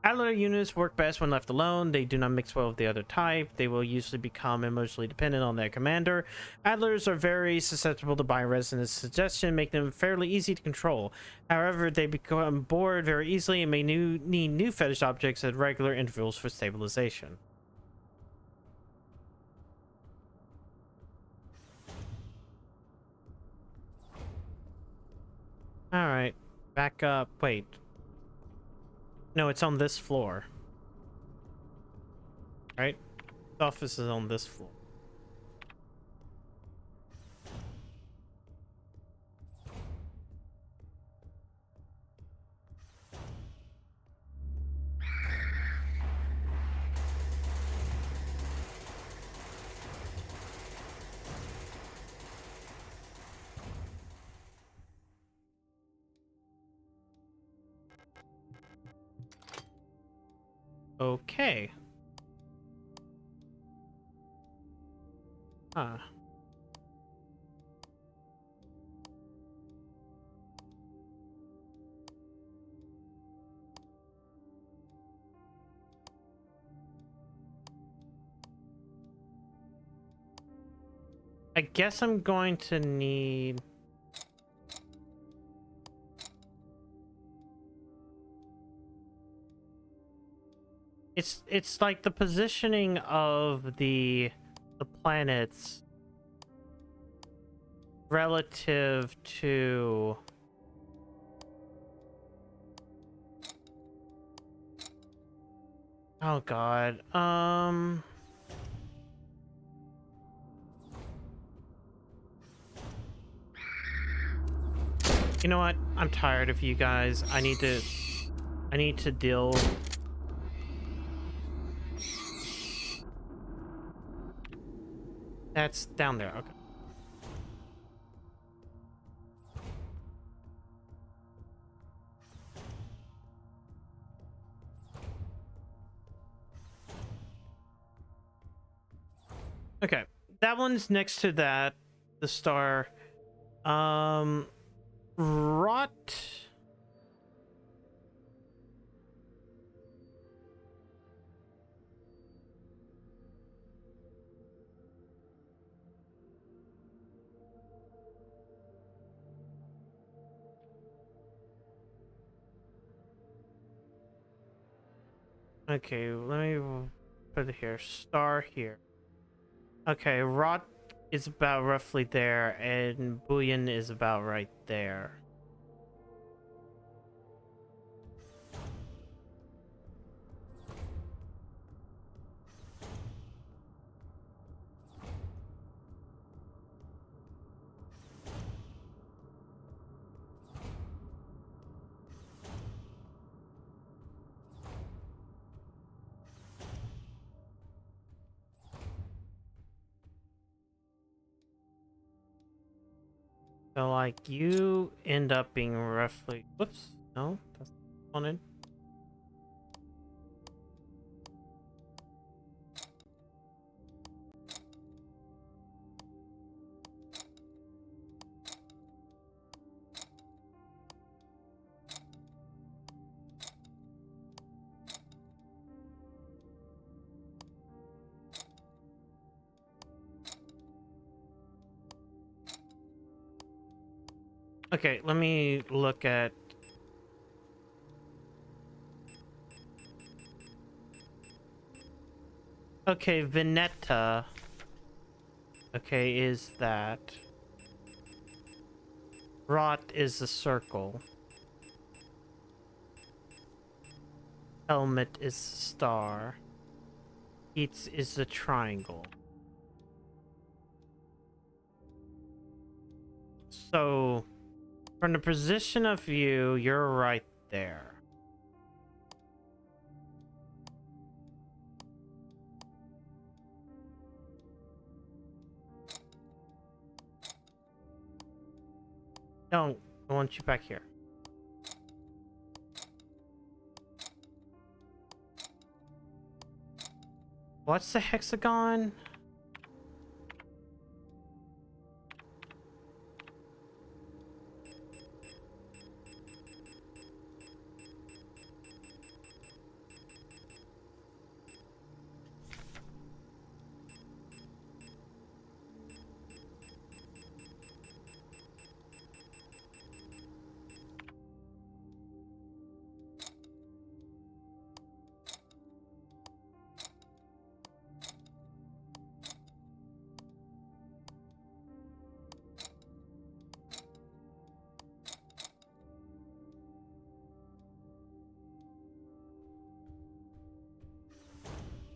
Adler units work best when left alone. They do not mix well with the other type. They will usually become emotionally dependent on their commander. Adlers are very susceptible to bioresonance suggestion, making them fairly easy to control. However, they become bored very easily and may need new fetish objects at regular intervals for stabilization. Alright, back up. Wait. No, it's on this floor. Right? The office is on this floor. Okay. Huh. I guess I'm going to need... It's like the positioning of the planets relative to oh god, you know what, I'm tired of you guys. I need to deal. That's down there. Okay. Okay, that one's next to that, the star. Rot. Okay, let me put it here. Star here. Okay, Rot is about roughly there, and Bullion is about right there. So, like, you end up being roughly. Whoops. No, that's not wanted. Okay, let me look at. Okay, Veneta. Okay, is that. Rot is a circle. Helmet is a star. Eats is a triangle. So, from the position of view, you're right there. No, I want you back here. What's the hexagon?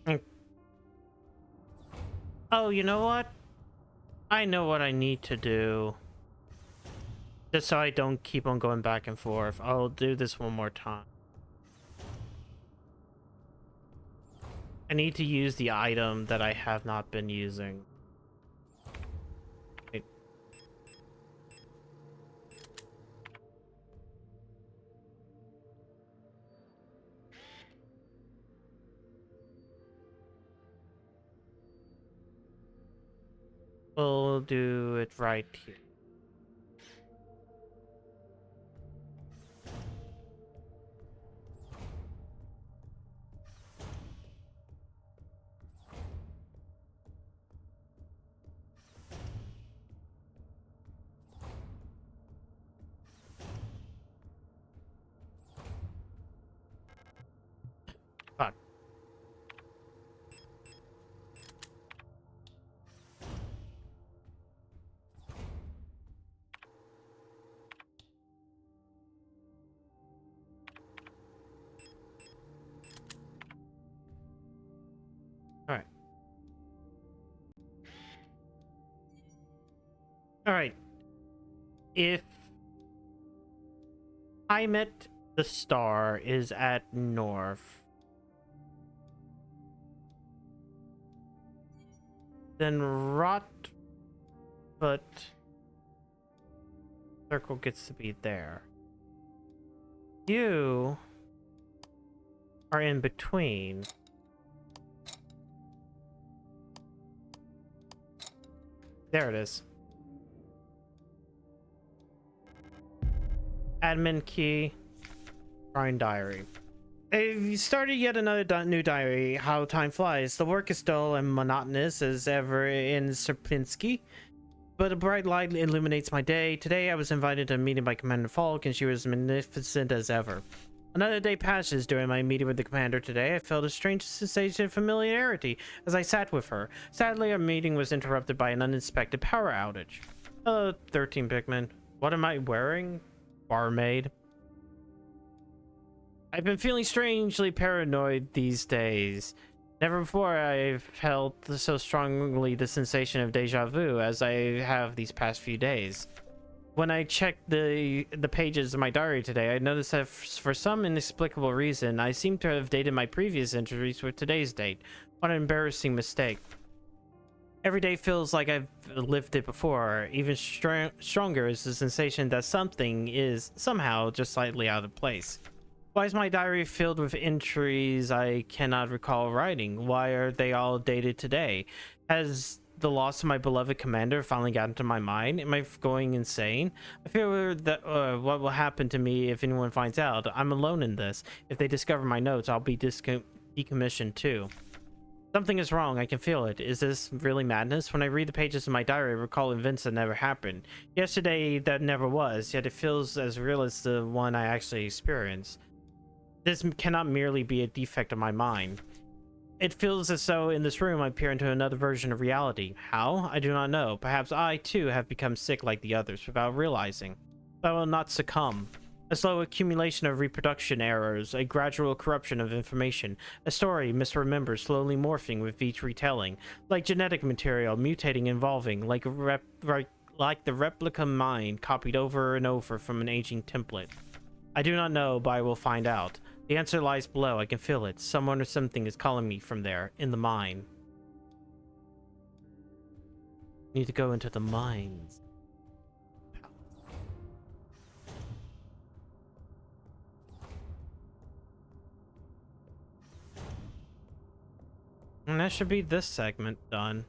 Mm. Oh, you know what? I know what I need to do. Just so I don't keep on going back and forth. I'll do this one more time. I need to use the item that I have not been using. Wait. We'll do it right here. Fuck. Alright. Alright. If I met the star is at north, then Rotfoot circle gets to be there. You are in between. There it is. Admin key. Grind diary. I've started yet another new diary. How time flies. The work is dull and monotonous as ever in Serpinski, but a bright light illuminates my day. Today I was invited to a meeting by Commander Falk, and she was magnificent as ever. Another day passes. During my meeting with the commander today, I felt a strange sensation of familiarity as I sat with her. Sadly, our meeting was interrupted by an unexpected power outage. 13 Pikmin. What am I wearing? Barmaid. I've been feeling strangely paranoid these days. Never before I've felt so strongly the sensation of deja vu as I have these past few days. When I checked the pages of my diary today, I noticed that for some inexplicable reason, I seem to have dated my previous entries with today's date. What an embarrassing mistake. Every day feels like I've lived it before. Even stronger is the sensation that something is somehow just slightly out of place. Why is my diary filled with entries I cannot recall writing? Why are they all dated today? Has the loss of my beloved commander finally gotten to my mind? Am I going insane? I fear that what will happen to me if anyone finds out. I'm alone in this. If they discover my notes, I'll be decommissioned too. Something is wrong. I can feel it. Is this really madness? When I read the pages of my diary, I recall events that never happened. Yesterday, that never was, yet it feels as real as the one I actually experienced. This cannot merely be a defect of my mind. It feels as though in this room I peer into another version of reality. How? I do not know. Perhaps I, too, have become sick like the others without realizing. But I will not succumb. A slow accumulation of reproduction errors, a gradual corruption of information, a story misremembered, slowly morphing with each retelling, like genetic material mutating, evolving, like the replica mind copied over and over from an aging template. I do not know, but I will find out. The answer lies below. I can feel it. Someone or something is calling me from there, in the mine. Need to go into the mines. And that should be this segment done.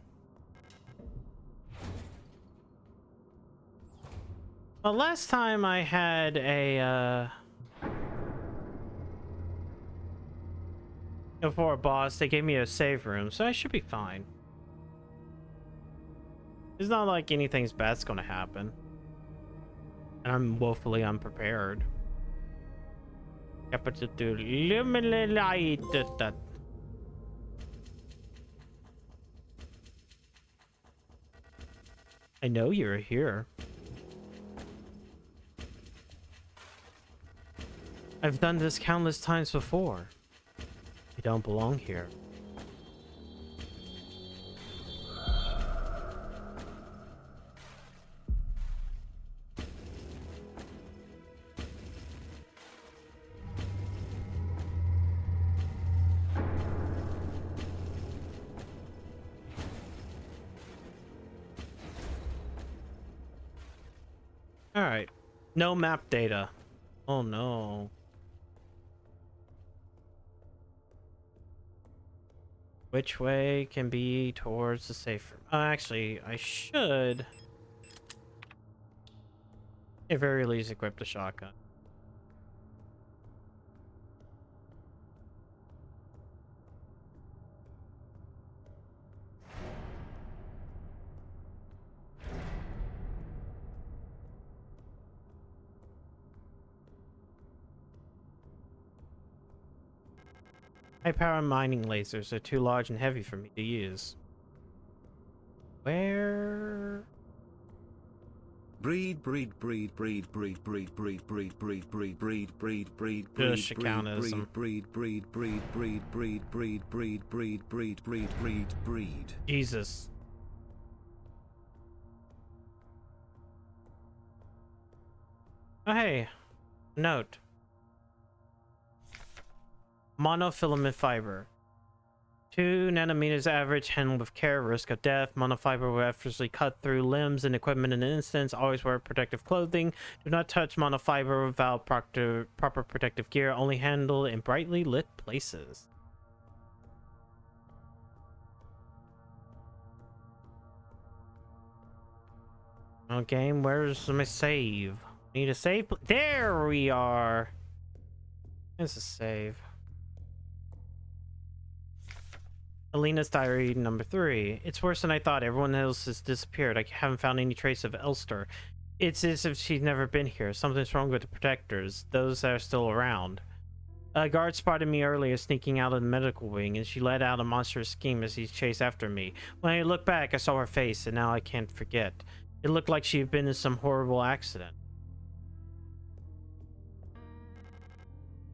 Well, last time I had a for a boss, they gave me a save room, so I should be fine. It's not like anything's bad's gonna happen. And I'm woefully unprepared. I know you're here. I've done this countless times before. You don't belong here. All right. No map data. Oh no. Which way can be towards the safe room? Actually, I should at very least equip the shotgun. High-power mining lasers are too large and heavy for me to use. Where? Breed, breed, breed, breed, breed, breed, breed, breed, breed, breed, breed, breed, breed, Just breed, accountism. breed, breed, breed, breed, breed, breed, breed, breed, breed, breed, breed, breed. Jesus. Oh, hey. Note. Monofilament fiber. 2 nanometers average, handled with care, risk of death. Monofiber will effortlessly cut through limbs and equipment in an instant. Always wear protective clothing. Do not touch monofiber without proper protective gear. Only handle in brightly lit places. Oh, game, where's my save? Need a save? There we are. There's a save. Alina's diary number 3. It's worse than I thought. Everyone else has disappeared. I haven't found any trace of Elster. It's as if she's never been here. Something's wrong with the protectors, those that are still around. A guard spotted me earlier sneaking out of the medical wing, and she let out a monstrous scream as he chased after me. When I looked back, I saw her face, and now I can't forget. It looked like she had been in some horrible accident.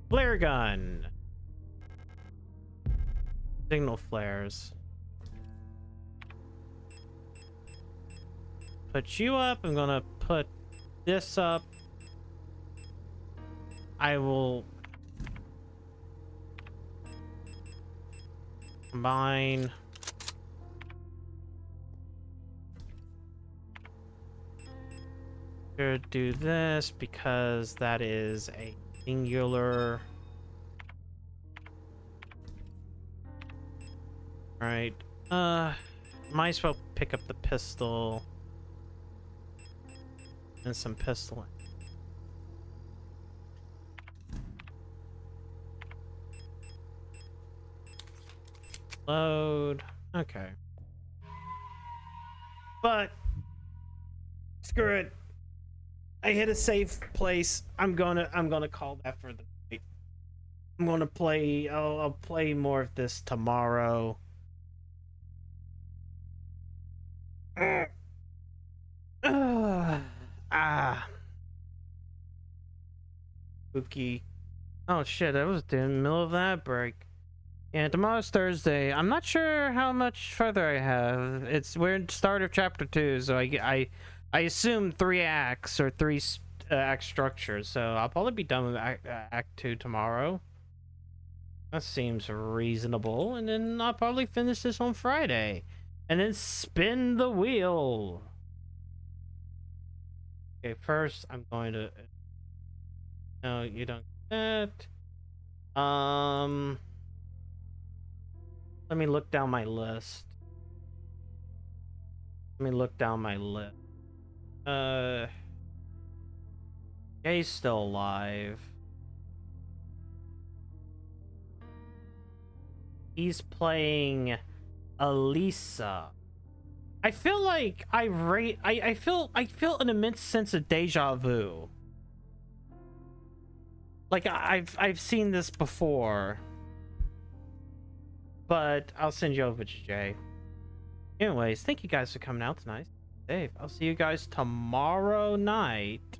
Flare gun! Signal flares. Put you up. I'm gonna put this up. I will combine. Should do this because that is a singular. Alright. Might as well pick up the pistol. And some pistol. Load. Okay. But screw it. I hit a safe place. I'm gonna call that for the night. I'm gonna play. I'll play more of this tomorrow. Spooky. Oh shit, I was in the middle of that break. And tomorrow's Thursday. I'm not sure how much further I have. We're in start of chapter 2, so I assume 3 acts or 3 act structures. So I'll probably be done with act 2 tomorrow. That seems reasonable. And then I'll probably finish this on Friday. And then spin the wheel. Okay, first I'm going to. No, you don't get that. Let me look down my list. Jay's still alive. He's playing Elisa. I feel like I feel an immense sense of deja vu. Like I've seen this before. But I'll send you over to Jay. Anyways, thank you guys for coming out tonight. Dave, I'll see you guys tomorrow night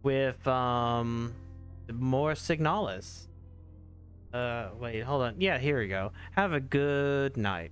with more Signalis. Wait, hold on. Yeah, here we go. Have a good night.